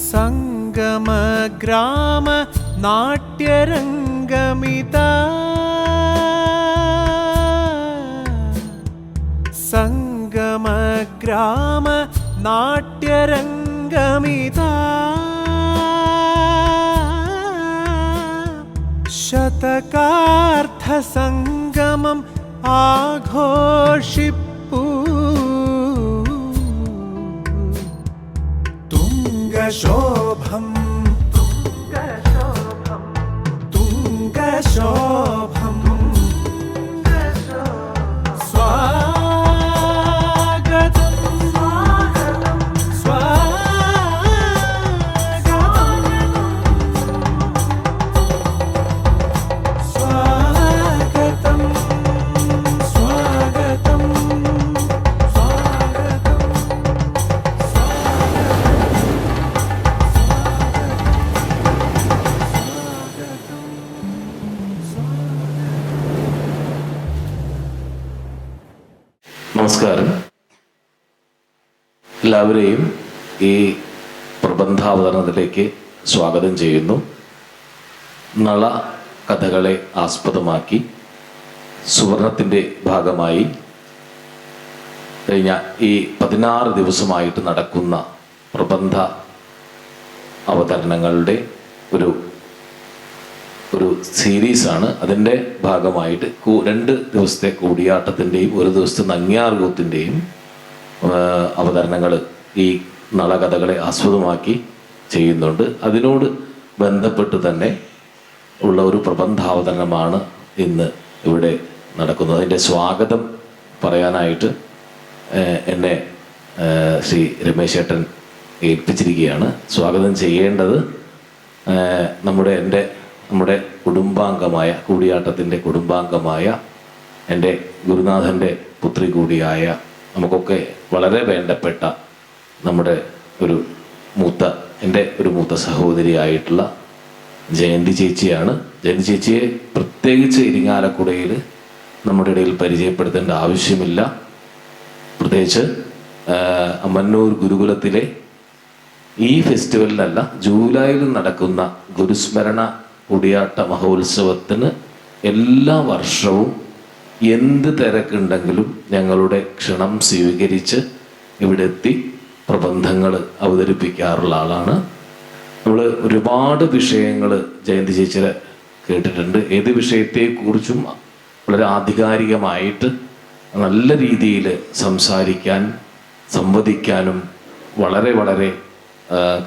സംഗമഗ്രാമ നാട്യരംഗമിതാ സംഗമഗ്രാമ നാട്യരംഗമിതാ ശതകാർത്ഥസംഗമം ആഘോഷിപ്പൂ തുംഗശോഭം തുംഗശോഭം സ്വാഗതം സ്വാഗതം സ്വാഗതം നമസ്കാരം. എല്ലാവരെയും ഈ പ്രബന്ധാവതരണത്തിലേക്ക് സ്വാഗതം ചെയ്യുന്നു. നള കഥകളെ ആസ്പദമാക്കി സുവർണത്തിൻ്റെ ഭാഗമായി കഴിഞ്ഞ ഈ 16 ദിവസമായിട്ട് നടക്കുന്ന പ്രബന്ധ അവതരണങ്ങളുടെ ഒരു സീരീസാണ്. അതിൻ്റെ ഭാഗമായിട്ട് 2 ദിവസത്തെ കൂടിയാട്ടത്തിൻ്റെയും 1 ദിവസത്തെ നങ്ങ്യാർകൂത്തിൻ്റെയും അവതരണങ്ങൾ ഈ നളകഥകളെ ആസ്പദമാക്കി ചെയ്യുന്നുണ്ട്. അതിനോട് ബന്ധപ്പെട്ട് തന്നെ ഉള്ള ഒരു പ്രബന്ധാവതരണമാണ് ഇന്ന് ഇവിടെ നടക്കുന്നത്. അതിൻ്റെ സ്വാഗതം പറയാനായിട്ട് എന്നെ ശ്രീ രമേശ് ചേട്ടൻ ഏൽപ്പിച്ചിരിക്കുകയാണ്. സ്വാഗതം ചെയ്യേണ്ടത് നമ്മുടെ കുടുംബാംഗമായ കൂടിയാട്ടത്തിൻ്റെ കുടുംബാംഗമായ എൻ്റെ ഗുരുനാഥൻ്റെ പുത്രി കൂടിയായ നമുക്കൊക്കെ വളരെ വേണ്ടപ്പെട്ട എൻ്റെ ഒരു മൂത്ത സഹോദരിയായിട്ടുള്ള ജയന്തി ചേച്ചിയാണ്. ജയന്തി ചേച്ചിയെ പ്രത്യേകിച്ച് ഇരിങ്ങാലക്കുടയിൽ നമ്മുടെ ഇടയിൽ പരിചയപ്പെടുത്തേണ്ട ആവശ്യമില്ല. പ്രത്യേകിച്ച് അമ്മന്നൂർ ഗുരുകുലത്തിലെ ഈ ഫെസ്റ്റിവലിലല്ല, ജൂലൈയിൽ നടക്കുന്ന ഗുരുസ്മരണ കൂടിയാട്ട മഹോത്സവത്തിന് എല്ലാ വർഷവും എന്ത് തിരക്കുണ്ടെങ്കിലും ഞങ്ങളുടെ ക്ഷണം സ്വീകരിച്ച് ഇവിടെ എത്തി പ്രബന്ധങ്ങൾ അവതരിപ്പിക്കാറുള്ള ആളാണ്. നമ്മൾ ഒരുപാട് വിഷയങ്ങൾ ജയന്തി ചേച്ചിയുടെ കേട്ടിട്ടുണ്ട്. ഏത് വിഷയത്തെക്കുറിച്ചും വളരെ ആധികാരികമായിട്ട് നല്ല രീതിയിൽ സംവദിക്കാനും വളരെ വളരെ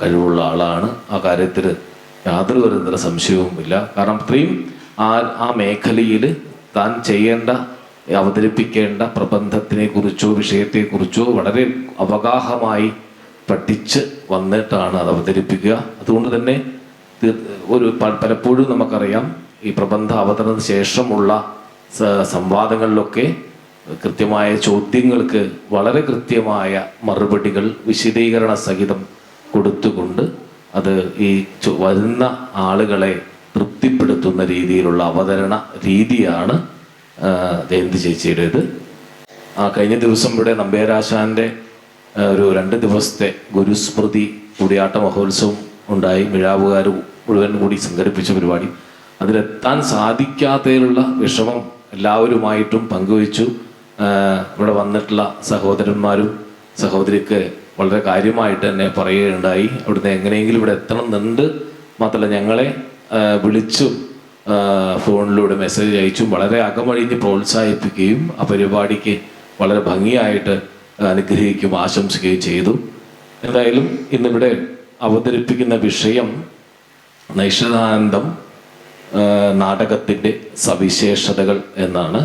കഴിവുള്ള ആളാണ്. ആ കാര്യത്തിൽ യാതൊരു തരത്തിലുള്ള സംശയവുമില്ല. കാരണം അത്രയും ആ മേഖലയിൽ താൻ അവതരിപ്പിക്കേണ്ട പ്രബന്ധത്തിനെ കുറിച്ചോ വിഷയത്തെക്കുറിച്ചോ വളരെ അവഗാഹമായി പഠിച്ച് വന്നിട്ടാണ് അത് അവതരിപ്പിക്കുക. അതുകൊണ്ട് തന്നെ പലപ്പോഴും നമുക്കറിയാം, ഈ പ്രബന്ധ അവതരണത്തിന് ശേഷമുള്ള സംവാദങ്ങളിലൊക്കെ കൃത്യമായ ചോദ്യങ്ങൾക്ക് വളരെ കൃത്യമായ മറുപടികൾ വിശദീകരണ സഹിതം കൊടുത്തുകൊണ്ട് അത് ഈ വരുന്ന ആളുകളെ തൃപ്തിപ്പെടുത്തുന്ന രീതിയിലുള്ള അവതരണ രീതിയാണ് ജയന്തി ചേച്ചിയുടേത്. കഴിഞ്ഞ ദിവസം ഇവിടെ നമ്പ്യാരാശാൻ്റെ ഒരു 2 ദിവസത്തെ ഗുരുസ്മൃതി കൂടിയാട്ട മഹോത്സവം ഉണ്ടായി. മിഴാവുകാർ മുഴുവൻ കൂടി സംഘടിപ്പിച്ച പരിപാടി. അതിലെത്താൻ സാധിക്കാത്തതിലുള്ള വിഷമം എല്ലാവരുമായിട്ടും പങ്കുവച്ചു. ഇവിടെ വന്നിട്ടുള്ള സഹോദരന്മാരും സഹോദരിക്ക് വളരെ കാര്യമായിട്ട് തന്നെ പറയുകയുണ്ടായി. അവിടുന്ന് എങ്ങനെയെങ്കിലും ഇവിടെ എത്തണം എന്നുണ്ട്. മാത്രമല്ല ഞങ്ങളെ വിളിച്ചും ഫോണിലൂടെ മെസ്സേജ് അയച്ചും വളരെ അകമഴിഞ്ഞ് പ്രോത്സാഹിപ്പിക്കുകയും ആ പരിപാടിക്ക് വളരെ ഭംഗിയായിട്ട് അനുഗ്രഹിക്കുകയും ആശംസിക്കുകയും ചെയ്തു. എന്തായാലും ഇന്നിവിടെ അവതരിപ്പിക്കുന്ന വിഷയം നൈഷധാനന്ദം നാടകത്തിൻ്റെ സവിശേഷതകൾ എന്നാണ്.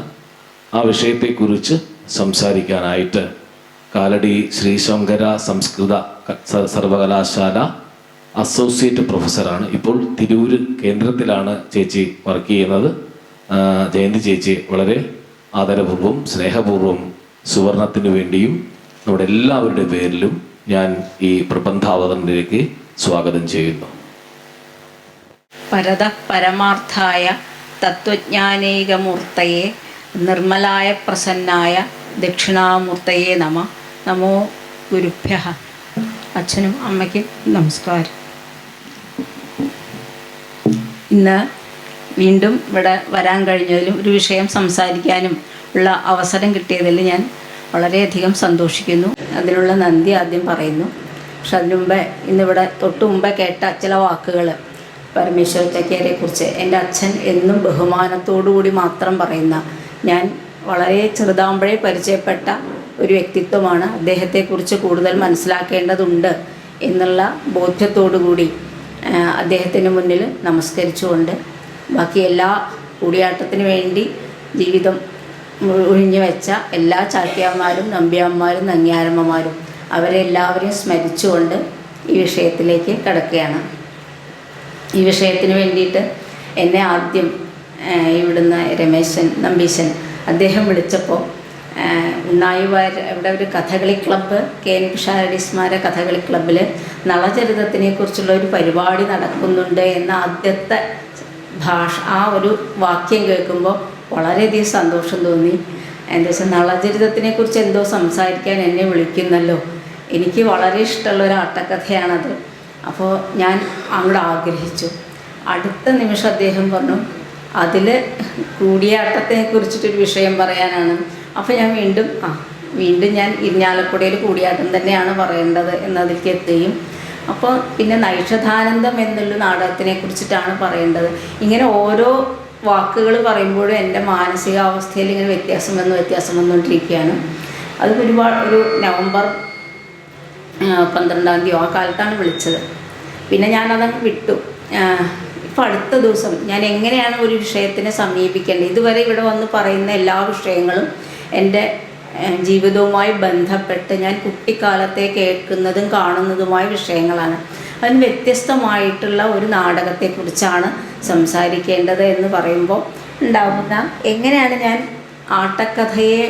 ആ വിഷയത്തെക്കുറിച്ച് സംസാരിക്കാനായിട്ട് കാലടി ശ്രീശങ്കര സംസ്കൃത സർവകലാശാല അസോസിയേറ്റ് പ്രൊഫസറാണ്. ഇപ്പോൾ തിരൂര് കേന്ദ്രത്തിലാണ് ചേച്ചി വർക്ക് ചെയ്യുന്നത്. ജയന്തി ചേച്ചി വളരെ ആദരപൂർവ്വം സ്നേഹപൂർവ്വം സുവർണത്തിന് വേണ്ടിയും നമ്മുടെ എല്ലാവരുടെ പേരിലും ഞാൻ ഈ പ്രബന്ധാവതരണത്തിലേക്ക് സ്വാഗതം ചെയ്യുന്നു. പരമാർത്ഥായ തത്വജ്ഞാനൈകമൂർത്തയെ നിർമ്മലായ പ്രസന്നായ ദക്ഷിണാമൂർത്തയെ നമോ ഗുരുഭ്യഃ. അച്ഛനും അമ്മയ്ക്കും നമസ്കാരം. ഇന്ന് വീണ്ടും ഇവിടെ വരാൻ കഴിഞ്ഞതിലും ഒരു വിഷയം സംസാരിക്കാനും ഉള്ള അവസരം കിട്ടിയതിൽ ഞാൻ വളരെയധികം സന്തോഷിക്കുന്നു. അതിനുള്ള നന്ദി ആദ്യം പറയുന്നു. പക്ഷെ അതിനു മുമ്പേ ഇന്നിവിടെ തൊട്ട് മുമ്പേ കേട്ട ചില വാക്കുകൾ പരമേശ്വര ചക്കേരെക്കുറിച്ച് എൻ്റെ അച്ഛൻ എന്നും ബഹുമാനത്തോടുകൂടി മാത്രം പറയുന്ന, ഞാൻ വളരെ ചെറുതാകുമ്പോഴേ പരിചയപ്പെട്ട ഒരു വ്യക്തിത്വമാണ്. അദ്ദേഹത്തെക്കുറിച്ച് കൂടുതൽ മനസ്സിലാക്കേണ്ടതുണ്ട് എന്നുള്ള ബോധ്യത്തോടുകൂടി അദ്ദേഹത്തിന് മുന്നിൽ നമസ്കരിച്ചുകൊണ്ട് ബാക്കി എല്ലാ കൂടിയാട്ടത്തിന് വേണ്ടി ജീവിതം ഒഴിഞ്ഞു വെച്ച എല്ലാ ചാക്യാന്മാരും നമ്പ്യാന്മാരും നങ്ങ്യാരമ്മമാരും അവരെല്ലാവരെയും സ്മരിച്ചുകൊണ്ട് ഈ വിഷയത്തിലേക്ക് കടക്കുകയാണ്. ഈ വിഷയത്തിന് വേണ്ടിയിട്ട് എന്നെ ആദ്യം ഇവിടുന്ന് രമേശൻ നമ്പീശൻ അദ്ദേഹം വിളിച്ചപ്പോൾ ഉണ്ണായിവാർ ഇവിടെ ഒരു കഥകളി ക്ലബ്ബ് KN പിഷാരടി സ്മാരക കഥകളി ക്ലബ്ബിൽ നളചരിതത്തിനെ കുറിച്ചുള്ള ഒരു പരിപാടി നടക്കുന്നുണ്ട് എന്ന ആദ്യത്തെ ആ ഒരു വാക്യം കേൾക്കുമ്പോൾ വളരെയധികം സന്തോഷം തോന്നി. എന്താ വെച്ചാൽ നളചരിതത്തിനെക്കുറിച്ച് എന്തോ സംസാരിക്കാൻ എന്നെ വിളിക്കുന്നല്ലോ. എനിക്ക് വളരെ ഇഷ്ടമുള്ള ഒരു ആട്ടക്കഥയാണത്. അപ്പോൾ ഞാൻ അങ്ങോട്ട് ആഗ്രഹിച്ചു. അടുത്ത നിമിഷം അദ്ദേഹം പറഞ്ഞു അതിൽ കൂടിയാട്ടത്തെ കുറിച്ചിട്ടൊരു വിഷയം പറയാനാണ്. അപ്പോൾ ഞാൻ വീണ്ടും ഞാൻ ഇരിഞ്ഞാലക്കുടയിൽ കൂടിയാട്ടം തന്നെയാണ് പറയേണ്ടത് എന്നതിലേക്ക് എത്തുകയും അപ്പോൾ പിന്നെ നൈഷധാനന്ദം എന്നുള്ള നാടകത്തിനെ കുറിച്ചിട്ടാണ് പറയേണ്ടത്. ഇങ്ങനെ ഓരോ വാക്കുകൾ പറയുമ്പോഴും എൻ്റെ മാനസികാവസ്ഥയിൽ ഇങ്ങനെ വ്യത്യാസം വന്നുകൊണ്ടിരിക്കുകയാണ്. അത് ഒരു നവംബർ 12 ആ കാലത്താണ് വിളിച്ചത്. പിന്നെ ഞാനതങ്ങ് വിട്ടു. ഇപ്പോൾ അടുത്ത ദിവസം ഞാൻ എങ്ങനെയാണ് ഒരു വിഷയത്തിനെ സമീപിക്കേണ്ടത്, ഇതുവരെ ഇവിടെ വന്ന് പറയുന്ന എല്ലാ വിഷയങ്ങളും എൻ്റെ ജീവിതവുമായി ബന്ധപ്പെട്ട് ഞാൻ കുട്ടിക്കാലത്തെ കേൾക്കുന്നതും കാണുന്നതുമായ വിഷയങ്ങളാണ്. അതിന് വ്യത്യസ്തമായിട്ടുള്ള ഒരു നാടകത്തെക്കുറിച്ചാണ് സംസാരിക്കേണ്ടത് എന്ന് പറയുമ്പോൾ ഉണ്ടാകുന്ന എങ്ങനെയാണ് ഞാൻ ആട്ടക്കഥയെ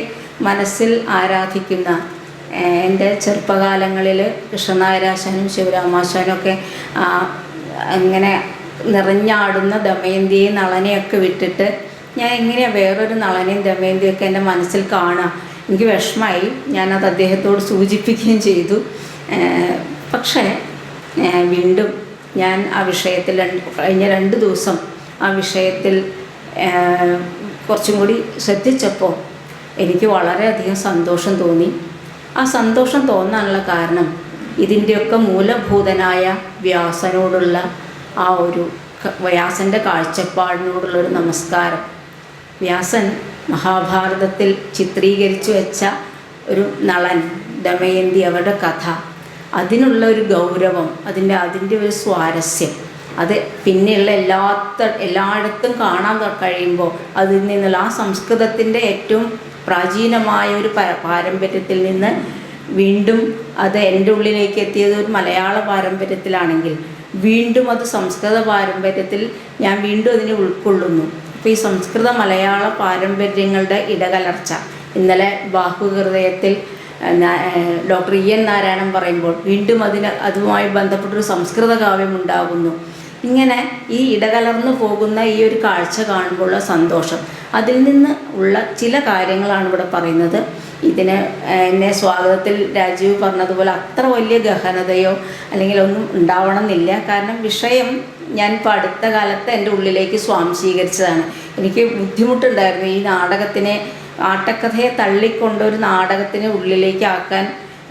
മനസ്സിൽ ആരാധിക്കുന്ന എൻ്റെ ചെറുപ്പകാലങ്ങളിൽ കൃഷ്ണനായരാശാനും ശിവരാമാശാനും ഒക്കെ അങ്ങനെ നിറഞ്ഞാടുന്ന ദമയന്തിയെയും നളനെയൊക്കെ വിട്ടിട്ട് ഞാൻ എങ്ങനെയാണ് വേറൊരു നളനെയും ദമയന്തിയൊക്കെ എൻ്റെ മനസ്സിൽ കാണുക. എനിക്ക് വിഷമമായി. ഞാനത് അദ്ദേഹത്തോട് സൂചിപ്പിക്കുകയും ചെയ്തു. പക്ഷേ വീണ്ടും ഞാൻ ആ വിഷയത്തിൽ കഴിഞ്ഞ 2 ദിവസം ആ വിഷയത്തിൽ കുറച്ചും കൂടി ശ്രദ്ധിച്ചപ്പോൾ എനിക്ക് വളരെയധികം സന്തോഷം തോന്നി. ആ സന്തോഷം തോന്നാനുള്ള കാരണം ഇതിൻ്റെയൊക്കെ മൂലഭൂതനായ വ്യാസനോടുള്ള ആ ഒരു വ്യാസൻ്റെ കാഴ്ചപ്പാടിനോടുള്ളൊരു നമസ്കാരം. വ്യാസൻ മഹാഭാരതത്തിൽ ചിത്രീകരിച്ചു വെച്ച ഒരു നളൻ ദമയന്തി അവരുടെ കഥ, അതിനുള്ള ഒരു ഗൗരവം, അതിൻ്റെ ഒരു സ്വാരസ്യം, അത് പിന്നെയുള്ള എല്ലായിടത്തും കാണാൻ കഴിയുമ്പോൾ അതിൽ നിന്നുള്ള ആ സംസ്കൃതത്തിൻ്റെ ഏറ്റവും പ്രാചീനമായ ഒരു പാരമ്പര്യത്തിൽ നിന്ന് വീണ്ടും അത് എൻ്റെ ഉള്ളിലേക്ക് എത്തിയത് ഒരു മലയാള പാരമ്പര്യത്തിലാണെങ്കിൽ വീണ്ടും അത് സംസ്കൃത പാരമ്പര്യത്തിൽ ഞാൻ വീണ്ടും അതിനെ ഉൾക്കൊള്ളുന്നു. അപ്പോൾ ഈ സംസ്കൃത മലയാള പാരമ്പര്യങ്ങളുടെ ഇടകലർച്ച ഇന്നലെ ബാഹുഹൃദയത്തിൽ ഡോക്ടർ EN നാരായണൻ പറയുമ്പോൾ വീണ്ടും അതുമായി ബന്ധപ്പെട്ടൊരു സംസ്കൃത കാവ്യമുണ്ടാകുന്നു. ഇങ്ങനെ ഈ ഇടകലർന്നു പോകുന്ന ഈ ഒരു കാഴ്ച കാണുമ്പോഴുള്ള സന്തോഷം, അതിൽ നിന്ന് ഉള്ള ചില കാര്യങ്ങളാണ് ഇവിടെ പറയുന്നത്. എന്നെ സ്വാഗതത്തിൽ രാജീവ് പറഞ്ഞതുപോലെ അത്ര വലിയ ഗഹനതയോ അല്ലെങ്കിൽ ഒന്നും ഉണ്ടാവണമെന്നില്ല. കാരണം വിഷയം ഞാനിപ്പോൾ അടുത്ത കാലത്ത് എൻ്റെ ഉള്ളിലേക്ക് സ്വാംശീകരിച്ചതാണ്. എനിക്ക് ബുദ്ധിമുട്ടുണ്ടായിരുന്നു ഈ നാടകത്തിനെ, ആട്ടക്കഥയെ തള്ളിക്കൊണ്ടൊരു നാടകത്തിനെ ഉള്ളിലേക്ക് ആക്കാൻ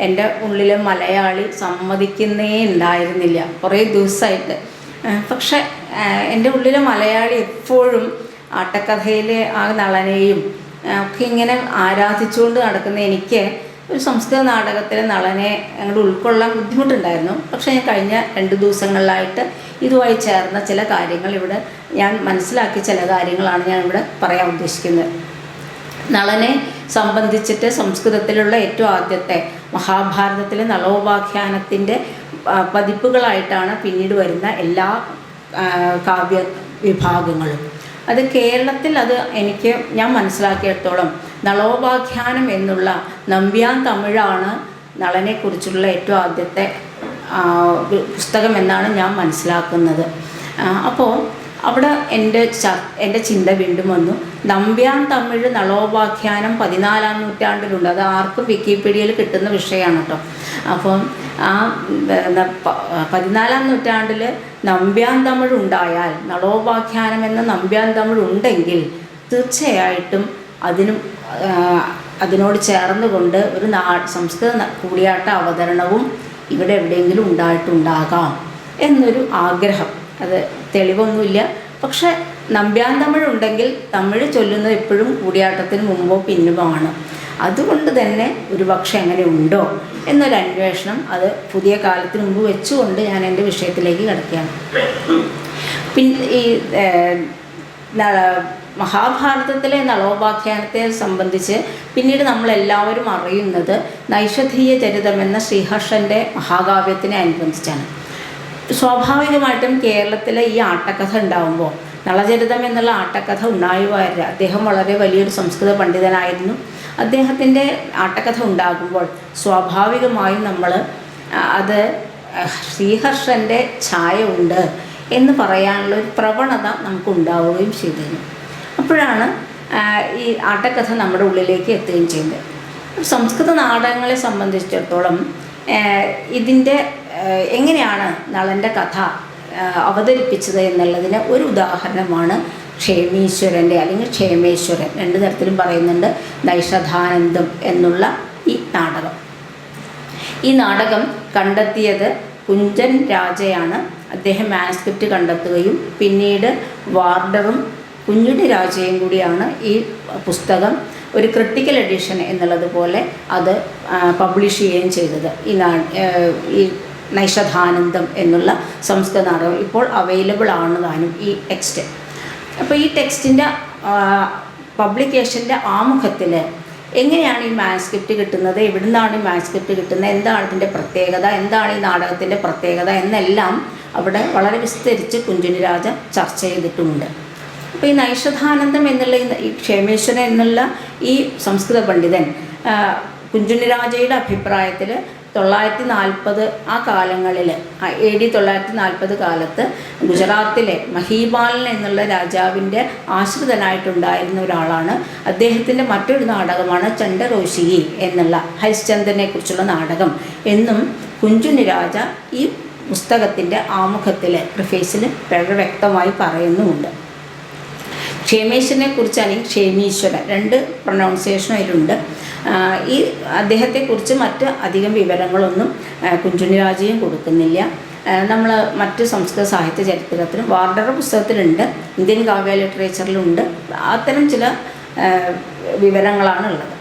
എൻ്റെ ഉള്ളിലെ മലയാളി സമ്മതിക്കുന്നേ ഉണ്ടായിരുന്നില്ല കുറേ ദിവസമായിട്ട്. പക്ഷെ എൻ്റെ ഉള്ളിലെ മലയാളി എപ്പോഴും ആട്ടക്കഥയിലെ ആ നളനെയും ഒക്കെ ഇങ്ങനെ ആരാധിച്ചുകൊണ്ട് നടക്കുന്ന എനിക്ക് ഒരു സംസ്കൃത നാടകത്തിലെ നളനെ അങ്ങോട്ട് ഉൾക്കൊള്ളാൻ ബുദ്ധിമുട്ടുണ്ടായിരുന്നു. പക്ഷേ ഞാൻ കഴിഞ്ഞ 2 ദിവസങ്ങളിലായിട്ട് ഇതുമായി ചേർന്ന ചില കാര്യങ്ങൾ ഇവിടെ ഞാൻ മനസ്സിലാക്കിയ ചില കാര്യങ്ങളാണ് ഞാൻ ഇവിടെ പറയാൻ ഉദ്ദേശിക്കുന്നത്. നളനെ സംബന്ധിച്ചിട്ട് സംസ്കൃതത്തിലുള്ള ഏറ്റവും ആദ്യത്തെ മഹാഭാരതത്തിലെ നളോപാഖ്യാനത്തിൻ്റെ പതിപ്പുകളായിട്ടാണ് പിന്നീട് വരുന്ന എല്ലാ കാവ്യ വിഭാഗങ്ങളും. അത് കേരളത്തിൽ ഞാൻ മനസ്സിലാക്കിയിടത്തോളം നളോപാഖ്യാനം എന്നുള്ള നമ്പ്യാൻ തമിഴാണ് നളനെക്കുറിച്ചുള്ള ഏറ്റവും ആദ്യത്തെ പുസ്തകം എന്നാണ് ഞാൻ മനസ്സിലാക്കുന്നത്. അപ്പോൾ അവിടെ എൻ്റെ ചിന്ത വീണ്ടും വന്നു. നമ്പ്യാൻ തമിഴ് നളോപാഖ്യാനം 14-ാം നൂറ്റാണ്ടിലുണ്ട്. അത് ആർക്കും വിക്കിപീഡിയയിൽ കിട്ടുന്ന വിഷയമാണ് കേട്ടോ. അപ്പം ആ 14-ാം നൂറ്റാണ്ടിൽ നമ്പ്യാൻ തമിഴ് ഉണ്ടായാൽ, നളോപാഖ്യാനം എന്ന നമ്പ്യാൻ തമിഴ് ഉണ്ടെങ്കിൽ തീർച്ചയായിട്ടും അതിനോട് ചേർന്നുകൊണ്ട് ഒരു സംസ്കൃത കൂടിയാട്ട അവതരണവും ഇവിടെ എവിടെയെങ്കിലും ഉണ്ടായിട്ടുണ്ടാകാം എന്നൊരു ആഗ്രഹം. അത് തെളിവൊന്നുമില്ല. പക്ഷെ നമ്പ്യാൻ തമിഴ് ഉണ്ടെങ്കിൽ തമിഴ് ചൊല്ലുന്നത് എപ്പോഴും കൂടിയാട്ടത്തിന് മുമ്പോ പിന്നുമാണ്. അതുകൊണ്ട് തന്നെ ഒരു പക്ഷെ അങ്ങനെ ഉണ്ടോ എന്നൊരു അന്വേഷണം അത് പുതിയ കാലത്തിന് മുമ്പ് വെച്ചുകൊണ്ട് ഞാൻ എൻ്റെ വിഷയത്തിലേക്ക് കിടക്കുകയാണ്. പിന്നെ ഈ മഹാഭാരതത്തിലെ നളോപാഖ്യാനത്തെ സംബന്ധിച്ച് പിന്നീട് നമ്മളെല്ലാവരും അറിയുന്നത് നൈഷധീയ ചരിതം എന്ന ശ്രീഹർഷൻ്റെ മഹാകാവ്യത്തിനെ അനുബന്ധിച്ചാണ്. സ്വാഭാവികമായിട്ടും കേരളത്തിലെ ഈ ആട്ടക്കഥ ഉണ്ടാകുമ്പോൾ, നളചരിതം എന്നുള്ള ആട്ടക്കഥ ഉണ്ടായുമായില്ല. അദ്ദേഹം വളരെ വലിയൊരു സംസ്കൃത പണ്ഡിതനായിരുന്നു. അദ്ദേഹത്തിൻ്റെ ആട്ടക്കഥ ഉണ്ടാകുമ്പോൾ സ്വാഭാവികമായും നമ്മൾ അത് ശ്രീഹർഷൻ്റെ ഛായ ഉണ്ട് എന്ന് പറയാനുള്ള ഒരു പ്രവണത നമുക്ക് ഉണ്ടാവുകയും ചെയ്തിരുന്നു. അപ്പോഴാണ് ഈ ആട്ടക്കഥ നമ്മുടെ ഉള്ളിലേക്ക് എത്തുകയും ചെയ്യുന്നത്. സംസ്കൃത നാടകങ്ങളെ സംബന്ധിച്ചിടത്തോളം ഇതിൻ്റെ എങ്ങനെയാണ് നളൻ്റെ കഥ അവതരിപ്പിച്ചത് എന്നുള്ളതിന് ഒരു ഉദാഹരണമാണ് ക്ഷേമീശ്വരൻ്റെ അല്ലെങ്കിൽ ക്ഷേമേശ്വരൻ, രണ്ട് തരത്തിലും പറയുന്നുണ്ട്, നൈഷധാനന്ദം എന്നുള്ള ഈ നാടകം. ഈ നാടകം കണ്ടെത്തിയത് കുഞ്ചൻ രാജയാണ്. അദ്ദേഹം മാനുസ്ക്രിപ്റ്റ് കണ്ടെത്തുകയും പിന്നീട് വാർഡറും കുഞ്ഞുണ്ണി രാജയും കൂടിയാണ് ഈ പുസ്തകം ഒരു ക്രിട്ടിക്കൽ എഡിഷൻ എന്നുള്ളതുപോലെ അത് പബ്ലിഷ് ചെയ്യുകയും ചെയ്തത്. ഈ നൈഷധാനന്ദം എന്നുള്ള സംസ്കൃത നാടകം ഇപ്പോൾ അവൈലബിൾ ആണ് താനും ഈ ടെക്സ്റ്റ്. അപ്പോൾ ഈ ടെക്സ്റ്റിൻ്റെ പബ്ലിക്കേഷൻ്റെ ആമുഖത്തിൽ എങ്ങനെയാണ് ഈ മാനുസ്ക്രിപ്റ്റ് കിട്ടുന്നത്, എവിടെ നിന്നാണ് ഈ മാനുസ്ക്രിപ്റ്റ് കിട്ടുന്നത്, എന്താണ് ഇതിൻ്റെ പ്രത്യേകത, എന്താണ് ഈ നാടകത്തിൻ്റെ പ്രത്യേകത എന്നെല്ലാം അവിടെ വളരെ വിസ്തരിച്ച് കുഞ്ചുണ്ണി രാജ ചർച്ച ചെയ്തിട്ടുമുണ്ട്. അപ്പോൾ ഈ നൈഷധാനന്ദം എന്നുള്ള ഈ ക്ഷേമേശ്വരൻ എന്നുള്ള ഈ സംസ്കൃത പണ്ഡിതൻ കുഞ്ചുണ്ണി രാജയുടെ അഭിപ്രായത്തിൽ 940 ആ കാലങ്ങളിൽ AD 940 കാലത്ത് ഗുജറാത്തിലെ മഹീപാലൻ എന്നുള്ള രാജാവിൻ്റെ ആശ്രിതനായിട്ടുണ്ടായിരുന്ന ഒരാളാണ്. അദ്ദേഹത്തിൻ്റെ മറ്റൊരു നാടകമാണ് ചണ്ഡകൗശികി എന്നുള്ള ഹരിശ്ചന്ദ്രനെ കുറിച്ചുള്ള നാടകം എന്നും കുഞ്ചുണ്ണി രാജ ഈ പുസ്തകത്തിൻ്റെ ആമുഖത്തിൽ പ്രിഫേസിൽ വളരെ വ്യക്തമായി പറയുന്നുമുണ്ട്. ക്ഷേമേശ്വരനെ കുറിച്ച് അല്ലെങ്കിൽ ക്ഷേമീശ്വരൻ രണ്ട് പ്രൊനൗൺസിയേഷനും അതിലുണ്ട്. ഈ അദ്ദേഹത്തെക്കുറിച്ച് മറ്റ് അധികം വിവരങ്ങളൊന്നും കുഞ്ചുണ്ണി രാജയും കൊടുക്കുന്നില്ല. നമ്മൾ മറ്റ് സംസ്കൃത സാഹിത്യ ചരിത്രത്തിലും വാർഡറുടെ പുസ്തകത്തിലുണ്ട്, ഇന്ത്യൻ കാവ്യ ലിറ്ററേച്ചറിലുണ്ട്, അത്തരം ചില വിവരങ്ങളാണ് ഉള്ളത്.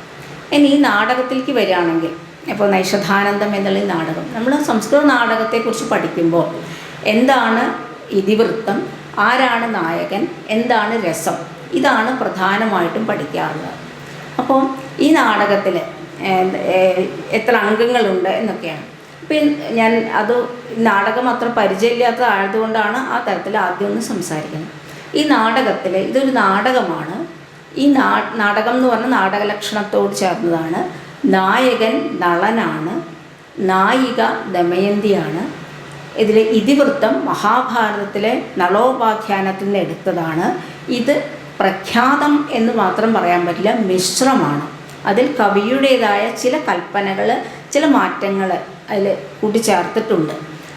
ഇനി ഈ നാടകത്തിലേക്ക് വരികയാണെങ്കിൽ, ഇപ്പോൾ നൈഷധാനന്ദം എന്നുള്ള ഈ നാടകം, നമ്മൾ സംസ്കൃത നാടകത്തെക്കുറിച്ച് പഠിക്കുമ്പോൾ എന്താണ് ഇതിവൃത്തം, ആരാണ് നായകൻ, എന്താണ് രസം, ഇതാണ് പ്രധാനമായിട്ടും പഠിക്കാറുള്ളത്. അപ്പോൾ ഈ നാടകത്തിൽ എത്ര അംഗങ്ങളുണ്ട് എന്നൊക്കെയാണ്. അപ്പം ഞാൻ നാടകം അത്ര പരിചയമില്ലാത്തതായതുകൊണ്ടാണ് ആ തരത്തിൽ ആദ്യം ഒന്ന് സംസാരിക്കുന്നത്. ഈ നാടകത്തിൽ ഇതൊരു നാടകമാണ്. ഈ നാടകം എന്ന് പറഞ്ഞാൽ നാടകലക്ഷണത്തോട് ചേർന്നതാണ്. നായകൻ നളനാണ്, നായിക ദമയന്തിയാണ്. ഇതിൽ ഇതിവൃത്തം മഹാഭാരതത്തിലെ നളോപാഖ്യാനത്തിൽ നിന്ന് എടുത്തതാണ്. ഇത് പ്രഖ്യാതം എന്ന് മാത്രം പറയാൻ പറ്റില്ല, മിശ്രമാണ്. അതിൽ കവിയുടേതായ ചില കൽപ്പനകൾ, ചില മാറ്റങ്ങൾ അതിൽ കൂട്ടിച്ചേർത്തിട്ടുണ്ട്.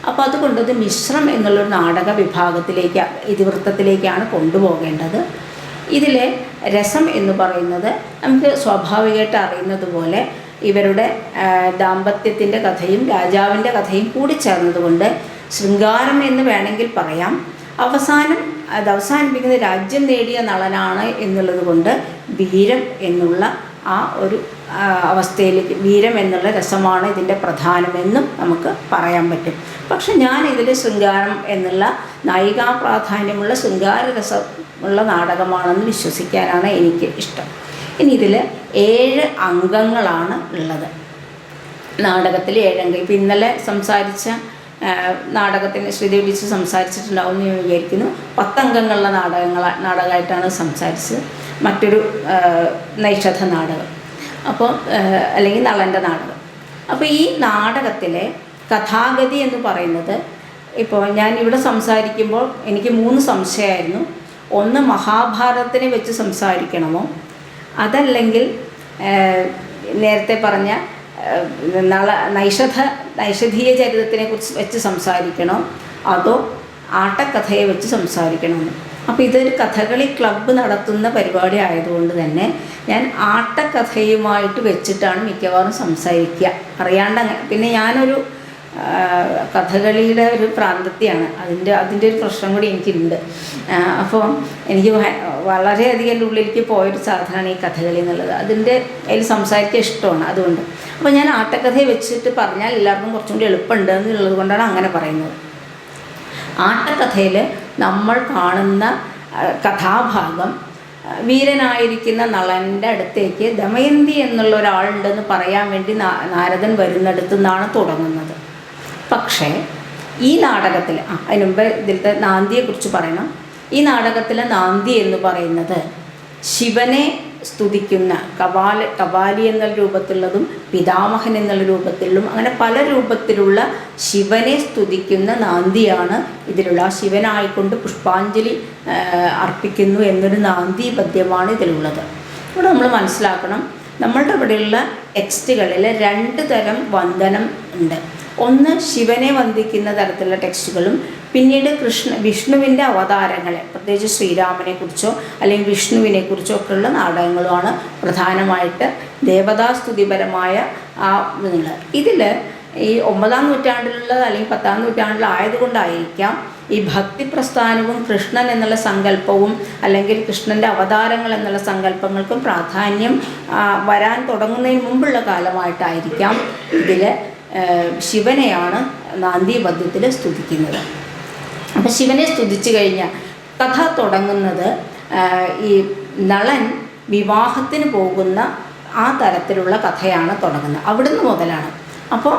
അപ്പോൾ അതുകൊണ്ടത് മിശ്രം എന്നുള്ളൊരു നാടക വിഭാഗത്തിലേക്ക്, ഇതിവൃത്തത്തിലേക്കാണ് കൊണ്ടുപോകേണ്ടത്. ഇതിലെ രസം എന്ന് പറയുന്നത് നമുക്ക് സ്വാഭാവികമായിട്ട് അറിയുന്നത് പോലെ ഇവരുടെ ദാമ്പത്യത്തിൻ്റെ കഥയും രാജാവിൻ്റെ കഥയും കൂടിച്ചേർന്നതുകൊണ്ട് ശൃംഗാരം എന്ന് വേണമെങ്കിൽ പറയാം. അത് അവസാനിപ്പിക്കുന്നത് രാജ്യം നേടിയ നളനാണ് എന്നുള്ളത് കൊണ്ട് വീരം എന്നുള്ള ആ ഒരു അവസ്ഥയിലേക്ക്, വീരം എന്നുള്ള രസമാണ് ഇതിൻ്റെ പ്രധാനമെന്നും നമുക്ക് പറയാൻ പറ്റും. പക്ഷെ ഞാൻ ഇതിൽ ശൃംഗാരം എന്നുള്ള നായികാ പ്രാധാന്യമുള്ള ശൃംഗാരരസമുള്ള നാടകമാണെന്ന് വിശ്വസിക്കാനാണ് എനിക്ക് ഇഷ്ടം. ഇനി ഇതിൽ 7 അംഗങ്ങളാണ് ഉള്ളത്. നാടകത്തിൽ 7 അംഗം. ഇപ്പം ഇന്നലെ സംസാരിച്ച നാടകത്തിന് ശ്രുതി പിടിച്ച് സംസാരിച്ചിട്ടുണ്ടാവും എന്ന് ഞാൻ വിചാരിക്കുന്നു. 10 അംഗങ്ങളുള്ള നാടകമായിട്ടാണ് സംസാരിച്ചത്. മറ്റൊരു നൈഷധ നാടകം, അപ്പോൾ അല്ലെങ്കിൽ നളൻ്റെ നാടകം. അപ്പോൾ ഈ നാടകത്തിലെ കഥാഗതി എന്ന് പറയുന്നത് ഇപ്പോൾ ഞാനിവിടെ സംസാരിക്കുമ്പോൾ എനിക്ക് 3 സംശയമായിരുന്നു. ഒന്ന്, മഹാഭാരതത്തിനെ വെച്ച് സംസാരിക്കണമോ, അതല്ലെങ്കിൽ നേരത്തെ പറഞ്ഞ നൈഷധീയ ചരിതത്തിനെ കുറിച്ച് വെച്ച് സംസാരിക്കണോ, അതോ ആട്ടക്കഥയെ വെച്ച് സംസാരിക്കണമെന്ന്. അപ്പോൾ ഇതൊരു കഥകളി ക്ലബ്ബ് നടത്തുന്ന പരിപാടി ആയതുകൊണ്ട് തന്നെ ഞാൻ ആട്ടക്കഥയുമായിട്ട് വെച്ചിട്ടാണ് മിക്കവാറും സംസാരിക്കുക, അറിയാണ്ട്. പിന്നെ ഞാനൊരു കഥകളിയുടെ ഒരു പ്രാന്തത്തെയാണ്, അതിൻ്റെ ഒരു പ്രശ്നം കൂടി എനിക്കുണ്ട്. അപ്പോൾ എനിക്ക് വളരെയധികം എൻ്റെ ഉള്ളിലേക്ക് പോയൊരു സാധനമാണ് ഈ കഥകളി എന്നുള്ളത്. അതിൽ സംസാരിക്കാൻ ഇഷ്ടമാണ്. അതുകൊണ്ട് അപ്പോൾ ഞാൻ ആട്ടക്കഥയെ വെച്ചിട്ട് പറഞ്ഞാൽ എല്ലാവർക്കും കുറച്ചും കൂടി എളുപ്പമുണ്ട് എന്നുള്ളത് കൊണ്ടാണ് അങ്ങനെ പറയുന്നത്. ആട്ടക്കഥയിൽ നമ്മൾ കാണുന്ന കഥാഭാഗം വീരനായിരിക്കുന്ന നളൻ്റെ അടുത്തേക്ക് ദമയന്തി എന്നുള്ള ഒരാളുണ്ടെന്ന് പറയാൻ വേണ്ടി നാരദൻ വരുന്നിടത്തു നിന്നാണ് തുടങ്ങുന്നത്. പക്ഷേ ഈ നാടകത്തിൽ അതിന് മുമ്പ് ഇതിലത്തെ നാന്ദിയെക്കുറിച്ച് പറയണം. ഈ നാടകത്തിലെ നാന്ദി എന്ന് പറയുന്നത് ശിവനെ സ്തുതിക്കുന്ന കപാലി എന്നുള്ള രൂപത്തിലുള്ളതും പിതാമഹൻ എന്നുള്ള രൂപത്തിലും അങ്ങനെ പല രൂപത്തിലുള്ള ശിവനെ സ്തുതിക്കുന്ന നാന്ദിയാണ് ഇതിലുള്ള. ശിവനായിക്കൊണ്ട് പുഷ്പാഞ്ജലി അർപ്പിക്കുന്നു എന്നൊരു നാന്ദി പദ്യമാണ് ഇതിലുള്ളത്. ഇവിടെ നമ്മൾ മനസ്സിലാക്കണം, നമ്മളുടെ ഇവിടെയുള്ള ടെക്സ്റ്റുകളിൽ 2 തരം വന്ദനം ഉണ്ട്. ഒന്ന് ശിവനെ വന്ദിക്കുന്ന തരത്തിലുള്ള ടെക്സ്റ്റുകളും പിന്നീട് വിഷ്ണുവിൻ്റെ അവതാരങ്ങളെ, പ്രത്യേകിച്ച് ശ്രീരാമനെക്കുറിച്ചോ അല്ലെങ്കിൽ വിഷ്ണുവിനെക്കുറിച്ചോ ഒക്കെയുള്ള നാടകങ്ങളുമാണ് പ്രധാനമായിട്ട് ദേവതാസ്തുതിപരമായ ഇതിൽ ഈ 9-ാം നൂറ്റാണ്ടിലുള്ളത് അല്ലെങ്കിൽ 10-ാം നൂറ്റാണ്ടിലായതുകൊണ്ടായിരിക്കാം ഈ ഭക്തി പ്രസ്ഥാനവും കൃഷ്ണൻ എന്നുള്ള സങ്കല്പവും അല്ലെങ്കിൽ കൃഷ്ണൻ്റെ അവതാരങ്ങൾ എന്നുള്ള സങ്കല്പങ്ങൾക്കും പ്രാധാന്യം വരാൻ തുടങ്ങുന്നതിന് മുമ്പുള്ള കാലമായിട്ടായിരിക്കാം ഇതിൽ ശിവനെയാണ് നാന്ദി പദ്യത്തിൽ സ്തുതിക്കുന്നത്. അപ്പോൾ ശിവനെ സ്തുതിച്ചു കഴിഞ്ഞാൽ കഥ തുടങ്ങുന്നത് ഈ നളൻ വിവാഹത്തിന് പോകുന്ന ആ തരത്തിലുള്ള കഥയാണ് തുടങ്ങുന്നത്. അവിടുന്ന് മുതലാണ്. അപ്പോൾ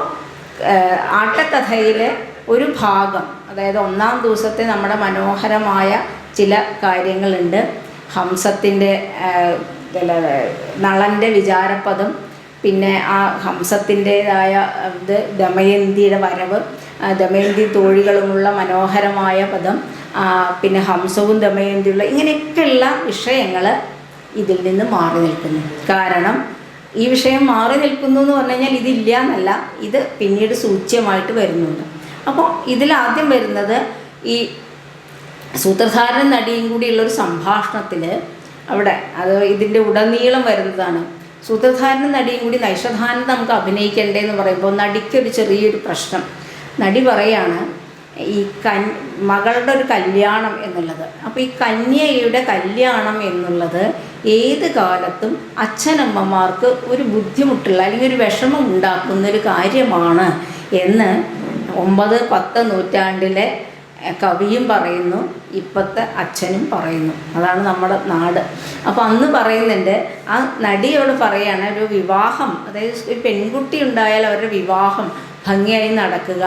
ആട്ടക്കഥയിലെ ഒരു ഭാഗം, അതായത് 1-ാം ദിവസത്തെ നമ്മുടെ മനോഹരമായ ചില കാര്യങ്ങളുണ്ട്. ഹംസത്തിൻ്റെ നളൻ്റെ വിചാരപദം, പിന്നെ ആ ഹംസത്തിൻ്റേതായ ദമയന്തിയുടെ വരവ്, ദമയന്തി തോഴികളുമുള്ള മനോഹരമായ പദം, പിന്നെ ഹംസവും ദമയന്തിയുള്ള ഇങ്ങനെയൊക്കെയുള്ള വിഷയങ്ങൾ ഇതിൽ നിന്ന് മാറി നിൽക്കുന്നു. കാരണം ഈ വിഷയം മാറി നിൽക്കുന്നു എന്ന് പറഞ്ഞു കഴിഞ്ഞാൽ ഇതില്ല എന്നല്ല, ഇത് പിന്നീട് സൂച്യമായിട്ട് വരുന്നുണ്ട്. അപ്പോൾ ഇതിലാദ്യം വരുന്നത് ഈ സൂത്രധാരൻ നടിയും കൂടിയുള്ളൊരു സംഭാഷണത്തിൽ അവിടെ ഇതിൻ്റെ ഉടനീളം വരുന്നതാണ്. സൂത്രധാരനും നടിയും കൂടി നൈഷധാനം നമുക്ക് അഭിനയിക്കണ്ടേന്ന് പറയുമ്പോൾ നടിക്കൊരു ചെറിയൊരു പ്രശ്നം. നടി പറയാണ് ഈ മകളുടെ ഒരു കല്യാണം എന്നുള്ളത്. അപ്പോൾ ഈ കന്യയുടെ കല്യാണം എന്നുള്ളത് ഏത് കാലത്തും അച്ഛനമ്മമാർക്ക് ഒരു ബുദ്ധിമുട്ടുള്ള അല്ലെങ്കിൽ ഒരു വിഷമം ഉണ്ടാക്കുന്നൊരു കാര്യമാണ് എന്ന് 9-10 നൂറ്റാണ്ടിലെ കവിയും പറയുന്നു, ഇപ്പോഴത്തെ അച്ഛനും പറയുന്നു. അതാണ് നമ്മുടെ നാട്. അപ്പോൾ അന്ന് പറയുന്നുണ്ട്, ആ നടിയോട് പറയാണ് ഒരു വിവാഹം, അതായത് ഒരു പെൺകുട്ടി ഉണ്ടായാൽ അവരുടെ വിവാഹം ഭംഗിയായി നടക്കുക,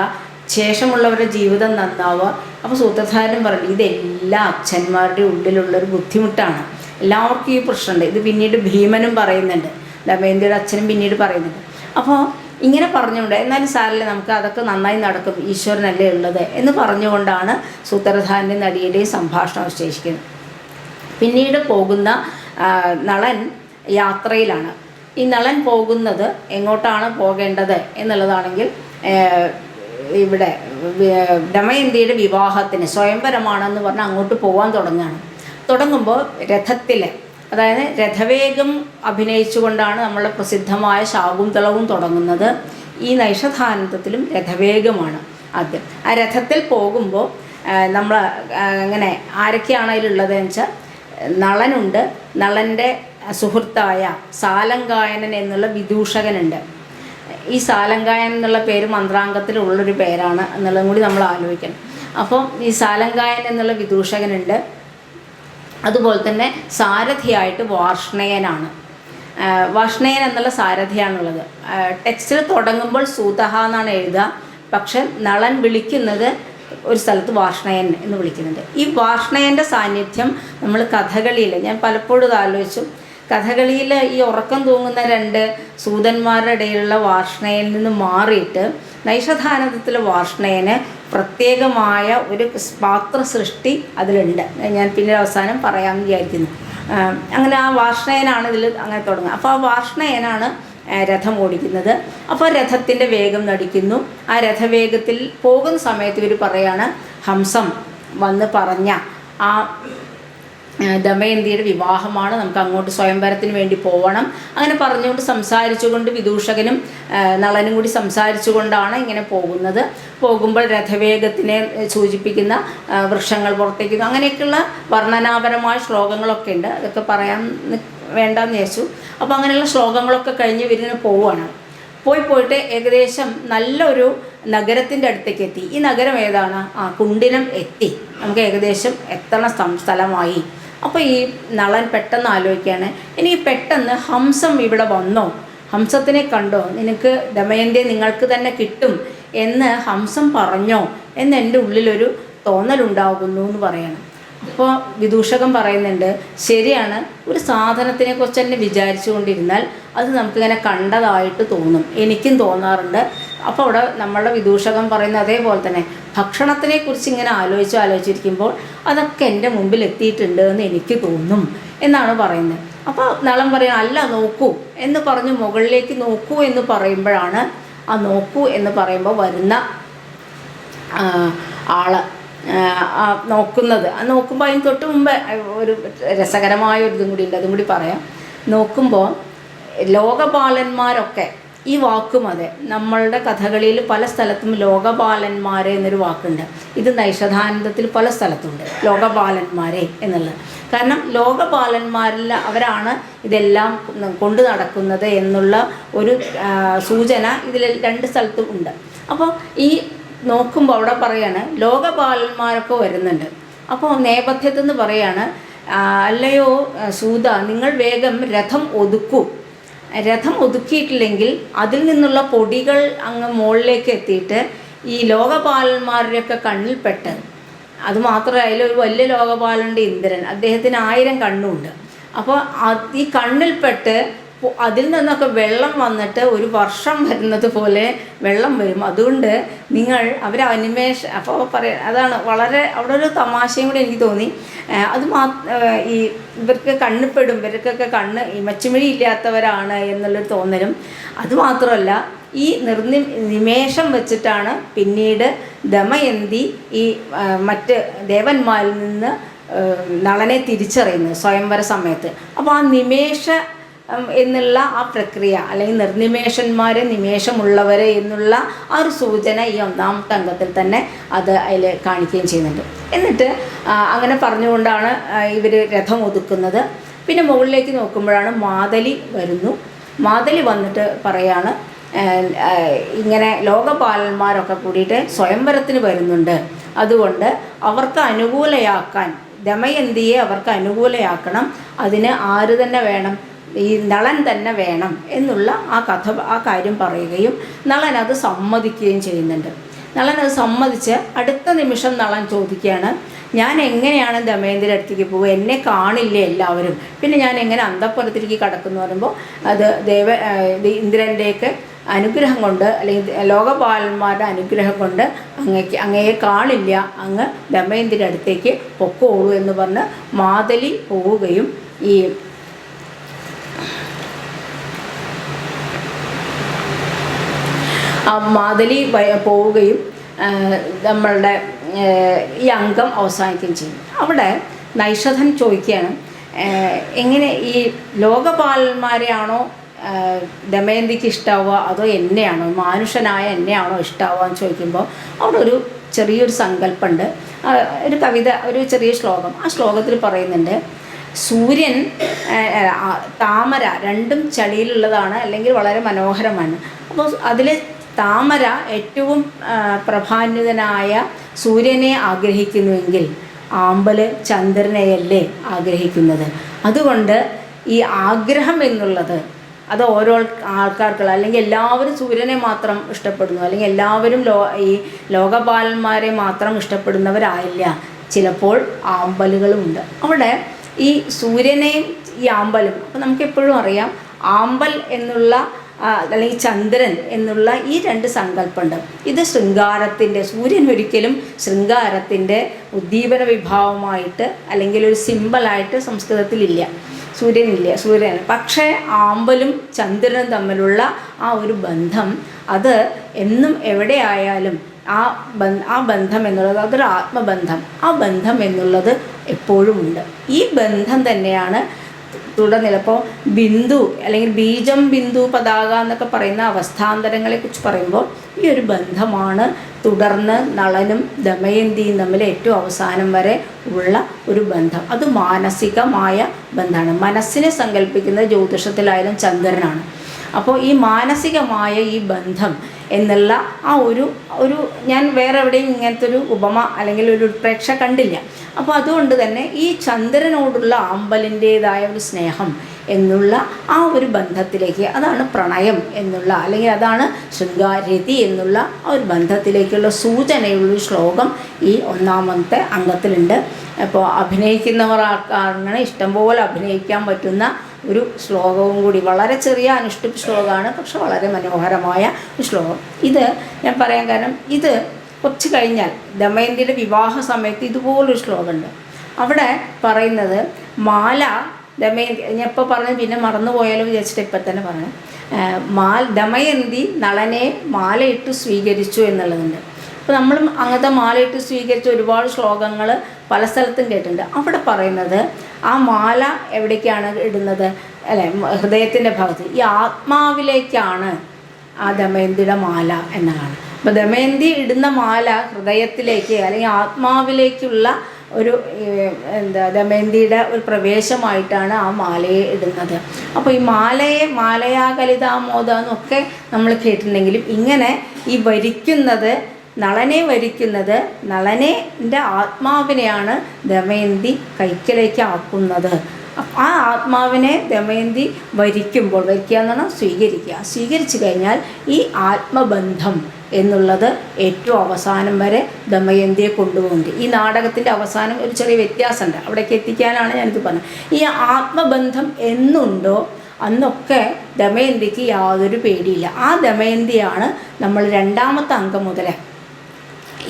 ശേഷമുള്ളവരുടെ ജീവിതം നന്നാവുക. അപ്പോൾ സൂത്രധാരൻ പറഞ്ഞു ഇതെല്ലാ അച്ഛന്മാരുടെ ഉള്ളിലുള്ളൊരു ബുദ്ധിമുട്ടാണ്, എല്ലാവർക്കും ഈ പ്രശ്നമുണ്ട്. ഇത് പിന്നീട് ഭീമനും പറയുന്നുണ്ട്, ദമയന്തിയുടെ അച്ഛനും പിന്നീട് പറയുന്നുണ്ട്. അപ്പോൾ ഇങ്ങനെ പറഞ്ഞുകൊണ്ട് എന്നാലും സാറില്ല, നമുക്ക് അതൊക്കെ നന്നായി നടക്കും, ഈശ്വരനല്ലേ ഉള്ളത് എന്ന് പറഞ്ഞുകൊണ്ടാണ് സൂത്രധാരൻ്റെ നടിയുടെയും സംഭാഷണം വിശേഷിക്കുന്നത്. പിന്നീട് പോകുന്ന നളൻ യാത്രയിലാണ്. ഈ നളൻ പോകുന്നത് എങ്ങോട്ടാണ് പോകേണ്ടത് എന്നുള്ളതാണെങ്കിൽ ഇവിടെ ദമയന്തിയുടെ വിവാഹത്തിന് സ്വയംവരമാണെന്ന് പറഞ്ഞാൽ അങ്ങോട്ട് പോകാൻ തുടങ്ങുമ്പോൾ രഥത്തിൽ, അതായത് രഥവേഗം അഭിനയിച്ചുകൊണ്ടാണ് നമ്മളുടെ പ്രസിദ്ധമായ ശാകുന്തളവും തുടങ്ങുന്നത്. ഈ നൈഷധാനന്തത്തിലും രഥവേഗമാണ് ആദ്യം. ആ രഥത്തിൽ പോകുമ്പോൾ നമ്മൾ അങ്ങനെ ആരൊക്കെയാണ് അതിലുള്ളതെന്ന് വെച്ചാൽ നളനുണ്ട്, നളൻ്റെ സുഹൃത്തായ സാലങ്കായനൻ എന്നുള്ള വിദൂഷകനുണ്ട്. ഈ സാലങ്കായൻ എന്നുള്ള പേര് മന്ത്രാംഗത്തിലുള്ളൊരു പേരാണ് എന്നുള്ളതും കൂടി നമ്മൾ ആലോചിക്കണം. അപ്പം ഈ സാലങ്കായൻ എന്നുള്ള വിദൂഷകനുണ്ട്. അതുപോലെ തന്നെ സാരഥിയായിട്ട് വാർഷ്ണേയനാണ്. വാർഷ്ണേയൻ എന്നുള്ള സാരഥിയാണുള്ളത്. ടെക്സ്റ്റിൽ തുടങ്ങുമ്പോൾ സൂതഹ എന്നാണ് എഴുതുക, പക്ഷെ നളൻ വിളിക്കുന്നത് ഒരു സ്ഥലത്ത് വാർഷ്ണേയൻ എന്ന് വിളിക്കുന്നുണ്ട്. ഈ വാർഷ്ണേയൻ്റെ സാന്നിധ്യം നമ്മൾ കഥകളിയിൽ, ഞാൻ പലപ്പോഴും ആലോചിച്ചു, കഥകളിയിൽ ഈ ഉറക്കം തൂങ്ങുന്ന രണ്ട് സൂതന്മാരുടെ ഇടയിലുള്ള വാർഷ്ണയിൽ നിന്ന് മാറിയിട്ട് നൈഷധാനന്ദത്തിലെ വാർഷ്ണയന് പ്രത്യേകമായ ഒരു പാത്ര സൃഷ്ടി അതിലുണ്ട്. ഞാൻ പിന്നീട് അവസാനം പറയാമെന്ന് വിചാരിക്കുന്നു. അങ്ങനെ ആ വാർഷ്ണയനാണ് ഇതിൽ അങ്ങനെ തുടങ്ങുക. അപ്പോൾ ആ വാർഷ്ണയനാണ് രഥം ഓടിക്കുന്നത്. അപ്പോൾ രഥത്തിൻ്റെ വേഗം നടിക്കുന്നു. ആ രഥവേഗത്തിൽ പോകുന്ന സമയത്ത് ഇവർ പറയാണ്, ഹംസം വന്ന് പറഞ്ഞ ആ ദമയന്തിയുടെ വിവാഹമാണ്, നമുക്ക് അങ്ങോട്ട് സ്വയംവരത്തിന് വേണ്ടി പോകണം. അങ്ങനെ പറഞ്ഞുകൊണ്ട് സംസാരിച്ചുകൊണ്ട് വിദൂഷകനും നളനും കൂടി സംസാരിച്ചുകൊണ്ടാണ് ഇങ്ങനെ പോകുന്നത്. പോകുമ്പോൾ രഥവേഗത്തിനെ സൂചിപ്പിക്കുന്ന വൃക്ഷങ്ങൾ പുറത്തേക്കുന്നു. അങ്ങനെയൊക്കെയുള്ള വർണ്ണനാപരമായ ശ്ലോകങ്ങളൊക്കെ ഉണ്ട്. അതൊക്കെ പറയാൻ വേണ്ടെന്ന് വിചാരിച്ചു. അപ്പോൾ അങ്ങനെയുള്ള ശ്ലോകങ്ങളൊക്കെ കഴിഞ്ഞ് ഇവരിങ്ങനെ പോവുകയാണ്. പോയിട്ട് ഏകദേശം നല്ലൊരു നഗരത്തിൻ്റെ അടുത്തേക്ക് എത്തി. ഈ നഗരം ഏതാണ്? കുണ്ടിനം എത്തി. നമുക്ക് ഏകദേശം എത്തണ സ്ഥലമായി. അപ്പോൾ ഈ നളൻ പെട്ടെന്ന് ആലോചിക്കുകയാണ്, ഇനി പെട്ടെന്ന് ഹംസം ഇവിടെ വന്നോ, ഹംസത്തിനെ കണ്ടോ, നിനക്ക് ദമയന്തിയെ നിങ്ങൾക്ക് തന്നെ കിട്ടും എന്ന് ഹംസം പറഞ്ഞോ എന്ന് എൻ്റെ ഉള്ളിലൊരു തോന്നലുണ്ടാകുന്നു എന്ന് പറയണം. അപ്പോൾ വിദൂഷകൻ പറയുന്നുണ്ട്, ശരിയാണ്, ഒരു സാധനത്തിനെക്കുറിച്ച് തന്നെ വിചാരിച്ചു കൊണ്ടിരുന്നാൽ അത് നമുക്കിങ്ങനെ കണ്ടതായിട്ട് തോന്നും. എനിക്കും തോന്നാറുണ്ട്. അപ്പോൾ അവിടെ നമ്മളുടെ വിദൂഷകൻ പറയുന്ന അതേപോലെ തന്നെ ഭക്ഷണത്തിനെക്കുറിച്ച് ഇങ്ങനെ ആലോചിച്ചിരിക്കുമ്പോൾ അതൊക്കെ എൻ്റെ മുമ്പിൽ എത്തിയിട്ടുണ്ട് എന്ന് എനിക്ക് തോന്നും എന്നാണ് പറയുന്നത്. അപ്പോൾ നളൻ പറയും, അല്ല നോക്കൂ എന്ന് പറഞ്ഞ് മുകളിലേക്ക് നോക്കൂ എന്ന് പറയുമ്പോഴാണ് ആ നോക്കൂ എന്ന് പറയുമ്പോൾ വരുന്ന ആള് നോക്കുന്നത്. നോക്കുമ്പോൾ അതിന് തൊട്ട് മുമ്പ് ഒരു രസകരമായ ഒരു ഇതും കൂടി ഉണ്ട്, അതും കൂടി പറയാം. നോക്കുമ്പോൾ ലോകപാലന്മാരൊക്കെ, ഈ വാക്കും അതെ, നമ്മളുടെ കഥകളിയിൽ പല സ്ഥലത്തും ലോകപാലന്മാരെ എന്നൊരു വാക്കുണ്ട്. ഇത് നൈഷധാനന്ദത്തിൽ പല സ്ഥലത്തുണ്ട് ലോകപാലന്മാരെ എന്നുള്ളത്. കാരണം ലോകപാലന്മാരിൽ അവരാണ് ഇതെല്ലാം കൊണ്ടു നടക്കുന്നത് എന്നുള്ള ഒരു സൂചന ഇതിൽ രണ്ട് സ്ഥലത്തും ഉണ്ട്. അപ്പോൾ ഈ നോക്കുമ്പോൾ അവിടെ പറയാണ് ലോകപാലന്മാരൊക്കെ വരുന്നുണ്ട്. അപ്പോൾ നേപഥ്യത്തിൽ നിന്ന് പറയാണ്, അല്ലയോ സൂത, നിങ്ങൾ വേഗം രഥം ഒതുക്കൂ. രഥം ഒതുക്കിയിട്ടില്ലെങ്കിൽ അതിൽ നിന്നുള്ള പൊടികൾ അങ്ങ് മുകളിലേക്ക് എത്തിയിട്ട് ഈ ലോകപാലന്മാരുടെയൊക്കെ കണ്ണിൽപ്പെട്ട്, അതുമാത്രമല്ല അതിലൊരു വലിയ ലോകപാലനുണ്ട് ഇന്ദ്രൻ, അദ്ദേഹത്തിന് 1000 കണ്ണുണ്ട്. അപ്പോൾ ഈ കണ്ണിൽപ്പെട്ട് അതിൽ നിന്നൊക്കെ വെള്ളം വന്നിട്ട് ഒരു വർഷം വരുന്നത് പോലെ വെള്ളം വരും. അതുകൊണ്ട് നിങ്ങൾ അവർ അപ്പോൾ പറയാം, അതാണ് വളരെ അവിടെ ഒരു തമാശയും കൂടി എനിക്ക് തോന്നി. അത് ഈ ഇവർക്ക് കണ്ണിൽപ്പെടും, ഇവർക്കൊക്കെ കണ്ണ് ഈ മച്ചുമിഴി ഇല്ലാത്തവരാണ് എന്നുള്ളൊരു തോന്നലും. അതുമാത്രമല്ല ഈ നിമേഷം വെച്ചിട്ടാണ് പിന്നീട് ദമയന്തി ഈ മറ്റ് ദേവന്മാരിൽ നിന്ന് നളനെ തിരിച്ചറിയുന്നത് സ്വയംവര സമയത്ത്. അപ്പോൾ ആ നിമേഷ എന്നുള്ള ആ പ്രക്രിയ, അല്ലെങ്കിൽ നിർനിമേഷന്മാരെ നിമേഷമുള്ളവരെ എന്നുള്ള ആ ഒരു സൂചന ഈ 1ാമത്തെ അംഗത്തിൽ തന്നെ അത് അതിൽ കാണിക്കുകയും ചെയ്യുന്നുണ്ട്. എന്നിട്ട് അങ്ങനെ പറഞ്ഞുകൊണ്ടാണ് ഇവർ രഥം ഒതുക്കുന്നത്. പിന്നെ മുകളിലേക്ക് നോക്കുമ്പോഴാണ് മാതലി വരുന്നു. മാതലി വന്നിട്ട് പറയാണ്, ഇങ്ങനെ ലോകപാലന്മാരൊക്കെ കൂടിയിട്ട് സ്വയംവരത്തിന് വരുന്നുണ്ട്, അതുകൊണ്ട് അവർക്ക് അനുകൂലയാക്കാൻ, ദമയന്തിയെ അവർക്ക് അനുകൂലയാക്കണം, അതിന് ആര് തന്നെ വേണം, ഈ നളൻ തന്നെ വേണം എന്നുള്ള ആ കാര്യം പറയുകയും നളൻ അത് സമ്മതിക്കുകയും ചെയ്യുന്നുണ്ട്. നളൻ അത് സമ്മതിച്ച് അടുത്ത നിമിഷം നളൻ ചോദിക്കുകയാണ്, ഞാൻ എങ്ങനെയാണ് ദമയന്തിയുടെ അടുത്തേക്ക് പോകുക, എന്നെ കാണില്ലേ എല്ലാവരും, പിന്നെ ഞാൻ എങ്ങനെ അന്തഃപുരത്തിലേക്ക് കടക്കുന്നു പറയുമ്പോൾ അത് ഇന്ദ്രൻ്റെയൊക്കെ അനുഗ്രഹം കൊണ്ട്, അല്ലെങ്കിൽ ലോകപാലന്മാരുടെ അനുഗ്രഹം കൊണ്ട് അങ്ങയെ കാണില്ല, അങ്ങ് ദമയന്തിയുടെ അടുത്തേക്ക് പൊക്കോളൂ എന്ന് പറഞ്ഞ് മാതലി പോവുകയും ഈ മാതലി പോവുകയും നമ്മളുടെ ഈ അംഗം അവസാനിക്കുകയും ചെയ്യും. അവിടെ നൈഷധൻ ചോദിക്കുകയാണ്, എങ്ങനെ ഈ ലോകപാലന്മാരെയാണോ ദമയന്തിക്ക് ഇഷ്ടാവുക അതോ എന്നെയാണോ, മാനുഷനായ എന്നെയാണോ ഇഷ്ടാവുക എന്ന് ചോദിക്കുമ്പോൾ അവിടെ ഒരു ചെറിയൊരു സങ്കല്പമുണ്ട്. ഒരു കവിത, ഒരു ചെറിയ ശ്ലോകം. ആ ശ്ലോകത്തിൽ പറയുന്നുണ്ട്, സൂര്യൻ താമര രണ്ടും ചളിയിലുള്ളതാണ്, അല്ലെങ്കിൽ വളരെ മനോഹരമാണ്. അപ്പോൾ അതിൽ താമര ഏറ്റവും പ്രഭാന്വിതനായ സൂര്യനെ ആഗ്രഹിക്കുന്നുവെങ്കിൽ ആമ്പല് ചന്ദ്രനെയല്ലേ ആഗ്രഹിക്കുന്നത്. അതുകൊണ്ട് ഈ ആഗ്രഹം എന്നുള്ളത് അത് ഓരോ ആൾക്കാർക്കുള്ള, അല്ലെങ്കിൽ എല്ലാവരും സൂര്യനെ മാത്രം ഇഷ്ടപ്പെടുന്നു, അല്ലെങ്കിൽ എല്ലാവരും ഈ ലോകപാലന്മാരെ മാത്രം ഇഷ്ടപ്പെടുന്നവരായില്ല, ചിലപ്പോൾ ആമ്പലുകളുമുണ്ട്. അവിടെ ഈ സൂര്യനെയും ഈ ആമ്പലും. അപ്പം നമുക്കെപ്പോഴും അറിയാം ആമ്പൽ എന്നുള്ള അല്ലെങ്കിൽ ചന്ദ്രൻ എന്നുള്ള ഈ രണ്ട് സങ്കല്പമുണ്ട്. ഇത് ശൃംഗാരത്തിൻ്റെ, സൂര്യൻ ഒരിക്കലും ശൃംഗാരത്തിൻ്റെ ഉദ്ദീപന വിഭാവമായിട്ട് അല്ലെങ്കിൽ ഒരു സിമ്പലായിട്ട് സംസ്കൃതത്തിലില്ല, സൂര്യൻ. പക്ഷേ ആമ്പലും ചന്ദ്രനും തമ്മിലുള്ള ആ ഒരു ബന്ധം, അത് എന്നും എവിടെയായാലും ആ ബന്ധം എന്നുള്ളത് അതൊരു ആത്മബന്ധം. ആ ബന്ധം എന്നുള്ളത് എപ്പോഴും ഉണ്ട്. ഈ ബന്ധം തന്നെയാണ് തുടർന്നിലപ്പോൾ ബിന്ദു അല്ലെങ്കിൽ ബീജം ബിന്ദു പതാക എന്നൊക്കെ പറയുന്ന അവസ്ഥാന്തരങ്ങളെക്കുറിച്ച് പറയുമ്പോൾ ഈ ഒരു ബന്ധമാണ് തുടർന്ന് നളനും ദമയന്തിയും തമ്മിൽ ഏറ്റവും അവസാനം വരെ ഉള്ള ഒരു ബന്ധം. അത് മാനസികമായ ബന്ധമാണ്. മനസ്സിനെ സങ്കല്പിക്കുന്നത് ജ്യോതിഷത്തിലായാലും ചന്ദ്രനാണ്. അപ്പോൾ ഈ മാനസികമായ ഈ ബന്ധം എന്നുള്ള ആ ഒരു ഞാൻ വേറെ എവിടെയും ഇങ്ങനത്തെ ഒരു ഉപമ അല്ലെങ്കിൽ ഒരു ഉത്പ്രേക്ഷ കണ്ടില്ല. അപ്പോൾ അതുകൊണ്ട് തന്നെ ഈ ചന്ദ്രനോടുള്ള ആമ്പലിൻ്റേതായ ഒരു സ്നേഹം എന്നുള്ള ആ ഒരു ബന്ധത്തിലേക്ക്, അതാണ് പ്രണയം എന്നുള്ള അല്ലെങ്കിൽ അതാണ് ശൃംഗാരതി എന്നുള്ള ആ ഒരു ബന്ധത്തിലേക്കുള്ള സൂചനയുള്ളൊരു ശ്ലോകം ഈ ഒന്നാമത്തെ അംഗത്തിലുണ്ട്. അപ്പോൾ അഭിനയിക്കുന്നവർ അങ്ങനെ ഇഷ്ടംപോലെ അഭിനയിക്കാൻ പറ്റുന്ന ഒരു ശ്ലോകവും കൂടി, വളരെ ചെറിയ അനുഷ്ഠിപ്പ് ശ്ലോകമാണ്, പക്ഷെ വളരെ മനോഹരമായ ഒരു ശ്ലോകം. ഇത് ഞാൻ പറയാൻ കാരണം, ഇത് കുറച്ച് കഴിഞ്ഞാൽ ദമയന്തിയുടെ വിവാഹ സമയത്ത് ഇതുപോലൊരു ശ്ലോകമുണ്ട്. അവിടെ പറയുന്നത് മാല ദമയന്തി, ഞാൻ ഇപ്പോൾ പറഞ്ഞു പിന്നെ മറന്നുപോയാലോ വിചാരിച്ചിട്ട് ഇപ്പം തന്നെ പറഞ്ഞു. ദമയന്തി നളനെ മാലയിട്ട് സ്വീകരിച്ചു എന്നുള്ളതുണ്ട്. അപ്പോൾ നമ്മളും അങ്ങനത്തെ മാലയിട്ട് സ്വീകരിച്ച ഒരുപാട് ശ്ലോകങ്ങൾ പല സ്ഥലത്തും കേട്ടിട്ടുണ്ട്. അവിടെ പറയുന്നത് ആ മാല എവിടേക്കാണ് ഇടുന്നത്, അല്ലെ, ഹൃദയത്തിൻ്റെ ഭാഗത്ത്, ഈ ആത്മാവിലേക്കാണ് ആ ദമയന്തിയുടെ മാല എന്നതാണ്. അപ്പോൾ ദമയന്തി ഇടുന്ന മാല ഹൃദയത്തിലേക്ക് അല്ലെങ്കിൽ ആത്മാവിലേക്കുള്ള ഒരു ദമയന്തിയുടെ ഒരു പ്രവേശമായിട്ടാണ് ആ മാലയെ ഇടുന്നത്. അപ്പോൾ ഈ മാലയാകലിതാമോദ എന്നൊക്കെ നമ്മൾ കേട്ടിട്ടുണ്ടെങ്കിലും ഇങ്ങനെ ഈ വരിക്കുന്നത്, നളനെ വരിക്കുന്നത്, നളൻ്റെ ആത്മാവിനെയാണ് ദമയന്തി കൈക്കലേക്ക് ആക്കുന്നത്. ആ ആത്മാവിനെ ദമയന്തി വരിക്കുമ്പോൾ, വരിക്കുക എന്ന് പറഞ്ഞാൽ സ്വീകരിച്ചു കഴിഞ്ഞാൽ ഈ ആത്മബന്ധം എന്നുള്ളത് ഏറ്റവും അവസാനം വരെ ദമയന്തിയെ കൊണ്ടുപോകുന്നുണ്ട്. ഈ നാടകത്തിൻ്റെ അവസാനം ഒരു ചെറിയ വ്യത്യാസമുണ്ട്, അവിടേക്ക് എത്തിക്കാനാണ് ഞാനിത് പറഞ്ഞത്. ഈ ആത്മബന്ധം എന്നുണ്ടോ അന്നൊക്കെ ദമയന്തിക്ക് യാതൊരു പേടിയില്ല. ആ ദമയന്തിയാണ് നമ്മൾ രണ്ടാമത്തെ അംഗം മുതലേ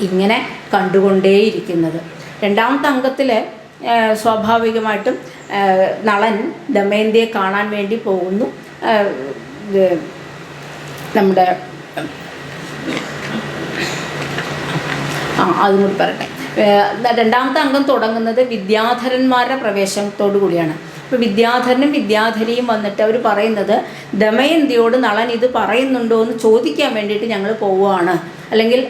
ഇങ്ങനെ കണ്ടുകൊണ്ടേയിരിക്കുന്നത്. രണ്ടാമത്തെ അംഗത്തിൽ സ്വാഭാവികമായിട്ടും നളൻ ദമയന്തിയെ കാണാൻ വേണ്ടി പോകുന്നു. നമ്മുടെ അതുകൂടി പറയട്ടെ. രണ്ടാമത്തെ അംഗം തുടങ്ങുന്നത് വിദ്യാധരന്മാരുടെ പ്രവേശനത്തോടു കൂടിയാണ്. അപ്പോൾ വിദ്യാധരനും വിദ്യാധരിയും വന്നിട്ട് അവർ പറയുന്നത് ദമയന്തിയോട് നളൻ ഇത് പറയുന്നുണ്ടോ എന്ന് ചോദിക്കാൻ വേണ്ടിയിട്ട് ഞങ്ങൾ പോവുകയാണ്, അല്ലെങ്കിൽ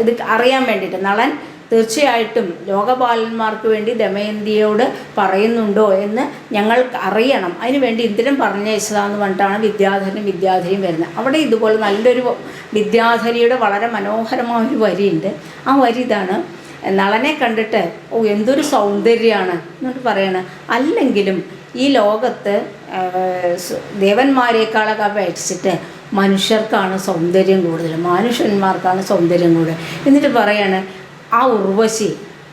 ഇത് അറിയാൻ വേണ്ടിയിട്ട് നളൻ തീർച്ചയായിട്ടും ലോകപാലന്മാർക്ക് വേണ്ടി ദമയന്തിയോട് പറയുന്നുണ്ടോ എന്ന് ഞങ്ങൾക്ക് അറിയണം, അതിന് വേണ്ടി ഇന്ദ്രൻ പറഞ്ഞയച്ചതാന്ന് പറഞ്ഞിട്ടാണ് വിദ്യാധരനും വിദ്യാധരിയും വരുന്നത്. അവിടെ ഇതുപോലെ നല്ലൊരു വിദ്യാധരിയുടെ വളരെ മനോഹരമായ ഒരു വരിയുണ്ട്. ആ വരി ഇതാണ്: നളനെ കണ്ടിട്ട് എന്തൊരു സൗന്ദര്യമാണ് എന്നിട്ട് പറയണം, അല്ലെങ്കിലും ഈ ലോകത്ത് ദേവന്മാരെക്കാളൊക്കെ അപേക്ഷിച്ചിട്ട് മനുഷ്യർക്കാണ് സൗന്ദര്യം കൂടുതൽ, മനുഷ്യന്മാർക്കാണ് സൗന്ദര്യം കൂടുതൽ. എന്നിട്ട് പറയാണ്, ആ ഉർവശി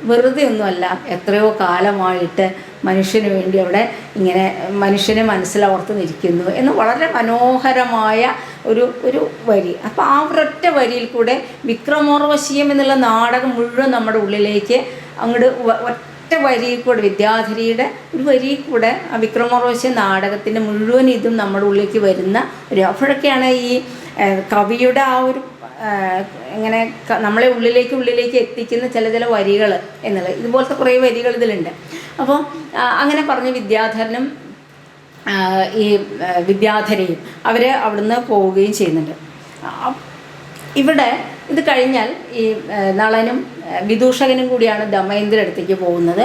വെറുതെ ഒന്നുമല്ല, എത്രയോ കാലമായിട്ട് മനുഷ്യന് വേണ്ടി അവിടെ ഇങ്ങനെ മനുഷ്യനെ മനസ്സിലോർത്ത് നിൽക്കുന്നു എന്ന് വളരെ മനോഹരമായ ഒരു വരി. അപ്പോൾ ആ ഒരൊറ്റ വരിയിൽ കൂടെ വിക്രമോർവശീയം എന്നുള്ള നാടകം മുഴുവൻ നമ്മുടെ ഉള്ളിലേക്ക് അങ്ങോട്ട് ഒറ്റ വരിയിൽ കൂടെ, വിദ്യാധരിയുടെ ഒരു വരിയിൽ കൂടെ ആ വിക്രമോർവശി നാടകത്തിൻ്റെ മുഴുവൻ ഇതും നമ്മുടെ ഉള്ളിലേക്ക് വരുന്ന ഒരു, അപ്പോഴൊക്കെയാണ് ഈ കവിയുടെ ആ ഒരു ഇങ്ങനെ നമ്മളെ ഉള്ളിലേക്ക് എത്തിക്കുന്ന ചില വരികൾ എന്നുള്ളത്. ഇതുപോലത്തെ കുറേ വരികൾ ഇതിലുണ്ട്. അപ്പോൾ അങ്ങനെ പറഞ്ഞ് വിദ്യാധരനും ഈ വിദ്യാധരയും അവർ അവിടുന്ന് പോവുകയും ചെയ്യുന്നുണ്ട്. ഇവിടെ ഇത് കഴിഞ്ഞാൽ ഈ നളനും വിദൂഷകനും കൂടിയാണ് ദമയന്തിയുടെ അടുത്തേക്ക് പോകുന്നത്.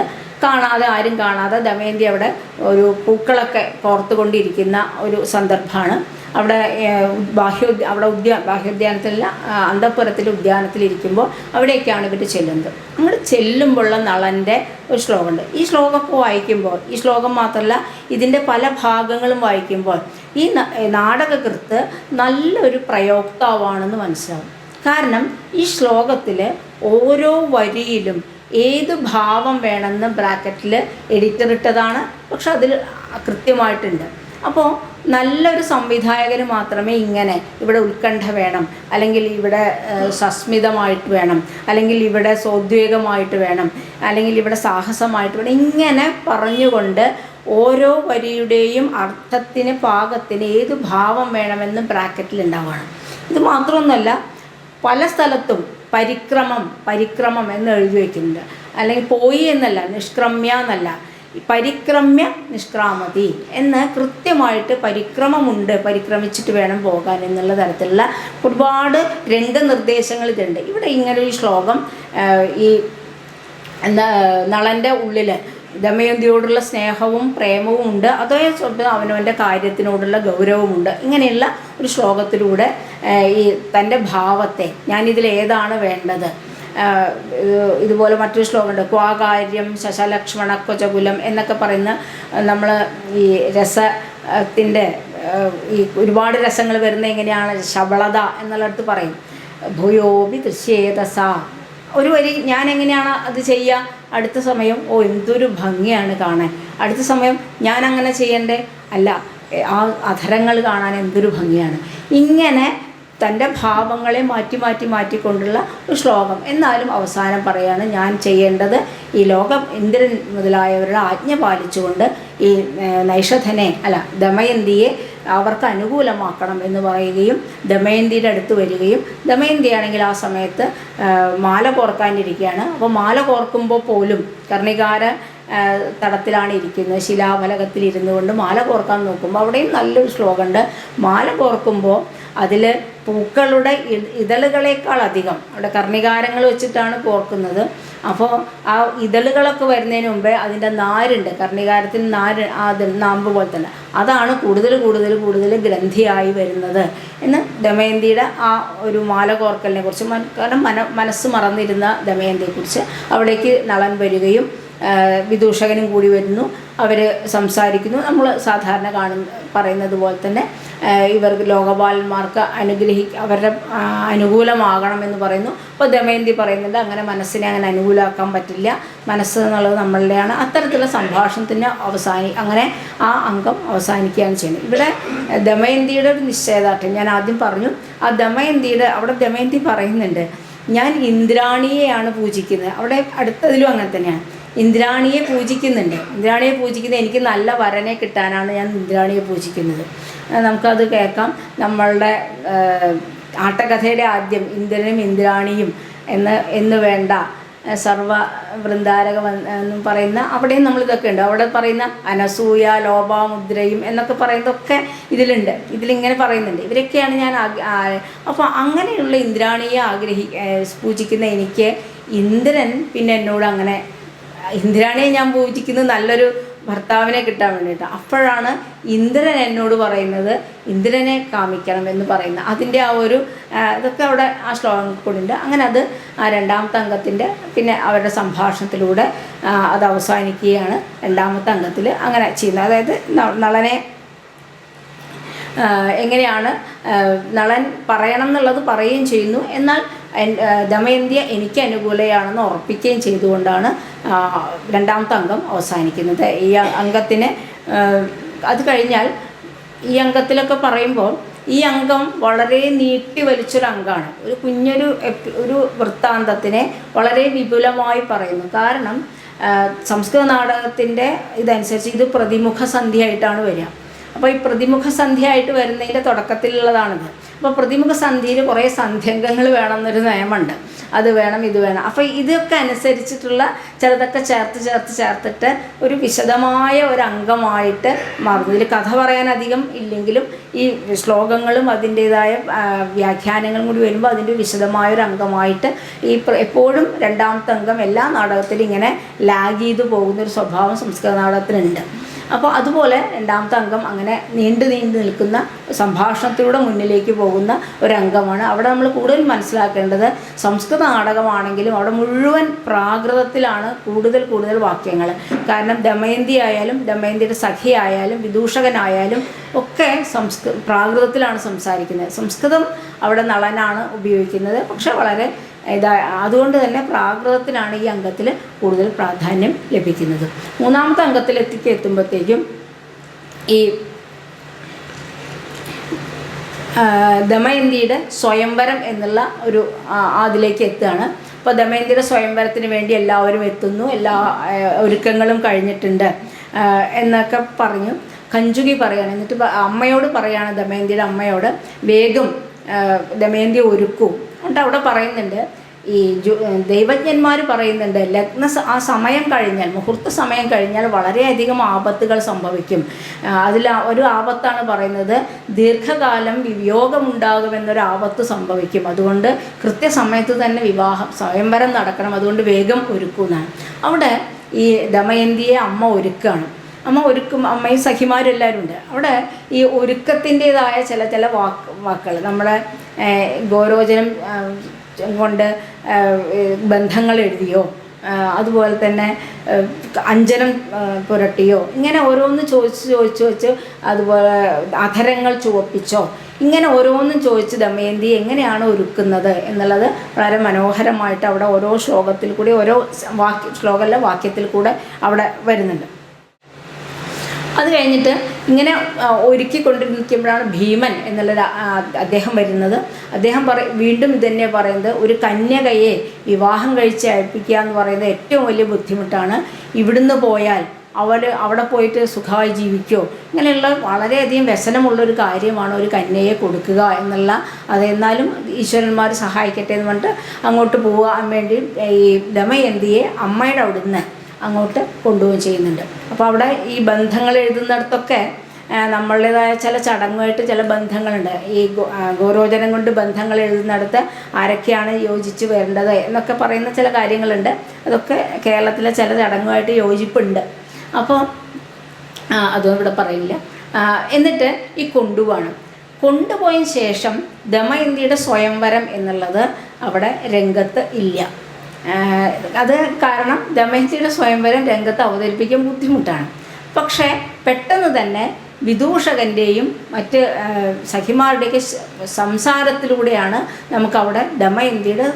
ആരും കാണാതെ ദമയന്തി അവിടെ ഒരു പൂക്കളൊക്കെ കോർത്തുകൊണ്ടിരിക്കുന്ന ഒരു സന്ദർഭമാണ്. അവിടെ ബാഹ്യോദ്യാനത്തിലല്ല, അന്തഃപുരത്തിൽ ഉദ്യാനത്തിലിരിക്കുമ്പോൾ അവിടേക്കാണ് ഇവർ ചെല്ലുന്നത്. അങ്ങോട്ട് ചെല്ലുമ്പോഴുള്ള നളൻ്റെ ഒരു ശ്ലോകമുണ്ട്. ഈ ശ്ലോകമൊക്കെ വായിക്കുമ്പോൾ, ഈ ശ്ലോകം മാത്രമല്ല ഇതിൻ്റെ പല ഭാഗങ്ങളും വായിക്കുമ്പോൾ ഈ നാടകകൃത്ത് നല്ലൊരു പ്രയോക്താവാണെന്ന് മനസ്സിലാവും. കാരണം ഈ ശ്ലോകത്തിൽ ഓരോ വരിയിലും ഏത് ഭാവം വേണമെന്ന് ബ്രാക്കറ്റിൽ എഡിറ്റർ ഇട്ടതാണ്, പക്ഷെ അതിൽ കൃത്യമായിട്ടുണ്ട്. അപ്പോൾ നല്ലൊരു സംവിധായകന് മാത്രമേ ഇങ്ങനെ ഇവിടെ ഉത്കണ്ഠ വേണം, അല്ലെങ്കിൽ ഇവിടെ സസ്മിതമായിട്ട് വേണം, അല്ലെങ്കിൽ ഇവിടെ സോദ്വേഗമായിട്ട് വേണം, അല്ലെങ്കിൽ ഇവിടെ സാഹസമായിട്ട് വേണം, ഇങ്ങനെ പറഞ്ഞുകൊണ്ട് ഓരോ വരിയുടെയും അർത്ഥത്തിന് പാകത്തിന് ഏത് ഭാവം വേണമെന്ന് ബ്രാക്കറ്റിൽ ഉണ്ടാവുകയാണ്. ഇത് മാത്രമൊന്നുമല്ല, പല സ്ഥലത്തും പരിക്രമം എന്ന് എഴുതി വയ്ക്കുന്നുണ്ട്. അല്ലെങ്കിൽ പോയി എന്നല്ല, നിഷ്ക്രമ്യ എന്നല്ല, പരിക്രമ്യ നിഷ്ക്രാമതി എന്ന് കൃത്യമായിട്ട് പരിക്രമമുണ്ട്, പരിക്രമിച്ചിട്ട് വേണം പോകാൻ എന്നുള്ള തരത്തിലുള്ള ഒരുപാട് രംഗനിർദ്ദേശങ്ങൾ ഇതുണ്ട്. ഇവിടെ ഇങ്ങനൊരു ശ്ലോകം ഈ നളൻ്റെ ഉള്ളിൽ ദമയന്തിയോടുള്ള സ്നേഹവും പ്രേമവും ഉണ്ട്, അതേ അവനവൻ്റെ കാര്യത്തിനോടുള്ള ഗൗരവമുണ്ട്. ഇങ്ങനെയുള്ള ഒരു ശ്ലോകത്തിലൂടെ ഈ തൻ്റെ ഭാവത്തെ ഞാനിതിലേതാണ് വേണ്ടത്. ഇതുപോലെ മറ്റൊരു ശ്ലോകമുണ്ട്, ക്വാകാര്യം ശശലക്ഷ്മണ ക്വചകുലം എന്നൊക്കെ പറയുന്ന നമ്മൾ ഈ രസത്തിൻ്റെ ഈ ഒരുപാട് രസങ്ങൾ വരുന്ന എങ്ങനെയാണ്, ശബളത എന്നുള്ളിടത്ത് പറയും, ഭൂയോപി ദൃശ്യേതസ. ഒരു വരി ഞാൻ എങ്ങനെയാണ് അത് ചെയ്യുക, അടുത്ത സമയം എന്തൊരു ഭംഗിയാണ് കാണാൻ, അടുത്ത സമയം ഞാൻ അങ്ങനെ ചെയ്യണ്ടേ, അല്ല ആ അധരങ്ങൾ കാണാൻ എന്തൊരു ഭംഗിയാണ്. ഇങ്ങനെ തൻ്റെ ഭാവങ്ങളെ മാറ്റിക്കൊണ്ടുള്ള ഒരു ശ്ലോകം. എന്നാലും അവസാനം പറയാണ്, ഞാൻ ചെയ്യേണ്ടത് ഈ ലോകം ഇന്ദ്രൻ മുതലായവരുടെ ആജ്ഞ പാലിച്ചുകൊണ്ട് ഈ നൈഷധനെ ദമയന്തിയെ അവർക്ക് അനുകൂലമാക്കണം എന്ന് പറയുകയും ദമയന്തിയുടെ അടുത്ത് വരികയും, ദമയന്തിയാണെങ്കിൽ ആ സമയത്ത് മാല കോർക്കാനിരിക്കുകയാണ്. അപ്പോൾ മാല കോർക്കുമ്പോൾ പോലും കർണികാര തടത്തിലാണ് ഇരിക്കുന്നത്, ശിലാഫലകത്തിൽ ഇരുന്നു കൊണ്ട് മാല കോർക്കാൻ നോക്കുമ്പോൾ അവിടെയും നല്ലൊരു ശ്ലോകമുണ്ട്. മാല കോർക്കുമ്പോൾ അതിൽ പൂക്കളുടെ ഇതളുകളേക്കാൾ അധികം അവിടെ കർണികാരങ്ങൾ വെച്ചിട്ടാണ് കോർക്കുന്നത്. അപ്പോൾ ആ ഇതളുകളൊക്കെ വരുന്നതിന് മുമ്പേ അതിൻ്റെ നാരുണ്ട്, കർണികാരത്തിന് നാര്, അത് നാമ്പ് പോലെ തന്നെ, അതാണ് കൂടുതൽ ഗ്രന്ഥിയായി വരുന്നത് എന്ന് ദമയന്തിയുടെ ആ ഒരു മാല കോർക്കലിനെ കുറിച്ച്, കാരണം മനസ്സ് മറന്നിരുന്ന ദമയന്തിയെക്കുറിച്ച് അവിടേക്ക് നളൻ വരികയും വിദൂഷകനും കൂടി വരുന്നു, അവർ സംസാരിക്കുന്നു. നമ്മൾ സാധാരണ പറയുന്നത് പോലെ തന്നെ ഇവർക്ക് ലോകപാലന്മാർക്ക് അവരുടെ അനുകൂലമാകണമെന്ന് പറയുന്നു. അപ്പോൾ ദമയന്തി പറയുന്നുണ്ട്, അങ്ങനെ മനസ്സിനെ അങ്ങനെ അനുകൂലമാക്കാൻ പറ്റില്ല, മനസ്സ് എന്നുള്ളത് നമ്മളുടെയാണ്. അത്തരത്തിലുള്ള സംഭാഷണത്തിന് അങ്ങനെ ആ അംഗം അവസാനിക്കുകയാണ് ചെയ്യുന്നത്. ഇവിടെ ദമയന്തിയുടെ ഒരു നിശ്ചയദാർഢ്യം ഞാൻ ആദ്യം പറഞ്ഞു. ആ അവിടെ ദമയന്തി പറയുന്നുണ്ട്, ഞാൻ ഇന്ദ്രാണിയെയാണ് പൂജിക്കുന്നത്. അവിടെ അടുത്തതിലും അങ്ങനെ തന്നെയാണ്, ഇന്ദ്രാണിയെ പൂജിക്കുന്നുണ്ട്. ഇന്ദ്രാണിയെ പൂജിക്കുന്നത് എനിക്ക് നല്ല വരനെ കിട്ടാനാണ് ഞാൻ ഇന്ദ്രാണിയെ പൂജിക്കുന്നത്. നമുക്കത് കേൾക്കാം. നമ്മളുടെ ആട്ടകഥയുടെ ആദ്യം ഇന്ദ്രനും ഇന്ദ്രാണിയും എന്ന് വേണ്ട സർവ വൃന്ദാരകം എന്നും പറയുന്ന അവിടെയും നമ്മളിതൊക്കെ ഉണ്ട്. അവിടെ പറയുന്ന അനസൂയ ലോപാമുദ്രയും എന്നൊക്കെ പറയുന്നതൊക്കെ ഇതിലുണ്ട്, ഇതിലിങ്ങനെ പറയുന്നുണ്ട്. ഇവരൊക്കെയാണ് ഞാൻ അപ്പോൾ അങ്ങനെയുള്ള ഇന്ദ്രാണിയെ പൂജിക്കുന്ന എനിക്ക് ഇന്ദ്രൻ പിന്നെ എന്നോട് അങ്ങനെ, ഇന്ദ്രാണിയെ ഞാൻ പൂജിക്കുന്നത് നല്ലൊരു ഭർത്താവിനെ കിട്ടാൻ വേണ്ടിയിട്ടാണ്. അപ്പോഴാണ് ഇന്ദ്രൻ എന്നോട് പറയുന്നത് ഇന്ദ്രനെ കാമിക്കണം എന്ന് പറയുന്നത്. അതിൻ്റെ ആ ഒരു ഇതൊക്കെ അവിടെ ആ ശ്ലോകം കൂടിയുണ്ട്. അങ്ങനെ അത് ആ രണ്ടാമത്തെ അംഗത്തിൻ്റെ പിന്നെ അവരുടെ സംഭാഷണത്തിലൂടെ അത് അവസാനിക്കുകയാണ്. രണ്ടാമത്തെ അംഗത്തിൽ അങ്ങനെ ചെയ്യുന്നത്, അതായത് നളനെ എങ്ങനെയാണ് നളൻ പറയണം എന്നുള്ളത് പറയുകയും ചെയ്യുന്നു, എന്നാൽ ദമയന്തിയ എനിക്ക് അനുകൂലയാണെന്ന് ഉറപ്പിക്കുകയും ചെയ്തുകൊണ്ടാണ് രണ്ടാമത്തെ അംഗം അവസാനിക്കുന്നത്. ഈ അംഗത്തിന് അത് കഴിഞ്ഞാൽ ഈ അംഗത്തിലൊക്കെ പറയുമ്പോൾ ഈ അംഗം വളരെ നീട്ടി വലിച്ചൊരു അംഗമാണ്. ഒരു ഒരു വൃത്താന്തത്തിനെ വളരെ വിപുലമായി പറയുന്നു. കാരണം സംസ്കൃത നാടകത്തിൻ്റെ ഇതനുസരിച്ച് ഇത് പ്രതിമുഖ സന്ധ്യയായിട്ടാണ് വരിക. അപ്പോൾ ഈ പ്രതിമുഖ സന്ധ്യയായിട്ട് വരുന്നതിൻ്റെ തുടക്കത്തിലുള്ളതാണിത്. അപ്പോൾ പ്രതിമുഖ സന്ധ്യയിൽ കുറേ സന്ധ്യംഗങ്ങൾ വേണമെന്നൊരു നിയമമുണ്ട്, അത് വേണം ഇത് വേണം. അപ്പോൾ ഇതൊക്കെ അനുസരിച്ചിട്ടുള്ള ചിലതൊക്കെ ചേർത്തിട്ട് ഒരു വിശദമായ ഒരു അംഗമായിട്ട് മാറുന്നു. ഇതിൽ കഥ പറയാൻ അധികം ഇല്ലെങ്കിലും ഈ ശ്ലോകങ്ങളും അതിൻ്റേതായ വ്യാഖ്യാനങ്ങളും കൂടി വരുമ്പോൾ അതിൻ്റെ വിശദമായൊരു അംഗമായിട്ട് എപ്പോഴും രണ്ടാമത്തെ അംഗം എല്ലാ നാടകത്തിലും ഇങ്ങനെ ലാഗ് ചെയ്തു പോകുന്നൊരു സ്വഭാവം സംസ്കൃത നാടകത്തിനുണ്ട്. അപ്പോൾ അതുപോലെ രണ്ടാമത്തെ അംഗം അങ്ങനെ നീണ്ടു നിൽക്കുന്ന സംഭാഷണത്തിലൂടെ മുന്നിലേക്ക് പോകുന്ന ഒരംഗമാണ്. അവിടെ നമ്മൾ കൂടുതൽ മനസ്സിലാക്കേണ്ടത് സംസ്കൃത നാടകമാണെങ്കിലും അവിടെ മുഴുവൻ പ്രാകൃതത്തിലാണ് കൂടുതൽ വാക്യങ്ങൾ. കാരണം ദമയന്തി ആയാലും ദമയന്തിയുടെ സഖിയായാലും വിദൂഷകനായാലും ഒക്കെ പ്രാകൃതത്തിലാണ് സംസാരിക്കുന്നത്. സംസ്കൃതം അവിടെ നളനാണ് ഉപയോഗിക്കുന്നത്. പക്ഷെ വളരെ അതുകൊണ്ട് തന്നെ പ്രാകൃതത്തിനാണ് ഈ അംഗത്തിൽ കൂടുതൽ പ്രാധാന്യം ലഭിക്കുന്നത്. മൂന്നാമത്തെ അംഗത്തിലേക്ക് എത്തുമ്പോഴത്തേക്കും ഈ ദമയന്തിയുടെ സ്വയംവരം എന്നുള്ള ഒരു അതിലേക്ക് എത്തുകയാണ്. അപ്പോൾ ദമയന്തിയുടെ സ്വയംവരത്തിന് വേണ്ടി എല്ലാവരും എത്തുന്നു, എല്ലാ ഒരുക്കങ്ങളും കഴിഞ്ഞിട്ടുണ്ട് എന്നൊക്കെ പറഞ്ഞു കഞ്ചുകി പറയാണ്. എന്നിട്ട് അമ്മയോട് പറയാണ്, ദമയന്തിയുടെ അമ്മയോട്, വേഗം ദമയന്തി ഒരുക്കൂ. എന്നിട്ട് അവിടെ പറയുന്നുണ്ട്, ഈ ദൈവജ്ഞന്മാർ പറയുന്നുണ്ട്, ആ സമയം കഴിഞ്ഞാൽ, മുഹൂർത്ത സമയം കഴിഞ്ഞാൽ വളരെയധികം ആപത്തുകൾ സംഭവിക്കും. അതിൽ ഒരു ആപത്താണ് പറയുന്നത്, ദീർഘകാലം വിയോഗമുണ്ടാകുമെന്നൊരു ആപത്ത് സംഭവിക്കും. അതുകൊണ്ട് കൃത്യസമയത്ത് തന്നെ സ്വയംവരം നടക്കണം, അതുകൊണ്ട് വേഗം ഒരുക്കുമെന്നാണ്. അവിടെ ഈ ദമയന്തിയെ അമ്മ ഒരുക്കുകയാണ്. അമ്മയും സഖിമാരും എല്ലാവരും ഉണ്ട്. അവിടെ ഈ ഒരുക്കത്തിൻ്റെതായ ചില വാക്കുകൾ നമ്മുടെ ഗോരോചനം കൊണ്ട് ബന്ധങ്ങൾ എഴുതിയോ, അതുപോലെ തന്നെ അഞ്ജനം പുരട്ടിയോ, ഇങ്ങനെ ഓരോന്നും ചോദിച്ച് അതുപോലെ അധരങ്ങൾ ചുവപ്പിച്ചോ, ഇങ്ങനെ ഓരോന്നും ചോദിച്ച് ദമയന്തി എങ്ങനെയാണ് ഒരുക്കുന്നത് എന്നുള്ളത് വളരെ മനോഹരമായിട്ട് അവിടെ ഓരോ ശ്ലോകത്തിൽ കൂടി, ഓരോ ശ്ലോകത്തിലെ വാക്യത്തിൽ കൂടെ അവിടെ വരുന്നുണ്ട്. അത് കഴിഞ്ഞിട്ട് ഇങ്ങനെ ഒരുക്കിക്കൊണ്ടിരിക്കുമ്പോഴാണ് ഭീമൻ എന്നുള്ളൊരു അദ്ദേഹം വരുന്നത്. അദ്ദേഹം വീണ്ടും ഇതന്നെ പറയുന്നത്, ഒരു കന്യകയെ വിവാഹം കഴിച്ച് അയപ്പിക്കുക എന്ന് പറയുന്നത് ഏറ്റവും വലിയ ബുദ്ധിമുട്ടാണ്. ഇവിടുന്ന് പോയാൽ അവിടെ പോയിട്ട് സുഖമായി ജീവിക്കോ, ഇങ്ങനെയുള്ള വളരെയധികം വ്യസനമുള്ളൊരു കാര്യമാണ് ഒരു കന്യയെ കൊടുക്കുക എന്നുള്ള. അതെന്നാലും ഈശ്വരന്മാർ സഹായിക്കട്ടെ എന്ന് പറഞ്ഞിട്ട് അങ്ങോട്ട് പോകാൻ വേണ്ടി ഈ ദമയന്തിയെ അമ്മയുടെ അവിടുന്ന് അങ്ങോട്ട് കൊണ്ടുപോവുകയും ചെയ്യുന്നുണ്ട്. അപ്പോൾ അവിടെ ഈ ബന്ധങ്ങൾ എഴുതുന്നിടത്തൊക്കെ നമ്മളുടേതായ ചില ചടങ്ങുമായിട്ട് ചില ബന്ധങ്ങളുണ്ട്. ഈ ഗോരോചനം കൊണ്ട് ബന്ധങ്ങൾ എഴുതുന്നിടത്ത് ആരൊക്കെയാണ് യോജിച്ച് വരേണ്ടത് എന്നൊക്കെ പറയുന്ന ചില കാര്യങ്ങളുണ്ട്. അതൊക്കെ കേരളത്തിലെ ചില ചടങ്ങുമായിട്ട് യോജിപ്പുണ്ട്. അപ്പോൾ അതും ഇവിടെ പറയില്ല. എന്നിട്ട് ഈ കൊണ്ടുപോയതിന് ശേഷം ദമയന്തിയുടെ സ്വയംവരം എന്നുള്ളത് അവിടെ രംഗത്ത് ഇല്ല. അത് കാരണം ദമയന്തിയുടെ സ്വയംവരം രംഗത്ത് അവതരിപ്പിക്കാൻ ബുദ്ധിമുട്ടാണ്. പക്ഷേ പെട്ടെന്ന് തന്നെ വിദൂഷകൻ്റെയും മറ്റ് സഖിമാരുടെയൊക്കെ സംസാരത്തിലൂടെയാണ് നമുക്കവിടെ ദമയന്തിയുടെ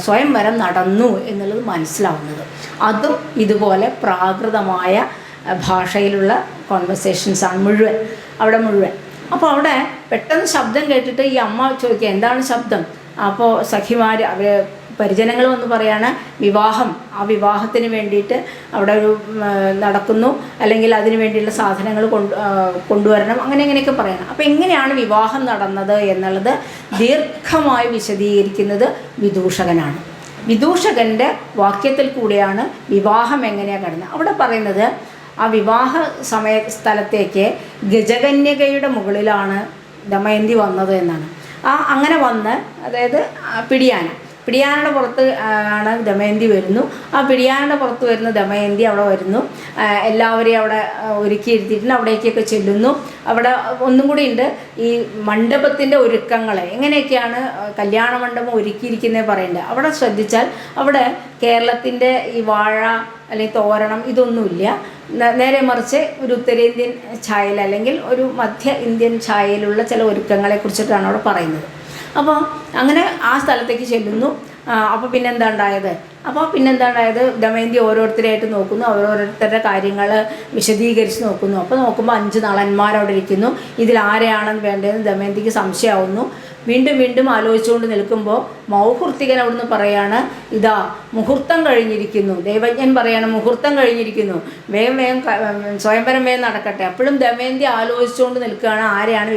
സ്വയംവരം നടന്നു എന്നുള്ളത് മനസ്സിലാവുന്നത്. അതും ഇതുപോലെ പ്രാകൃതമായ ഭാഷയിലുള്ള കോൺവെർസേഷൻസാണ് മുഴുവൻ. അപ്പോൾ അവിടെ പെട്ടെന്ന് ശബ്ദം കേട്ടിട്ട് ഈ അമ്മ ചോദിക്കുക, എന്താണ് ശബ്ദം? അപ്പോൾ സഖിമാർ അവർ പരിജനങ്ങൾ വന്ന് പറയാണ്, ആ വിവാഹത്തിന് വേണ്ടിയിട്ട് അവിടെ ഒരു നടക്കുന്നു, അല്ലെങ്കിൽ അതിന് വേണ്ടിയുള്ള സാധനങ്ങൾ കൊണ്ടുവരണം, അങ്ങനെയൊക്കെ പറയണം. അപ്പോൾ എങ്ങനെയാണ് വിവാഹം നടന്നത് എന്നുള്ളത് ദീർഘമായി വിശദീകരിക്കുന്നത് വിദൂഷകനാണ്. വിദൂഷകൻ്റെ വാക്യത്തിൽ കൂടെയാണ് വിവാഹം എങ്ങനെയാണ് നടന്നത്. അവിടെ പറയുന്നത്, ആ വിവാഹ സ്ഥലത്തേക്ക് ഗജകന്യകയുടെ മുകളിലാണ് ദമയന്തി വന്നത് എന്നാണ്. അങ്ങനെ വന്ന്, അതായത് പിടിയാനയുടെ പുറത്ത് ആണ് ദമയന്തി വരുന്നു. ആ പിടിയാനയുടെ പുറത്ത് വരുന്ന ദമയന്തി അവിടെ വരുന്നു. എല്ലാവരെയും അവിടെ ഒരുക്കിയിരുത്തിയിട്ടുണ്ട്. അവിടേക്കൊക്കെ ചെല്ലുന്നു. അവിടെ ഒന്നും കൂടി ഉണ്ട്, ഈ മണ്ഡപത്തിൻ്റെ ഒരുക്കങ്ങൾ എങ്ങനെയൊക്കെയാണ് കല്യാണ മണ്ഡപം ഒരുക്കിയിരിക്കുന്നത് പറയേണ്ടത്. അവിടെ ശ്രദ്ധിച്ചാൽ അവിടെ കേരളത്തിൻ്റെ ഈ വാഴ അല്ലെങ്കിൽ തോരണം ഇതൊന്നുമില്ല. നേരെ മറിച്ച് ഒരു ഉത്തരേന്ത്യൻ ഛായയിൽ അല്ലെങ്കിൽ ഒരു മധ്യ ഇന്ത്യൻ ഛായയിലുള്ള ചില ഒരുക്കങ്ങളെ കുറിച്ചിട്ടാണ് അവിടെ പറയുന്നത്. അപ്പോൾ അങ്ങനെ ആ സ്ഥലത്തേക്ക് ചെല്ലുന്നു. അപ്പോൾ പിന്നെന്താ ഉണ്ടായത്? ദമയന്തി ഓരോരുത്തരായിട്ട് നോക്കുന്നു, ഓരോരുത്തരുടെ കാര്യങ്ങൾ വിശദീകരിച്ച് നോക്കുന്നു. അപ്പോൾ നോക്കുമ്പോൾ 5 നളന്മാരവിടെ ഇരിക്കുന്നു. ഇതിൽ ആരെയാണെന്ന് വേണ്ടതെന്ന് ദമയന്തിക്ക് സംശയമാവുന്നു. വീണ്ടും ആലോചിച്ചുകൊണ്ട് നിൽക്കുമ്പോൾ മൗഹൂർത്തികൻ അവിടുന്ന് പറയാണ്, ഇതാ മുഹൂർത്തം കഴിഞ്ഞിരിക്കുന്നു. ദൈവജ്ഞൻ പറയാണ്, മുഹൂർത്തം കഴിഞ്ഞിരിക്കുന്നു, വേഗം സ്വയംവരം നടക്കട്ടെ. അപ്പോഴും ദമയന്തി ആലോചിച്ചുകൊണ്ട് നിൽക്കുകയാണ്,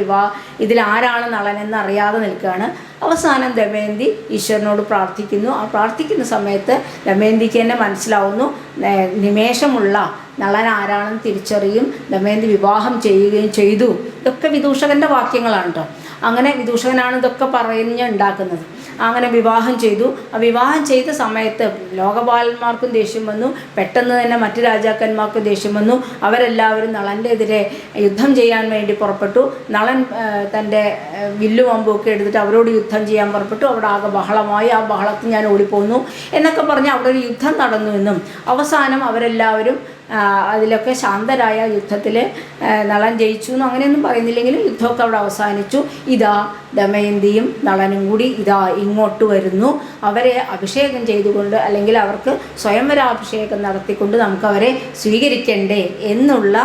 ഇതിൽ ആരാണ് നളനെന്ന് അറിയാതെ നിൽക്കുകയാണ്. അവസാനം ദമയന്തി ഈശ്വരനോട് പ്രാർത്ഥിക്കുന്നു. ആ പ്രാർത്ഥിക്കുന്ന സമയത്ത് ദമയന്തിക്ക് തന്നെ മനസ്സിലാവുന്നു, നിമേഷമുള്ള നളൻ ആരാണെന്ന് തിരിച്ചറിയും. ദമയന്തി വിവാഹം ചെയ്യുകയും ചെയ്തു. ഇതൊക്കെ വിദൂഷകൻ്റെ വാക്യങ്ങളാണ് കേട്ടോ. അങ്ങനെ വിദൂഷകനാണ് ഇതൊക്കെ ഉണ്ടാക്കുന്നത്. അങ്ങനെ വിവാഹം ചെയ്തു. ആ വിവാഹം ചെയ്ത സമയത്ത് ലോകപാലന്മാർക്കും ദേഷ്യം വന്നു, പെട്ടെന്ന് തന്നെ മറ്റ് രാജാക്കന്മാർക്കും ദേഷ്യം വന്നു. അവരെല്ലാവരും നളൻ്റെ എതിരെ യുദ്ധം ചെയ്യാൻ വേണ്ടി പുറപ്പെട്ടു. നളൻ തൻ്റെ വില്ലും അമ്പുമൊക്കെ എടുത്തിട്ട് അവരോട് യുദ്ധം ചെയ്യാൻ പുറപ്പെട്ടു. അവിടെ ആകെ ബഹളമായി. ആ ബഹളത്തിൽ ഞാൻ ഓടിപ്പോന്നു എന്നൊക്കെ പറഞ്ഞ് അവിടെ ഒരു യുദ്ധം നടന്നു എന്നും അവസാനം അവരെല്ലാവരും അതിലൊക്കെ ശാന്തരായ യുദ്ധത്തിൽ നളൻ ജയിച്ചു എന്നും അങ്ങനെയൊന്നും പറയുന്നില്ലെങ്കിലും യുദ്ധമൊക്കെ അവിടെ അവസാനിച്ചു. ഇതാ ദമയന്തിയും നളനും കൂടി ഇതാ ഇങ്ങോട്ട് വരുന്നു. അവരെ അഭിഷേകം ചെയ്തുകൊണ്ട് അല്ലെങ്കിൽ അവർക്ക് സ്വയംവരാഭിഷേകം നടത്തിക്കൊണ്ട് നമുക്കവരെ സ്വീകരിക്കണ്ടേ എന്നുള്ള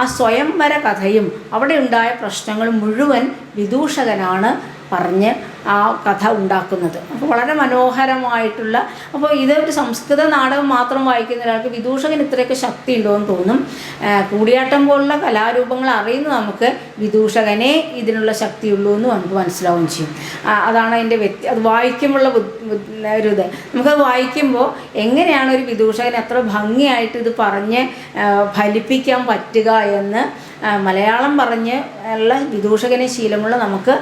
ആ സ്വയംവര കഥയും അവിടെ ഉണ്ടായ പ്രശ്നങ്ങൾ മുഴുവൻ വിദൂഷകനാണ് പറഞ്ഞ് ആ കഥ ഉണ്ടാക്കുന്നത്. അപ്പോൾ വളരെ മനോഹരമായിട്ടുള്ള, അപ്പോൾ ഇതൊരു സംസ്കൃത നാടകം മാത്രം വായിക്കുന്ന ഒരാൾക്ക് വിദൂഷകൻ ഇത്രയൊക്കെ ശക്തി ഉണ്ടോ എന്ന് തോന്നും. കൂടിയാട്ടം പോലുള്ള കലാരൂപങ്ങൾ അറിയുന്ന നമുക്ക് വിദൂഷകനെ ഇതിനുള്ള ശക്തിയുള്ളൂ എന്ന് നമുക്ക് മനസ്സിലാവുകയും ചെയ്യും. അതാണ് അതിൻ്റെ അത് വായിക്കുമ്പോഴുള്ള ഒരു ഇത്. നമുക്കത് വായിക്കുമ്പോൾ എങ്ങനെയാണ് ഒരു വിദൂഷകൻ എത്ര ഭംഗിയായിട്ട് ഇത് പറഞ്ഞ് ഫലിപ്പിക്കാൻ പറ്റുക എന്ന് മലയാളം പറഞ്ഞ് ഉള്ള വിദൂഷകനെ ശീലമുള്ള നമുക്ക്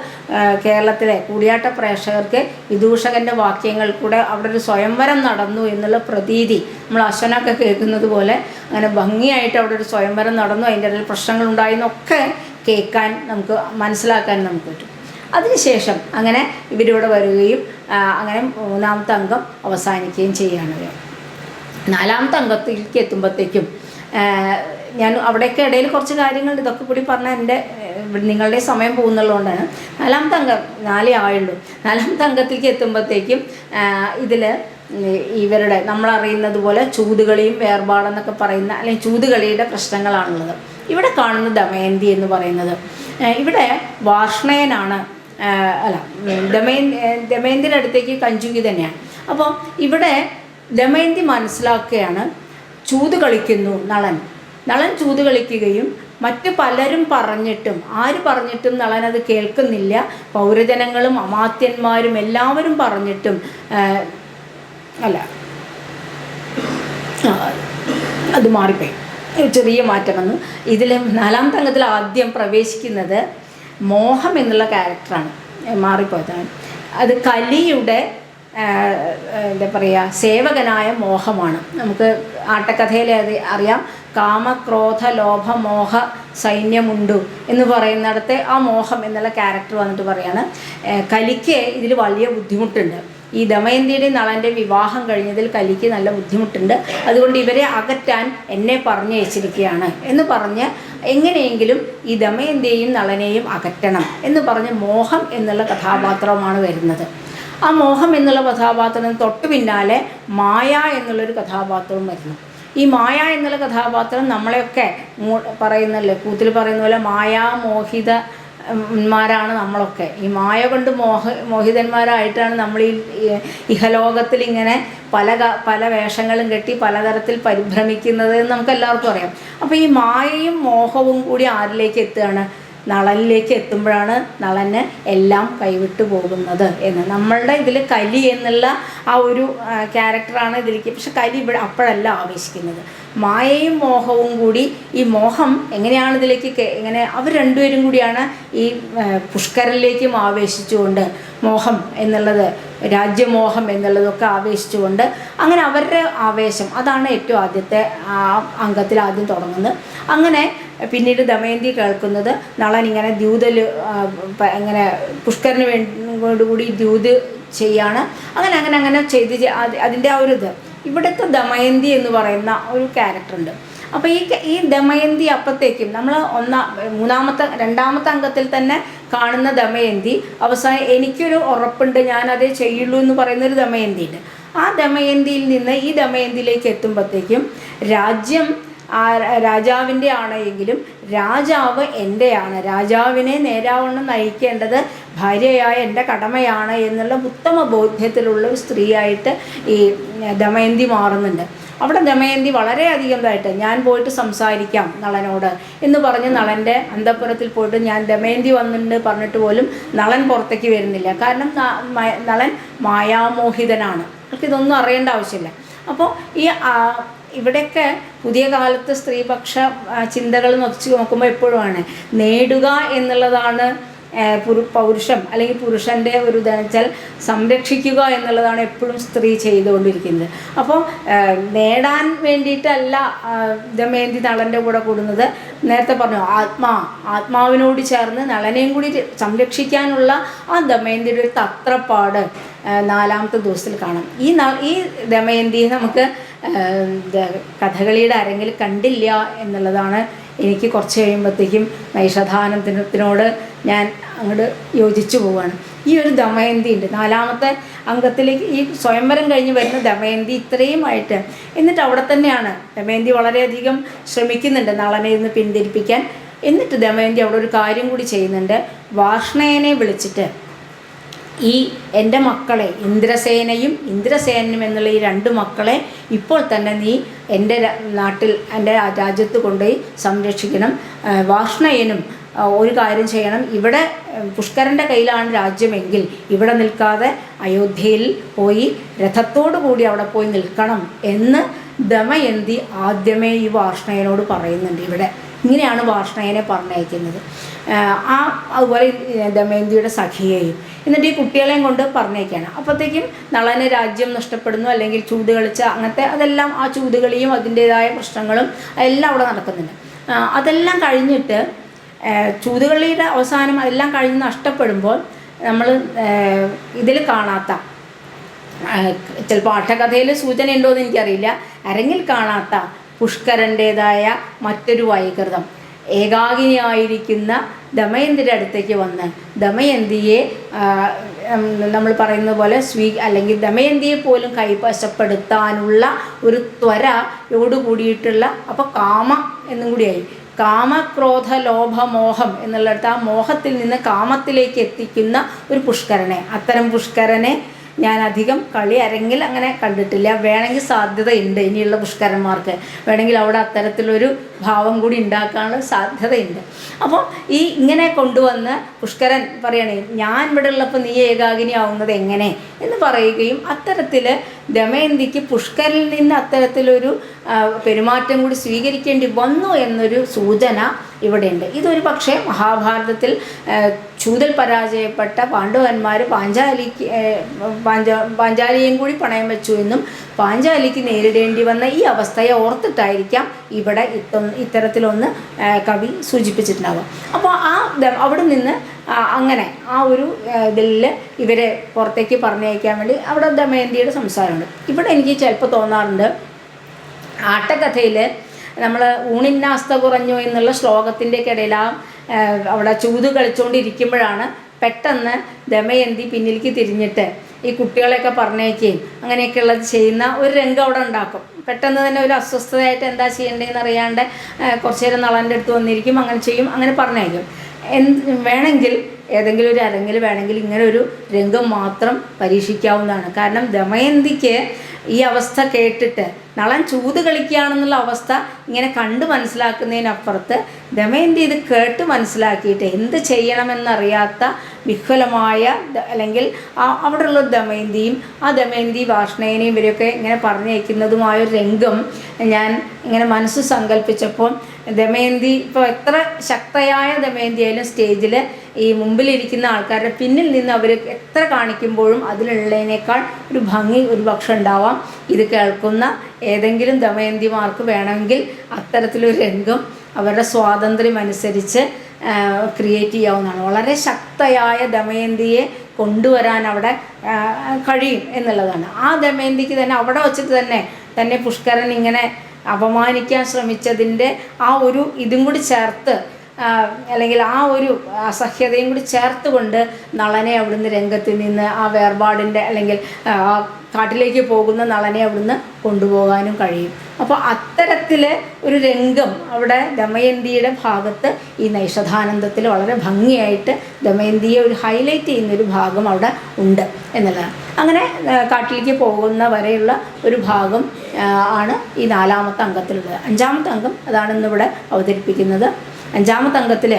കേരളത്തിലെ കൂടിയാട്ട പ്രേക്ഷകർക്ക് വിദൂഷകൻ്റെ വാക്യങ്ങൾ കൂടെ അവിടെ ഒരു സ്വയംവരം നടന്നു എന്നുള്ള പ്രതീതി നമ്മൾ അശ്വനൊക്കെ കേൾക്കുന്നത് പോലെ അങ്ങനെ ഭംഗിയായിട്ട് അവിടെ ഒരു സ്വയംവരം നടന്നു, അതിൻ്റെ ഇടയിൽ പ്രശ്നങ്ങളുണ്ടായെന്നൊക്കെ കേൾക്കാൻ നമുക്ക് മനസ്സിലാക്കാൻ നമുക്ക് പറ്റും. അതിനുശേഷം അങ്ങനെ ഇവരിവിടെ വരികയും അങ്ങനെ മൂന്നാമത്തെ അംഗം അവസാനിക്കുകയും ചെയ്യുകയാണ്. നാലാമത്തെ അംഗത്തിലേക്ക് എത്തുമ്പോഴത്തേക്കും ഞാൻ അവിടെയൊക്കെ ഇടയിൽ കുറച്ച് കാര്യങ്ങൾ ഇതൊക്കെ കൂടി പറഞ്ഞാൽ എൻ്റെ നിങ്ങളുടെ സമയം പോകുന്നുള്ളതുകൊണ്ടാണ്. നാലാമത്തെ അംഗം 4 ആയുള്ളൂ. നാലാമത്തെ അംഗത്തിലേക്ക് എത്തുമ്പോഴത്തേക്കും ഇതിൽ ഇവരുടെ നമ്മളറിയുന്നത് പോലെ ചൂതുകളിയും വേർപാടെന്നൊക്കെ പറയുന്ന അല്ലെങ്കിൽ ചൂതുകളിയുടെ പ്രശ്നങ്ങളാണുള്ളത്. ഇവിടെ കാണുന്ന ദമയന്തി എന്ന് പറയുന്നത് ഇവിടെ വാർഷ്ണേയനാണ്, അല്ല ദമയന്തിയുടെ അടുത്തേക്ക് കഞ്ചുകി തന്നെയാണ്. അപ്പോൾ ഇവിടെ ദമയന്തി മനസ്സിലാക്കുകയാണ് ചൂത് കളിക്കുന്നു നളൻ ചൂത് കളിക്കുകയും മറ്റ് പലരും പറഞ്ഞിട്ടും ആര് പറഞ്ഞിട്ടും നളൻ അത് കേൾക്കുന്നില്ല. പൗരജനങ്ങളും അമാത്യന്മാരും എല്ലാവരും പറഞ്ഞിട്ടും അത് മാറിപ്പോയി, ചെറിയ മാറ്റം വന്നു. ഇതിൽ നാലാമത്തെ അംഗത്തിൽ ആദ്യം പ്രവേശിക്കുന്നത് മോഹം എന്നുള്ള ക്യാരക്ടറാണ്. മാറിപ്പോയതാണ്. അത് കലിയുടെ എന്താ പറയുക സേവകനായ മോഹമാണ്. നമുക്ക് ആട്ടക്കഥയിലെ അത് അറിയാം. കാമക്രോധ ലോഭ മോഹ സൈന്യമുണ്ടു എന്ന് പറയുന്നിടത്തെ ആ മോഹം എന്നുള്ള ക്യാരക്ടർ വന്നിട്ട് പറയാണ് കലിക്ക് ഇതിൽ വലിയ ബുദ്ധിമുട്ടുണ്ട്. ഈ ദമയന്തിയുടെയും നളൻ്റെ വിവാഹം കഴിഞ്ഞതിൽ കലിക്ക് നല്ല ബുദ്ധിമുട്ടുണ്ട്. അതുകൊണ്ട് ഇവരെ അകറ്റാൻ എന്നെ പറഞ്ഞയച്ചിരിക്കുകയാണ് എന്ന് പറഞ്ഞ് എങ്ങനെയെങ്കിലും ഈ ദമയന്തിയെയും നളനെയും അകറ്റണം എന്ന് പറഞ്ഞ് മോഹം എന്നുള്ള കഥാപാത്രമാണ് വരുന്നത്. ആ മോഹം എന്നുള്ള കഥാപാത്രം തൊട്ട് പിന്നാലെ മായ എന്നുള്ളൊരു കഥാപാത്രവും വരുന്നു. ഈ മായ എന്നുള്ള കഥാപാത്രം നമ്മളെയൊക്കെ പറയുന്നല്ലേ, കൂത്തിൽ പറയുന്ന പോലെ മായാമോഹിതന്മാരാണ് നമ്മളൊക്കെ. ഈ മായ കൊണ്ട് മോഹിതന്മാരായിട്ടാണ് നമ്മൾ ഈ ഇഹലോകത്തിൽ ഇങ്ങനെ പല വേഷങ്ങളും കെട്ടി പലതരത്തിൽ പരിഭ്രമിക്കുന്നത് എന്ന് നമുക്ക് എല്ലാവർക്കും അറിയാം. അപ്പോൾ ഈ മായയും മോഹവും കൂടി ആരിലേക്ക് എത്തുകയാണ്? നളനിലേക്ക് എത്തുമ്പോഴാണ് നളന് എല്ലാം കൈവിട്ടു പോകുന്നത് എന്ന്. നമ്മളുടെ ഇതിൽ കലി എന്നുള്ള ആ ഒരു ക്യാരക്ടറാണ് ഇതിലേക്ക്. പക്ഷെ കലി ഇവിടെ അപ്പോഴല്ല ആവേശിക്കുന്നത്. മായയും മോഹവും കൂടി, ഈ മോഹം എങ്ങനെയാണ് ഇതിലേക്ക് ഇങ്ങനെ അവർ രണ്ടുപേരും കൂടിയാണ് ഈ പുഷ്കരനിലേക്കും ആവേശിച്ചുകൊണ്ട് മോഹം എന്നുള്ളത് രാജ്യമോഹം എന്നുള്ളതൊക്കെ ആവേശിച്ചുകൊണ്ട് അങ്ങനെ അവരുടെ ആവേശം അതാണ് ഏറ്റവും ആദ്യത്തെ അംഗത്തിൽ ആദ്യം തുടങ്ങുന്നത്. അങ്ങനെ പിന്നീട് ദമയന്തി കേൾക്കുന്നത് നളൻ ഇങ്ങനെ ദ്യൂതൽ ഇങ്ങനെ പുഷ്കരന് വേണ്ടികൂടി ദ്യൂത് ചെയ്യാണ്. അങ്ങനെ ചെയ്ത് അതിൻ്റെ ആ ഒരു ഇത് ഇവിടുത്തെ ദമയന്തി എന്ന് പറയുന്ന ഒരു ക്യാരക്ടറുണ്ട്. അപ്പോൾ ഈ ദമയന്തി അപ്പോഴത്തേക്കും നമ്മൾ രണ്ടാമത്തെ അംഗത്തിൽ തന്നെ കാണുന്ന ദമയന്തി അവസാനം എനിക്കൊരു ഉറപ്പുണ്ട് ഞാനതേ ചെയ്യുള്ളൂ എന്ന് പറയുന്നൊരു ദമയന്തി ഉണ്ട്. ആ ദമയന്തിയിൽ നിന്ന് ഈ ദമയന്തിയിലേക്ക് എത്തുമ്പോഴത്തേക്കും രാജ്യം രാജാവിൻ്റെ ആണ് എങ്കിലും രാജാവ് എൻ്റെയാണ്, രാജാവിനെ നേരാവണ്ണം നയിക്കേണ്ടത് ഭാര്യയായ എൻ്റെ കടമയാണ് എന്നുള്ള ഉത്തമ ബോധ്യത്തിലുള്ള ഒരു സ്ത്രീയായിട്ട് ഈ ദമയന്തി മാറുന്നുണ്ട്. അവിടെ ദമയന്തി വളരെയധികം ഇതായിട്ട് ഞാൻ പോയിട്ട് സംസാരിക്കാം നളനോട് എന്ന് പറഞ്ഞ് നളൻ്റെ അന്തഃപുരത്തിൽ പോയിട്ട് ഞാൻ ദമയന്തി വന്നിട്ടുണ്ട് പറഞ്ഞിട്ട് പോലും നളൻ പുറത്തേക്ക് വരുന്നില്ല. കാരണം നളൻ മായാമോഹിതനാണ്, അവർക്ക് ഇതൊന്നും അറിയേണ്ട ആവശ്യമില്ല. അപ്പോൾ ഈ ഇവിടെയൊക്കെ പുതിയ കാലത്ത് സ്ത്രീപക്ഷ ചിന്തകൾ നോക്കുമ്പോൾ എപ്പോഴുമാണ് നേടുക എന്നുള്ളതാണ് പൗരുഷം അല്ലെങ്കിൽ പുരുഷൻ്റെ ഒരു ഇതെന്ന് വെച്ചാൽ സംരക്ഷിക്കുക എന്നുള്ളതാണ് എപ്പോഴും സ്ത്രീ ചെയ്തുകൊണ്ടിരിക്കുന്നത്. അപ്പോൾ നേടാൻ വേണ്ടിയിട്ടല്ല ദമയന്തി നളൻ്റെ കൂടെ കൂടുന്നത്. നേരത്തെ പറഞ്ഞു ആത്മാവിനോട് ചേർന്ന് നളനെയും കൂടി സംരക്ഷിക്കാനുള്ള ആ ദമയന്തിയുടെ ഒരു തത്രപ്പാട് 4ാമത്തെ ദിവസത്തിൽ കാണാം. ഈ ദമയന്തിയെ നമുക്ക് കഥകളിയുടെ അരങ്ങിൽ കണ്ടില്ല എന്നുള്ളതാണ് എനിക്ക് കുറച്ച് കഴിയുമ്പോഴത്തേക്കും നൈഷധാനത്തിനോട് ഞാൻ അങ്ങോട്ട് യോജിച്ചു പോവുകയാണ്. ഈ ഒരു ദമയന്തി ഉണ്ട് 4ാമത്തെ അംഗത്തിലേക്ക്, ഈ സ്വയംവരം കഴിഞ്ഞ് വരുന്ന ദമയന്തി ഇത്രയുമായിട്ട്. എന്നിട്ട് അവിടെ തന്നെയാണ് ദമയന്തി വളരെയധികം ശ്രമിക്കുന്നുണ്ട് നളനെ ഇന്ന് പിന്തിരിപ്പിക്കാൻ. എന്നിട്ട് ദമയന്തി അവിടെ ഒരു കാര്യം കൂടി ചെയ്യുന്നുണ്ട്. വാർഷ്ണേയനെ വിളിച്ചിട്ട് ഈ എൻ്റെ മക്കളെ ഇന്ദ്രസേനയും ഇന്ദ്രസേനും എന്നുള്ള ഈ 2 മക്കളെ ഇപ്പോൾ തന്നെ നീ എൻ്റെ നാട്ടിൽ എൻ്റെ രാജ്യത്ത് കൊണ്ടുപോയി സംരക്ഷിക്കണം. വാർഷ്ണേയനും ഒരു കാര്യം ചെയ്യണം, ഇവിടെ പുഷ്കരൻ്റെ കയ്യിലാണ് രാജ്യമെങ്കിൽ ഇവിടെ നിൽക്കാതെ അയോധ്യയിൽ പോയി രഥത്തോടു കൂടി അവിടെ പോയി നിൽക്കണം എന്ന് ദമയന്തി ആദ്യമേ ഈ വാർഷ്ണേയനോട് പറയുന്നുണ്ട്. ഇവിടെ ഇങ്ങനെയാണ് വാർഷ്ണേയനെ പറഞ്ഞയക്കുന്നത്. അതുപോലെ ദമയന്തിയുടെ സഖിയെയും. എന്നിട്ട് ഈ കുട്ടികളെയും കൊണ്ട് പറഞ്ഞേക്കാണ്. അപ്പോഴത്തേക്കും നളന് രാജ്യം നഷ്ടപ്പെടുന്നു, അല്ലെങ്കിൽ ചൂത് കളിച്ച അങ്ങനത്തെ അതെല്ലാം, ആ ചൂതുകളിയും അതിൻ്റേതായ പ്രശ്നങ്ങളും എല്ലാം അവിടെ നടക്കുന്നുണ്ട്. അതെല്ലാം കഴിഞ്ഞിട്ട് ചൂതുകളിയുടെ അവസാനം അതെല്ലാം കഴിഞ്ഞ് നഷ്ടപ്പെടുമ്പോൾ നമ്മൾ ഇതിൽ കാണാത്ത, ചിലപ്പോൾ ആട്ടക്കഥയിൽ സൂചന ഉണ്ടോ എന്ന് എനിക്കറിയില്ല, അരങ്ങിൽ കാണാത്ത പുഷ്കരൻ്റേതായ മറ്റൊരു വൈകൃതം ഏകാകിനിയായിരിക്കുന്ന ദമയന്തിയുടെ അടുത്തേക്ക് വന്ന് ദമയന്തിയെ നമ്മൾ പറയുന്ന പോലെ അല്ലെങ്കിൽ ദമയന്തിയെ പോലും കൈവശപ്പെടുത്താനുള്ള ഒരു ത്വരയോട് കൂടിയിട്ടുള്ള, അപ്പോൾ കാമ എന്നും കൂടിയായി, കാമക്രോധ ലോഭ മോഹം എന്നുള്ളിടത്ത് ആ മോഹത്തിൽ നിന്ന് കാമത്തിലേക്ക് എത്തിക്കുന്ന ഒരു പുഷ്കരനെ, അത്തരം പുഷ്കരനെ ഞാൻ അധികം കളി അരങ്ങിൽ അങ്ങനെ കണ്ടിട്ടില്ല. വേണമെങ്കിൽ സാധ്യതയുണ്ട് ഇനിയുള്ള പുഷ്കരന്മാർക്ക്, വേണമെങ്കിൽ അവിടെ അത്തരത്തിലൊരു ഭാവം കൂടി ഉണ്ടാക്കാനുള്ള സാധ്യതയുണ്ട്. അപ്പോൾ ഇങ്ങനെ കൊണ്ടുവന്ന് പുഷ്കരൻ പറയണേ, ഞാൻ ഇവിടെ ഉള്ളപ്പോൾ നീ ഏകാകിനി ആവുന്നത് എങ്ങനെ എന്ന് പറയുകയും അത്തരത്തിൽ ദമയന്തിക്ക് പുഷ്കരിൽ നിന്ന് അത്തരത്തിലൊരു പെരുമാറ്റം കൂടി സ്വീകരിക്കേണ്ടി വന്നു എന്നൊരു സൂചന ഇവിടെയുണ്ട്. ഇതൊരു പക്ഷേ മഹാഭാരതത്തിൽ ചൂതിൽ പരാജയപ്പെട്ട പാണ്ഡവന്മാർ പാഞ്ചാലിയെയും കൂടി പണയം വെച്ചു എന്നും പാഞ്ചാലിക്ക് നേരിടേണ്ടി വന്ന ഈ അവസ്ഥയെ ഓർത്തിട്ടായിരിക്കാം ഇവിടെ ഇത്തരത്തിലൊന്ന് കവി സൂചിപ്പിച്ചിട്ടുണ്ടാവുക. അപ്പോൾ അവിടെ നിന്ന് അങ്ങനെ ആ ഒരു ഇതിൽ ഇവരെ പുറത്തേക്ക് പറഞ്ഞയക്കാൻ വേണ്ടി അവിടെ ദമയന്തിയുടെ സംസാരമുണ്ട്. ഇവിടെ എനിക്ക് ചിലപ്പോൾ തോന്നാറുണ്ട്, ആട്ടക്കഥയിൽ നമ്മൾ ഊണിന്നാസ്ത കുറഞ്ഞു എന്നുള്ള ശ്ലോകത്തിൻ്റെയൊക്കെ ഇടയിൽ അവിടെ ചൂത് കളിച്ചുകൊണ്ടിരിക്കുമ്പോഴാണ് പെട്ടെന്ന് ദമയന്തി പിന്നിലേക്ക് തിരിഞ്ഞിട്ട് ഈ കുട്ടികളെയൊക്കെ പറഞ്ഞേക്കുകയും അങ്ങനെയൊക്കെയുള്ളത് ചെയ്യുന്ന ഒരു രംഗം അവിടെ ഉണ്ടാക്കും. പെട്ടെന്ന് തന്നെ ഒരു അസ്വസ്ഥതയായിട്ട് എന്താ ചെയ്യേണ്ടതെന്ന് അറിയാണ്ട് കുറച്ച് നേരം നളൻ്റെ അടുത്ത് വന്നിരിക്കും, അങ്ങനെ ചെയ്യും, അങ്ങനെ പറഞ്ഞേക്കും. വേണമെങ്കിൽ ഏതെങ്കിലും ഒരു അരങ്ങിൽ വേണമെങ്കിൽ ഇങ്ങനെ ഒരു രംഗം മാത്രം പരീക്ഷിക്കാവുന്നതാണ്. കാരണം ദമയന്തിക്ക് ഈ അവസ്ഥ കേട്ടിട്ട് നളൻ ചൂത് കളിക്കുകയാണെന്നുള്ള അവസ്ഥ ഇങ്ങനെ കണ്ട് മനസ്സിലാക്കുന്നതിനപ്പുറത്ത് ദമയന്തി ഇത് കേട്ട് മനസ്സിലാക്കിയിട്ട് എന്ത് ചെയ്യണമെന്നറിയാത്ത വിഹ്വലമായ, അല്ലെങ്കിൽ അവിടെയുള്ള ദമയന്തിയും ആ ദമയന്തി വാർഷ്ണേയനെയും ഇവരെയൊക്കെ ഇങ്ങനെ പറഞ്ഞയക്കുന്നതുമായൊരു രംഗം ഞാൻ ഇങ്ങനെ മനസ്സ് സങ്കല്പിച്ചപ്പോൾ ദമയന്തി ഇപ്പോൾ എത്ര ശക്തയായ ദമയന്തി ആയാലും സ്റ്റേജിൽ ഈ മുമ്പിലിരിക്കുന്ന ആൾക്കാരുടെ പിന്നിൽ നിന്ന് അവർ എത്ര കാണിക്കുമ്പോഴും അതിലുള്ളതിനേക്കാൾ ഒരു ഭംഗി ഒരു പക്ഷം ഉണ്ടാവാം. ഇത് കേൾക്കുന്ന ഏതെങ്കിലും ദമയന്തിമാർക്ക് വേണമെങ്കിൽ അത്തരത്തിലൊരു രംഗം അവരുടെ സ്വാതന്ത്ര്യം അനുസരിച്ച് ക്രിയേറ്റ് ചെയ്യാവുന്നതാണ്. വളരെ ശക്തയായ ദമയന്തിയെ കൊണ്ടുവരാൻ അവിടെ കഴിയും എന്നുള്ളതാണ്. ആ ദമയന്തിക്ക് തന്നെ അവിടെ വച്ചിട്ട് തന്നെ പുഷ്കരൻ ഇങ്ങനെ അപമാനിക്കാൻ ശ്രമിച്ചതിൻ്റെ ആ ഒരു ഇതും കൂടി ചേർത്ത്, അല്ലെങ്കിൽ ആ ഒരു അസഹ്യതയും കൂടി ചേർത്തുകൊണ്ട് നളനെ അവിടുന്ന് രംഗത്തിൽ നിന്ന് ആ വേർപാടിൻ്റെ അല്ലെങ്കിൽ ആ കാട്ടിലേക്ക് പോകുന്ന നളനെ അവിടുന്ന് കൊണ്ടുപോകാനും കഴിയും. അപ്പോൾ അത്തരത്തിൽ ഒരു രംഗം അവിടെ ദമയന്തിയുടെ ഭാഗത്ത് ഈ നൈഷധാനന്ദത്തിൽ വളരെ ഭംഗിയായിട്ട് ദമയന്തിയെ ഒരു ഹൈലൈറ്റ് ചെയ്യുന്നൊരു ഭാഗം അവിടെ ഉണ്ട് എന്നുള്ളതാണ്. അങ്ങനെ കാട്ടിലേക്ക് പോകുന്ന വരെയുള്ള ഒരു ഭാഗം ആണ് ഈ 4ാമത്തെ അംഗത്തിലുള്ളത്. 5ാമത്തെ അംഗം അതാണ് ഇന്നിവിടെ അവതരിപ്പിക്കുന്നത്. 5ാമത്തെ അംഗത്തിൽ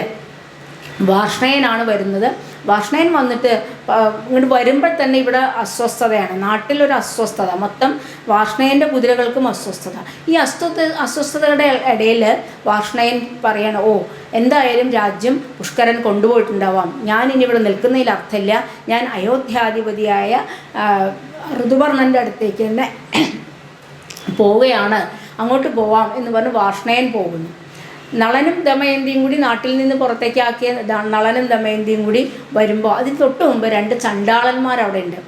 വാർഷ്ണേയനാണ് വരുന്നത്. വാർഷ്ണേയൻ വന്നിട്ട് ഇങ്ങോട്ട് വരുമ്പോൾ തന്നെ ഇവിടെ അസ്വസ്ഥതയാണ്, നാട്ടിലൊരു അസ്വസ്ഥത, മൊത്തം വാർഷ്ണേയൻ്റെ കുതിരകൾക്കും അസ്വസ്ഥത. ഈ അസ്വസ്ഥതയുടെ ഇടയിൽ വാർഷ്ണേയൻ പറയണം, ഓ എന്തായാലും രാജ്യം പുഷ്കരൻ കൊണ്ടുപോയിട്ടുണ്ടാവാം, ഞാനിനി ഇവിടെ നിൽക്കുന്നതിൽ അർത്ഥമില്ല, ഞാൻ അയോധ്യാധിപതിയായ ഋതുപർണൻ്റെ അടുത്തേക്ക് തന്നെ പോവുകയാണ്, അങ്ങോട്ട് പോവാം എന്ന് പറഞ്ഞ് വാർഷ്ണേയൻ പോകുന്നു. നളനും ദമയന്തിയും കൂടി നാട്ടിൽ നിന്ന് പുറത്തേക്കാക്കിയ നളനും ദമയന്തിയും കൂടി വരുമ്പോൾ അതിന് തൊട്ട് മുമ്പ് 2 ചണ്ടാളന്മാർ അവിടെ ഉണ്ട്.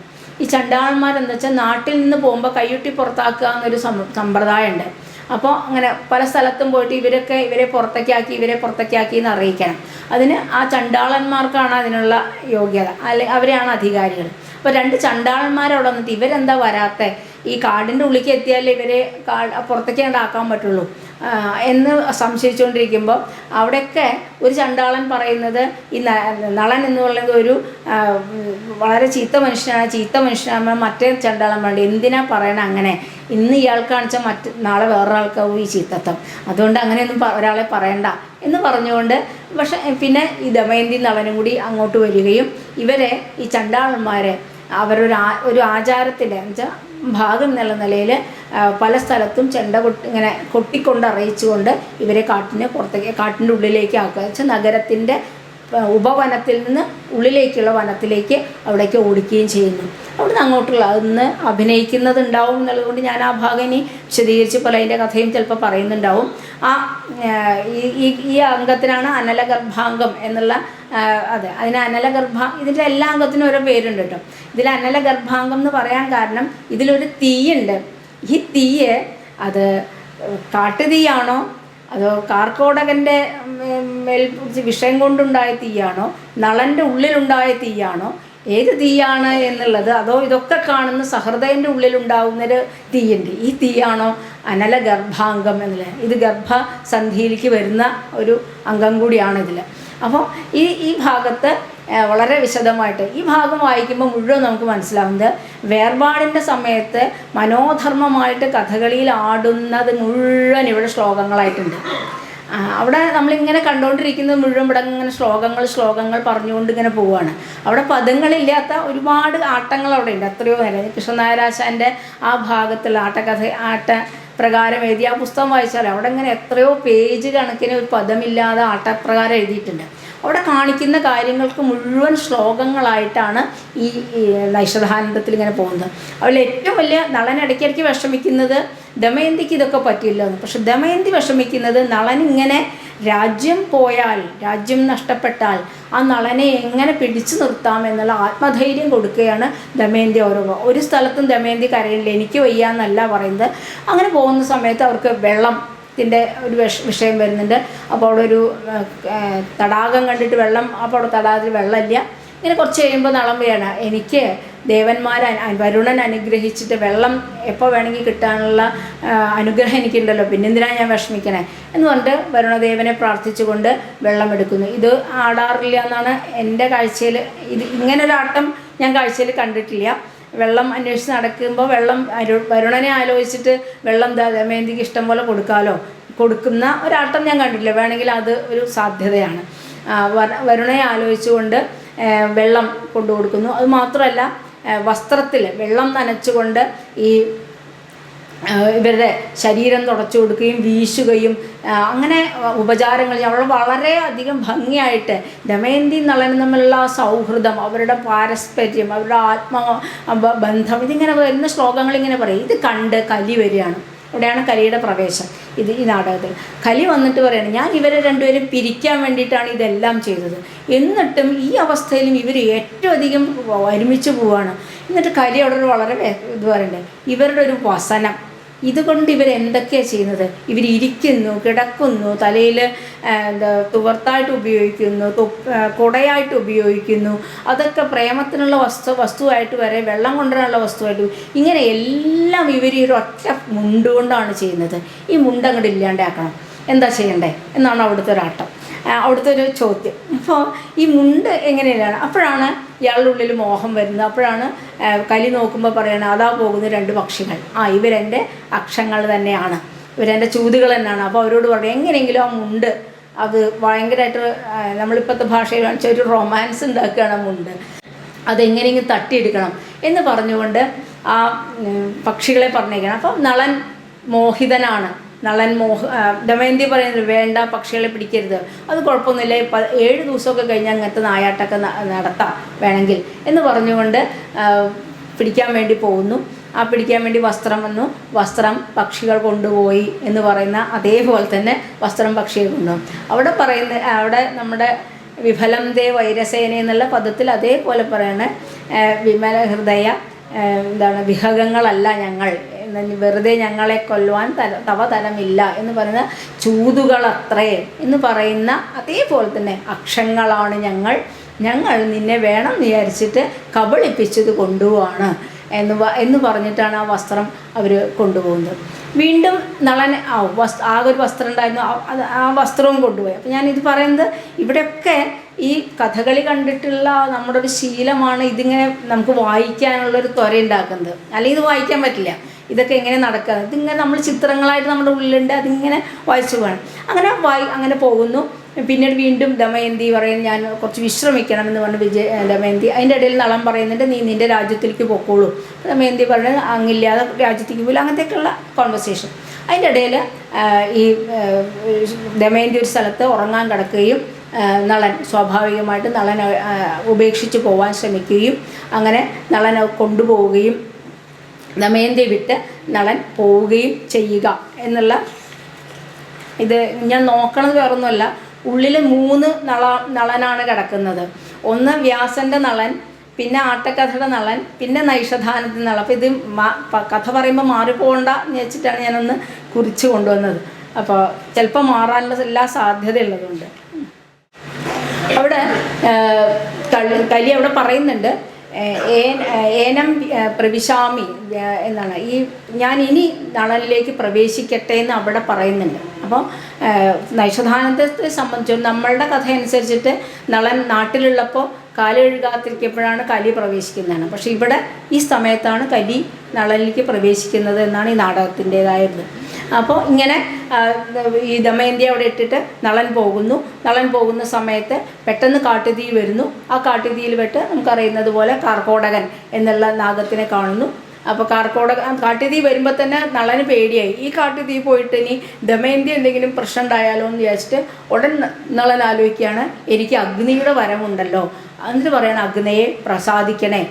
ഈ ചണ്ടാളന്മാരെന്ന് വെച്ചാൽ നാട്ടിൽ നിന്ന് പോകുമ്പോൾ കയ്യുട്ടി പുറത്താക്കുക എന്നൊരു സമ്പ്രദായമുണ്ട്. അപ്പോൾ അങ്ങനെ പല സ്ഥലത്തും പോയിട്ട് ഇവരെ പുറത്തേക്കാക്കി എന്ന് അറിയിക്കണം. അതിന് ആ ചണ്ടാളന്മാർക്കാണ് അതിനുള്ള യോഗ്യത, അവരെയാണ് അധികാരികൾ. അപ്പോൾ 2 ചണ്ടാളന്മാരവിടെ വന്നിട്ട് ഇവരെന്താ വരാത്തെ, ഈ കാടിൻ്റെ ഉള്ളിലേക്ക് എത്തിയാലേ ഇവരെ പുറത്തേക്ക് ഉണ്ടാക്കാൻ പറ്റുള്ളൂ എന്ന് സംശയിച്ചുകൊണ്ടിരിക്കുമ്പോൾ അവിടെയൊക്കെ ഒരു ചണ്ടാളൻ പറയുന്നത്, ഈ നളൻ എന്ന് പറയുന്നത് ഒരു വളരെ ചീത്ത മനുഷ്യനാകുമ്പോൾ മറ്റേ ചണ്ടാളൻ വേണ്ടി എന്തിനാ പറയണ അങ്ങനെ, ഇന്ന് ഇയാൾക്ക് കാണിച്ചാൽ നാളെ വേറൊരാൾക്കാവും ഈ ചീത്തത്വം, അതുകൊണ്ട് അങ്ങനെയൊന്നും ഒരാളെ പറയണ്ട എന്ന് പറഞ്ഞുകൊണ്ട്. പക്ഷെ പിന്നെ ഈ ദമയന്തി നളനും കൂടി അങ്ങോട്ട് വരികയും ഇവരെ ഈ ചണ്ടാളന്മാരെ ഒരു ആചാരത്തിൻ്റെ എന്നുവെച്ചാൽ ഭാഗം എന്നുള്ള നിലയിൽ പല സ്ഥലത്തും ചെണ്ട ഇങ്ങനെ കൊട്ടിക്കൊണ്ട് അറിയിച്ചുകൊണ്ട് ഇവരെ കാട്ടിൻ്റെ ഉള്ളിലേക്ക് ആക്കുക. വെച്ചാൽ നഗരത്തിൻ്റെ ഉപവനത്തിൽ നിന്ന് ഉള്ളിലേക്കുള്ള വനത്തിലേക്ക് അവിടേക്ക് ഓടിക്കുകയും ചെയ്യുന്നു. അവിടുന്ന് അങ്ങോട്ടുള്ള അന്ന് അഭിനയിക്കുന്നതുണ്ടാവും എന്നുള്ളതുകൊണ്ട് ഞാൻ ആ ഭാഗം ഇനി വിശദീകരിച്ച് പല അതിൻ്റെ കഥയും ചിലപ്പോൾ പറയുന്നുണ്ടാവും. ഈ അംഗത്തിനാണ് അനലഗർഭാംഗം എന്നുള്ള, അതെ, അതിന് ഇതിൻ്റെ എല്ലാ അംഗത്തിനും ഓരോ പേരുണ്ട് കേട്ടോ. ഇതിൽ അനലഗർഭാംഗം എന്ന് പറയാൻ കാരണം ഇതിലൊരു തീയുണ്ട്. ഈ തീയ് അത് കാട്ടുതീയാണോ അതോ കാർക്കോടകൻ്റെ മേൽ വിഷയം കൊണ്ടുണ്ടായ തീയാണോ നളൻ്റെ ഉള്ളിലുണ്ടായ തീയാണോ ഏത് തീയാണ് എന്നുള്ളത്, അതോ ഇതൊക്കെ കാണുന്ന സഹൃദയൻ്റെ ഉള്ളിലുണ്ടാവുന്നൊരു തീയുണ്ട്, ഈ തീയാണോ അനലഗർഭാംഗം എന്നുള്ളത്. ഇത് ഗർഭസന്ധിയിലേക്ക് വരുന്ന ഒരു അംഗം കൂടിയാണ് ഇതിൽ. അപ്പോൾ ഈ ഭാഗത്ത് വളരെ വിശദമായിട്ട് ഈ ഭാഗം വായിക്കുമ്പോൾ മുഴുവൻ നമുക്ക് മനസ്സിലാവുന്നത് വേർപാടിൻ്റെ സമയത്ത് മനോധർമ്മമായിട്ട് കഥകളിയിൽ ആടുന്നത് മുഴുവൻ ഇവിടെ ശ്ലോകങ്ങളായിട്ടുണ്ട്. അവിടെ നമ്മളിങ്ങനെ കണ്ടുകൊണ്ടിരിക്കുന്നത് മുഴുവൻ ഇവിടെ ഇങ്ങനെ ശ്ലോകങ്ങൾ പറഞ്ഞുകൊണ്ട് ഇങ്ങനെ പോവുകയാണ്. അവിടെ പദങ്ങളില്ലാത്ത ഒരുപാട് ആട്ടങ്ങൾ അവിടെ ഉണ്ട്, എത്രയോ നേരം. കൃഷ്ണനായരാശാൻ്റെ ആ ഭാഗത്തുള്ള ആട്ട പ്രകാരം എഴുതി ആ പുസ്തകം വായിച്ചാൽ അവിടെ ഇങ്ങനെ എത്രയോ പേജ് കണക്കിന് ഒരു പദമില്ലാതെ ആട്ടപ്രകാരം എഴുതിയിട്ടുണ്ട്. അവിടെ കാണിക്കുന്ന കാര്യങ്ങൾക്ക് മുഴുവൻ ശ്ലോകങ്ങളായിട്ടാണ് ഈ നൈഷധാനന്ദത്തിൽ ഇങ്ങനെ പോകുന്നത്. അതിൽ ഏറ്റവും വലിയ നളൻ ഇടയ്ക്കിടയ്ക്ക് വിഷമിക്കുന്നത് ദമയന്തിക്ക് ഇതൊക്കെ പറ്റില്ലെന്ന്. പക്ഷെ ദമയന്തി വിഷമിക്കുന്നത് നളനിങ്ങനെ രാജ്യം നഷ്ടപ്പെട്ടാൽ ആ നളനെ എങ്ങനെ പിടിച്ചു നിർത്താമെന്നുള്ള ആത്മധൈര്യം കൊടുക്കുകയാണ് ദമയന്തി. ഒരു സ്ഥലത്തും ദമയന്തി കരയില്ല, എനിക്ക് വയ്യ എന്നല്ല പറയുന്നത്. അങ്ങനെ പോകുന്ന സമയത്ത് അവർക്ക് വെള്ളത്തിൻ്റെ ഒരു വിഷയം വരുന്നുണ്ട്. അപ്പോൾ അവിടെ ഒരു തടാകം കണ്ടിട്ട് അപ്പോൾ അവിടെ തടാകത്തിൽ വെള്ളമില്ല. ഇങ്ങനെ കുറച്ച് കഴിയുമ്പോൾ നളം വീഴാണ്, എനിക്ക് വരുണൻ അനുഗ്രഹിച്ചിട്ട് വെള്ളം എപ്പോൾ വേണമെങ്കിൽ കിട്ടാനുള്ള അനുഗ്രഹം എനിക്കുണ്ടല്ലോ, പിന്നെന്തിനാണ് ഞാൻ വിഷമിക്കണേ എന്ന് പറഞ്ഞിട്ട് വരുണദേവനെ പ്രാർത്ഥിച്ചുകൊണ്ട് വെള്ളം എടുക്കുന്നു. ഇത് ആടാറില്ല എന്നാണ് എൻ്റെ കാഴ്ചയിൽ. ഇങ്ങനൊരാട്ടം ഞാൻ കാഴ്ചയിൽ കണ്ടിട്ടില്ല. വെള്ളം അന്വേഷിച്ച് നടക്കുമ്പോൾ വരുണനെ ആലോചിച്ചിട്ട് വെള്ളം ദമയന്തിക്ക് ഇഷ്ടം പോലെ കൊടുക്കുന്ന ഒരാട്ടം ഞാൻ കണ്ടിട്ടില്ല. വേണമെങ്കിൽ അത് ഒരു സാധ്യതയാണ്. വരുണയെ ആലോചിച്ചുകൊണ്ട് വെള്ളം കൊണ്ടു കൊടുക്കുന്നു. അത് മാത്രമല്ല വസ്ത്രത്തിൽ വെള്ളം നനച്ചുകൊണ്ട് ഈ ഇവരുടെ ശരീരം തുടച്ചു കൊടുക്കുകയും വീശുകയും അങ്ങനെ ഉപചാരങ്ങൾ അവൾ വളരെ അധികം ഭംഗിയായിട്ട് ദമയന്തി നളനും തമ്മിലുള്ള സൗഹൃദം, അവരുടെ പാരസ്പര്യം, അവരുടെ ആത്മബന്ധം ഇതിങ്ങനെ വരുന്ന ശ്ലോകങ്ങൾ ഇങ്ങനെ പറയും. ഇത് കണ്ട് കലി വരികയാണ്. അവിടെയാണ് കലിയുടെ പ്രവേശം. ഈ നാടകത്തിൽ കലി വന്നിട്ട് പറയുകയാണ്, ഞാൻ ഇവരെ രണ്ടുപേരും പിരിക്കാൻ വേണ്ടിയിട്ടാണ് ഇതെല്ലാം ചെയ്തത്, എന്നിട്ടും ഈ അവസ്ഥയിലും ഇവർ ഏറ്റവും അധികം ഒരുമിച്ച് പോവുകയാണ്. എന്നിട്ട് കലി അവിടെ വളരെ ഇത് പറയണ്ടേ, ഇവരുടെ ഒരു വസനം, ഇതുകൊണ്ട് ഇവരെന്തൊക്കെയാണ് ചെയ്യുന്നത്? ഇവരിയ്ക്കുന്നു, കിടക്കുന്നു, തലയിൽ തുവർത്തായിട്ട് ഉപയോഗിക്കുന്നു, കുടയായിട്ട് ഉപയോഗിക്കുന്നു, അതൊക്കെ പ്രേമത്തിനുള്ള വസ്തുവായിട്ട് വരെ വെള്ളം കൊണ്ടുവരാനുള്ള വസ്തുവായിട്ട്, ഇങ്ങനെ എല്ലാം ഇവർ ഈ ഒറ്റ മുണ്ടുകൊണ്ടാണ് ചെയ്യുന്നത്. ഈ മുണ്ടങ്ങോട്ട് ഇല്ലാണ്ടാക്കണം, എന്താ ചെയ്യണ്ടേ എന്നാണ് അവിടുത്തെ ഒരാട്ടം, അവിടുത്തെ ഒരു ചോദ്യം. അപ്പോൾ ഈ മുണ്ട് എങ്ങനെയാണ്? അപ്പോഴാണ് ഇയാളുടെ ഉള്ളിൽ മോഹം വരുന്നത്. അപ്പോഴാണ് കലി നോക്കുമ്പോൾ പറയണത്, അതാ പോകുന്ന 2 പക്ഷികൾ, ഇവരെൻ്റെ അക്ഷങ്ങൾ തന്നെയാണ്, ഇവരെൻ്റെ ചൂതുകൾ തന്നെയാണ്. അപ്പോൾ അവരോട് പറയും, എങ്ങനെയെങ്കിലും ആ മുണ്ട് അത് ഭയങ്കരമായിട്ട് നമ്മളിപ്പോഴത്തെ ഭാഷയിൽ കാണിച്ച ഒരു റൊമാൻസ് ഉണ്ടാക്കുകയാണ് മുണ്ട്. അതെങ്ങനെയെങ്കിലും തട്ടിയെടുക്കണം എന്ന് പറഞ്ഞുകൊണ്ട് ആ പക്ഷികളെ പറഞ്ഞേക്കണം. അപ്പം നളൻ മോഹിതനാണ്. ദമയന്തി പറയുന്നത് വേണ്ട, പക്ഷികളെ പിടിക്കരുത്, അത് കുഴപ്പമൊന്നുമില്ല, 7 ദിവസമൊക്കെ കഴിഞ്ഞ് അങ്ങനത്തെ നായാട്ടൊക്കെ നടത്താം വേണമെങ്കിൽ എന്ന് പറഞ്ഞുകൊണ്ട് പിടിക്കാൻ വേണ്ടി പോകുന്നു. ആ പിടിക്കാൻ വേണ്ടി വസ്ത്രം വന്നു. വസ്ത്രം പക്ഷികൾ കൊണ്ടുപോയി എന്ന് പറയുന്ന അതേപോലെ തന്നെ വസ്ത്രം പക്ഷികൾ കൊണ്ടുപോകും. അവിടെ നമ്മുടെ വിഫലം ദേ വൈരസേന എന്നുള്ള പദത്തിൽ അതേപോലെ പറയണേ, വിമല ഹൃദയ വിഹകങ്ങളല്ല ഞങ്ങൾ, വെറുതെ ഞങ്ങളെ കൊല്ലുവാൻ തവ തരമില്ല എന്ന് പറയുന്ന ചൂതുകളത്രേ എന്ന് പറയുന്ന അതേപോലെ തന്നെ അക്ഷങ്ങളാണ് ഞങ്ങൾ നിന്നെ വേണം വിചാരിച്ചിട്ട് കബളിപ്പിച്ചത് കൊണ്ടുപോവാണ് എന്ന് പറഞ്ഞിട്ടാണ് ആ വസ്ത്രം അവർ കൊണ്ടുപോകുന്നത്. വീണ്ടും നളന് ആകെ ഒരു വസ്ത്രം ഉണ്ടായിരുന്നു, ആ വസ്ത്രവും കൊണ്ടുപോയി. അപ്പം ഞാനിത് പറയുന്നത് ഇവിടെയൊക്കെ ഈ കഥകളി കണ്ടിട്ടുള്ള നമ്മുടെ ഒരു ശീലമാണ് ഇതിങ്ങനെ നമുക്ക് വായിക്കാനുള്ളൊരു ത്വര ഉണ്ടാക്കുന്നത്. അല്ലെങ്കിൽ ഇത് വായിക്കാൻ പറ്റില്ല. ഇതൊക്കെ എങ്ങനെ നടക്കുക, ഇതിങ്ങനെ നമ്മൾ ചിത്രങ്ങളായിട്ട് നമ്മുടെ ഉള്ളിലുണ്ട്, അതിങ്ങനെ വായിച്ചു പോകണം. അങ്ങനെ പോകുന്നു. പിന്നീട് വീണ്ടും ദമയന്തി പറയും ഞാൻ കുറച്ച് വിശ്രമിക്കണം എന്ന് പറഞ്ഞ് ദമയന്തി. അതിൻ്റെ ഇടയിൽ നളൻ പറയുന്നുണ്ട് നീ നിൻ്റെ രാജ്യത്തിലേക്ക് പൊക്കോളൂ. ദമയന്തി പറയുന്നത് അങ്ങില്ലാതെ രാജ്യത്തേക്ക് പോലും, അങ്ങനത്തെയൊക്കെയുള്ള കോൺവെർസേഷൻ. അതിൻ്റെ ഇടയിൽ ഈ ദമയന്തി ഒരു സ്ഥലത്ത് ഉറങ്ങാൻ കിടക്കുകയും നളൻ സ്വാഭാവികമായിട്ട് നളനെ ഉപേക്ഷിച്ച് പോകാൻ ശ്രമിക്കുകയും അങ്ങനെ നളനെ കൊണ്ടുപോവുകയും ദമയന്തിയെ വിട്ട് നളൻ പോവുകയും ചെയ്യുക എന്നുള്ള ഇത് ഞാൻ നോക്കണത് വേറൊന്നുമല്ല. ഉള്ളിൽ 3 നളനാണ് കിടക്കുന്നത്. ഒന്ന് വ്യാസൻ്റെ നളൻ, പിന്നെ ആട്ടക്കഥയുടെ നളൻ, പിന്നെ നൈഷധാനത്തിൻ്റെ നളൻ. അപ്പോൾ ഇത് കഥ പറയുമ്പോൾ മാറിപ്പോകണ്ട എന്ന് വെച്ചിട്ടാണ് ഞാനൊന്ന് കുറിച്ച് കൊണ്ടുവന്നത്. അപ്പോൾ ചിലപ്പോൾ മാറാനുള്ള എല്ലാ സാധ്യതയുള്ളതുകൊണ്ട് അവിടെ കലി അവിടെ പറയുന്നുണ്ട് ഏനം പ്രവിശാമി എന്നാണ്, ഞാൻ ഇനി നളനിലേക്ക് പ്രവേശിക്കട്ടെ എന്ന് അവിടെ പറയുന്നുണ്ട്. അപ്പോൾ നൈഷധാനത്തെ സംബന്ധിച്ച് നമ്മളുടെ കഥ അനുസരിച്ചിട്ട് നളൻ നാട്ടിലുള്ളപ്പോൾ കാല് കഴുകാതിരിക്കുമ്പോഴാണ് കലി പ്രവേശിക്കുന്നതാണ്. പക്ഷേ ഇവിടെ ഈ സമയത്താണ് കലി നളനിലേക്ക് പ്രവേശിക്കുന്നത് എന്നാണ് ഈ നാടകത്തിൻ്റേതായത്. അപ്പോൾ ഇങ്ങനെ ഈ ദമയന്തി അവിടെ ഇട്ടിട്ട് നളൻ പോകുന്ന സമയത്ത് പെട്ടെന്ന് കാട്ടുതീ വരുന്നു. ആ കാട്ടുതീയിൽ പെട്ട് നമുക്കറിയുന്നത് പോലെ കാർക്കോടകൻ എന്നുള്ള നാഗത്തിനെ കാണുന്നു. അപ്പോൾ കാട്ടുതീ വരുമ്പോൾ തന്നെ നളന് പേടിയായി. ഈ കാട്ടുതീ പോയിട്ട് ഇനി ദമയന്തി എന്തെങ്കിലും പ്രശ്നം ഉണ്ടായാലോ എന്ന് വിചാരിച്ചിട്ട് ഉടൻ നളൻ ആലോചിക്കുകയാണ് എനിക്ക് അഗ്നിയുടെ വരമുണ്ടല്ലോ, എന്നിട്ട് പറയണം അഗ്നിയെ പ്രസാദിക്കണേ,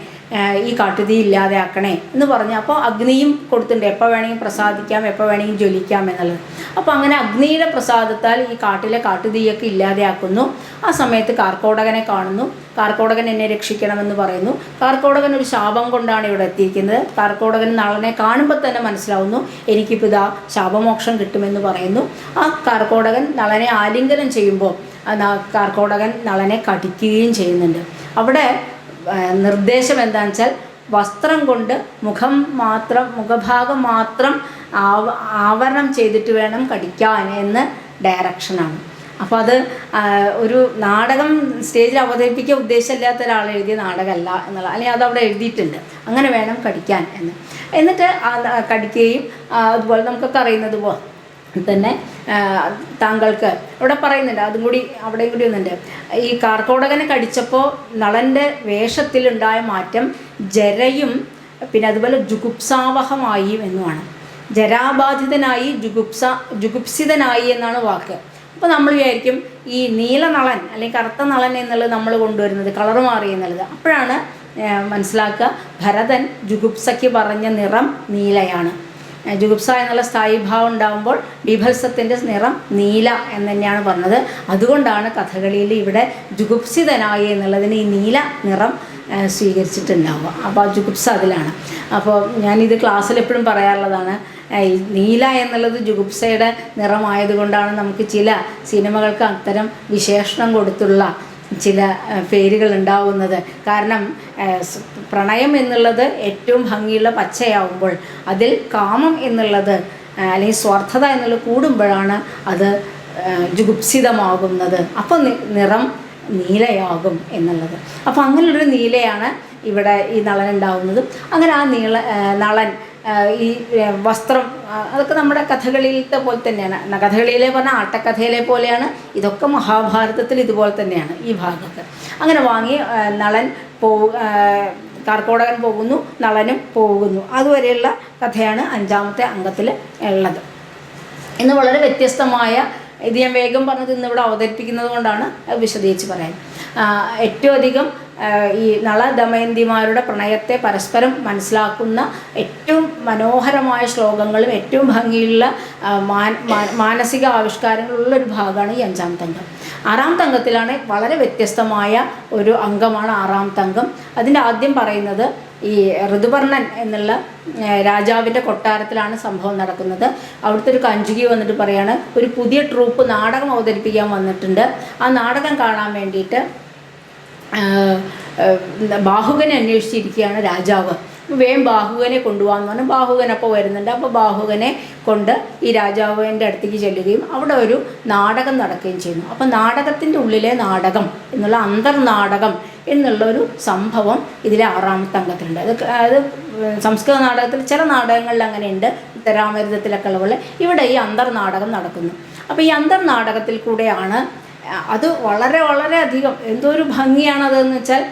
ഈ കാട്ടുതീ ഇല്ലാതെ ആക്കണേ എന്ന് പറഞ്ഞു. അപ്പോൾ അഗ്നിയും കൊടുത്തിട്ടുണ്ട്, എപ്പോൾ വേണമെങ്കിൽ പ്രസാദിക്കാം, എപ്പോൾ വേണമെങ്കിൽ ജ്വലിക്കാം എന്നുള്ളത്. അപ്പോൾ അങ്ങനെ അഗ്നിയുടെ പ്രസാദത്താൽ ഈ കാട്ടിലെ കാട്ടുതീയൊക്കെ ഇല്ലാതെയാക്കുന്നു. ആ സമയത്ത് കാർക്കോടകനെ കാണുന്നു. കാർക്കോടകൻ എന്നെ രക്ഷിക്കണമെന്ന് പറയുന്നു. കാർക്കോടകൻ ഒരു ശാപം കൊണ്ടാണ് ഇവിടെ എത്തിയിരിക്കുന്നത്. കാർക്കോടകൻ നളനെ കാണുമ്പോൾ തന്നെ മനസ്സിലാവുന്നു എനിക്കിപ്പോൾ ഇതാ ശാപമോക്ഷം കിട്ടുമെന്ന് പറയുന്നു. ആ കാർക്കോടകൻ നളനെ ആലിംഗനം ചെയ്യുമ്പോൾ കാർക്കോടകൻ നളനെ കടിക്കുകയും ചെയ്യുന്നുണ്ട്. അവിടെ നിർദ്ദേശം എന്താണെന്ന് വെച്ചാൽ വസ്ത്രം കൊണ്ട് മുഖഭാഗം മാത്രം ആവരണം ചെയ്തിട്ട് വേണം കടിക്കാൻ എന്ന് ഡയറക്ഷനാണ്. അപ്പോൾ അത് ഒരു നാടകം സ്റ്റേജിൽ അവതരിപ്പിക്കാൻ ഉദ്ദേശമില്ലാത്ത ഒരാൾ എഴുതിയ നാടകമല്ല എന്നുള്ള, അല്ലെങ്കിൽ അതവിടെ എഴുതിയിട്ടുണ്ട് അങ്ങനെ വേണം കടിക്കാൻ എന്നിട്ട് കടിക്കുകയും അതുപോലെ നമുക്കൊക്കെ അറിയുന്നത് പോലെ തന്നെ താങ്കൾക്ക് ഇവിടെ പറയുന്നുണ്ട്, അതും കൂടി അവിടെയും കൂടി ഒന്നുണ്ട്. ഈ കാർക്കോടകനെ കടിച്ചപ്പോൾ നളൻ്റെ വേഷത്തിലുണ്ടായ മാറ്റം ജരയും പിന്നെ അതുപോലെ ജുഗുപ്സാവഹമായി എന്നുമാണ്. ജരാബാധിതനായി ജുഗുപ്സിതനായി എന്നാണ് വാക്ക്. അപ്പോൾ നമ്മൾ വിചാരിക്കും ഈ നീലനളൻ അല്ലെങ്കിൽ കറുത്ത നളൻ എന്നുള്ളത് നമ്മൾ കൊണ്ടുവരുന്നത് കളർ മാറി എന്നുള്ളത്. അപ്പോഴാണ് മനസ്സിലാക്കുക ഭരതൻ ജുഗുപ്സയ്ക്ക് പറഞ്ഞ നിറം നീലയാണ്. ജുഗുപ്സ എന്നുള്ള സ്ഥായീഭാവം ഉണ്ടാകുമ്പോൾ ബീഭത്സത്തിൻ്റെ നിറം നീല എന്ന് തന്നെയാണ് പറഞ്ഞത്. അതുകൊണ്ടാണ് കഥകളിയിൽ ഇവിടെ ജുഗുപ്സിതനായി എന്നുള്ളതിന് ഈ നീല നിറം സ്വീകരിച്ചിട്ടുണ്ടാവുക. അപ്പോൾ ആ ജുഗുപ്സ അതിലാണ്. അപ്പോൾ ഞാനിത് ക്ലാസ്സിൽ എപ്പോഴും പറയാറുള്ളതാണ്, നീല എന്നുള്ളത് ജുഗുപ്സയുടെ നിറമായതുകൊണ്ടാണ് നമുക്ക് ചില സിനിമകൾക്ക് അത്തരം വിശേഷണം കൊടുത്തുള്ള ചില പേരുകൾ ഉണ്ടാവുന്നത്. കാരണം പ്രണയം എന്നുള്ളത് ഏറ്റവും ഭംഗിയുള്ള പച്ചയാവുമ്പോൾ അതിൽ കാമം എന്നുള്ളത് അല്ലെങ്കിൽ സ്വാർത്ഥത എന്നുള്ളത് കൂടുമ്പോഴാണ് അത് ജുഗുപ്സിതമാകുന്നത്. അപ്പോൾ നിറം നീലയാകും എന്നുള്ളത്. അപ്പോൾ അങ്ങനെയുള്ളൊരു നീലയാണ് ഇവിടെ ഈ നളൻ ഉണ്ടാവുന്നത്. അങ്ങനെ ആ നളൻ ഈ വസ്ത്രം, അതൊക്കെ നമ്മുടെ കഥകളിയിലത്തെ പോലെ തന്നെയാണ്. കഥകളിയിലെ പറഞ്ഞാൽ ആട്ടക്കഥയിലെ പോലെയാണ്. ഇതൊക്കെ മഹാഭാരതത്തിൽ ഇതുപോലെ തന്നെയാണ് ഈ ഭാഗത്ത്. അങ്ങനെ വാങ്ങി നളൻ കാർക്കോടകൻ പോകുന്നു, നളനും പോകുന്നു. അതുവരെയുള്ള കഥയാണ് 5ാമത്തെ അംഗത്തിൽ ഉള്ളത്. ഇന്ന് വളരെ വ്യത്യസ്തമായ, ഇത് ഞാൻ വേഗം പറഞ്ഞത് ഇന്നിവിടെ അവതരിപ്പിക്കുന്നത് കൊണ്ടാണ് വിശദീകരിച്ച് പറയാൻ. ഏറ്റവും അധികം ഈ നള ദമയന്തിമാരുടെ പ്രണയത്തെ പരസ്പരം മനസ്സിലാക്കുന്ന ഏറ്റവും മനോഹരമായ ശ്ലോകങ്ങളും ഏറ്റവും ഭംഗിയുള്ള മാനസിക ആവിഷ്കാരങ്ങളുള്ളൊരു ഭാഗമാണ് ഈ 5ാമത്തെ അംഗം. 6ാമത്തെ അംഗത്തിലാണ് വളരെ വ്യത്യസ്തമായ ഒരു അംഗമാണ് 6ാമത്തെ അംഗം. അതിൻ്റെ ആദ്യം പറയുന്നത് ഈ ഋതുപർണൻ എന്നുള്ള രാജാവിൻ്റെ കൊട്ടാരത്തിലാണ് സംഭവം നടക്കുന്നത്. അവിടുത്തെ ഒരു കഞ്ചുകി വന്നിട്ട് പറയാണ്, ഒരു പുതിയ ട്രൂപ്പ് നാടകം അവതരിപ്പിക്കാൻ വന്നിട്ടുണ്ട്. ആ നാടകം കാണാൻ വേണ്ടിയിട്ട് ബാഹുകനെ അന്വേഷിച്ചിരിക്കുകയാണ് രാജാവ്. വേഗം ബാഹുകനെ കൊണ്ടുപോകാമെന്ന് പറഞ്ഞാൽ ബാഹുകൻ അപ്പോൾ വരുന്നുണ്ട്. അപ്പോൾ ബാഹുകനെ കൊണ്ട് ഈ രാജാവിൻ്റെ അടുത്തേക്ക് ചെല്ലുകയും അവിടെ ഒരു നാടകം നടക്കുകയും ചെയ്യുന്നു. അപ്പോൾ നാടകത്തിൻ്റെ ഉള്ളിലെ നാടകം എന്നുള്ള അന്തർനാടകം എന്നുള്ളൊരു സംഭവം ഇതിലെ 6ാമത്തെ അംഗത്തിലുണ്ട്. അത് സംസ്കൃത നാടകത്തിൽ ചില നാടകങ്ങളിൽ അങ്ങനെയുണ്ട്, ഉത്തരാമരുതത്തിലൊക്കെ ഉള്ള പോലെ ഇവിടെ ഈ അന്തർനാടകം നടക്കുന്നു. അപ്പോൾ ഈ അന്തർനാടകത്തിൽ കൂടെയാണ് അത് വളരെ വളരെ അധികം എന്തോ ഒരു ഭംഗിയാണതെന്ന് വെച്ചാൽ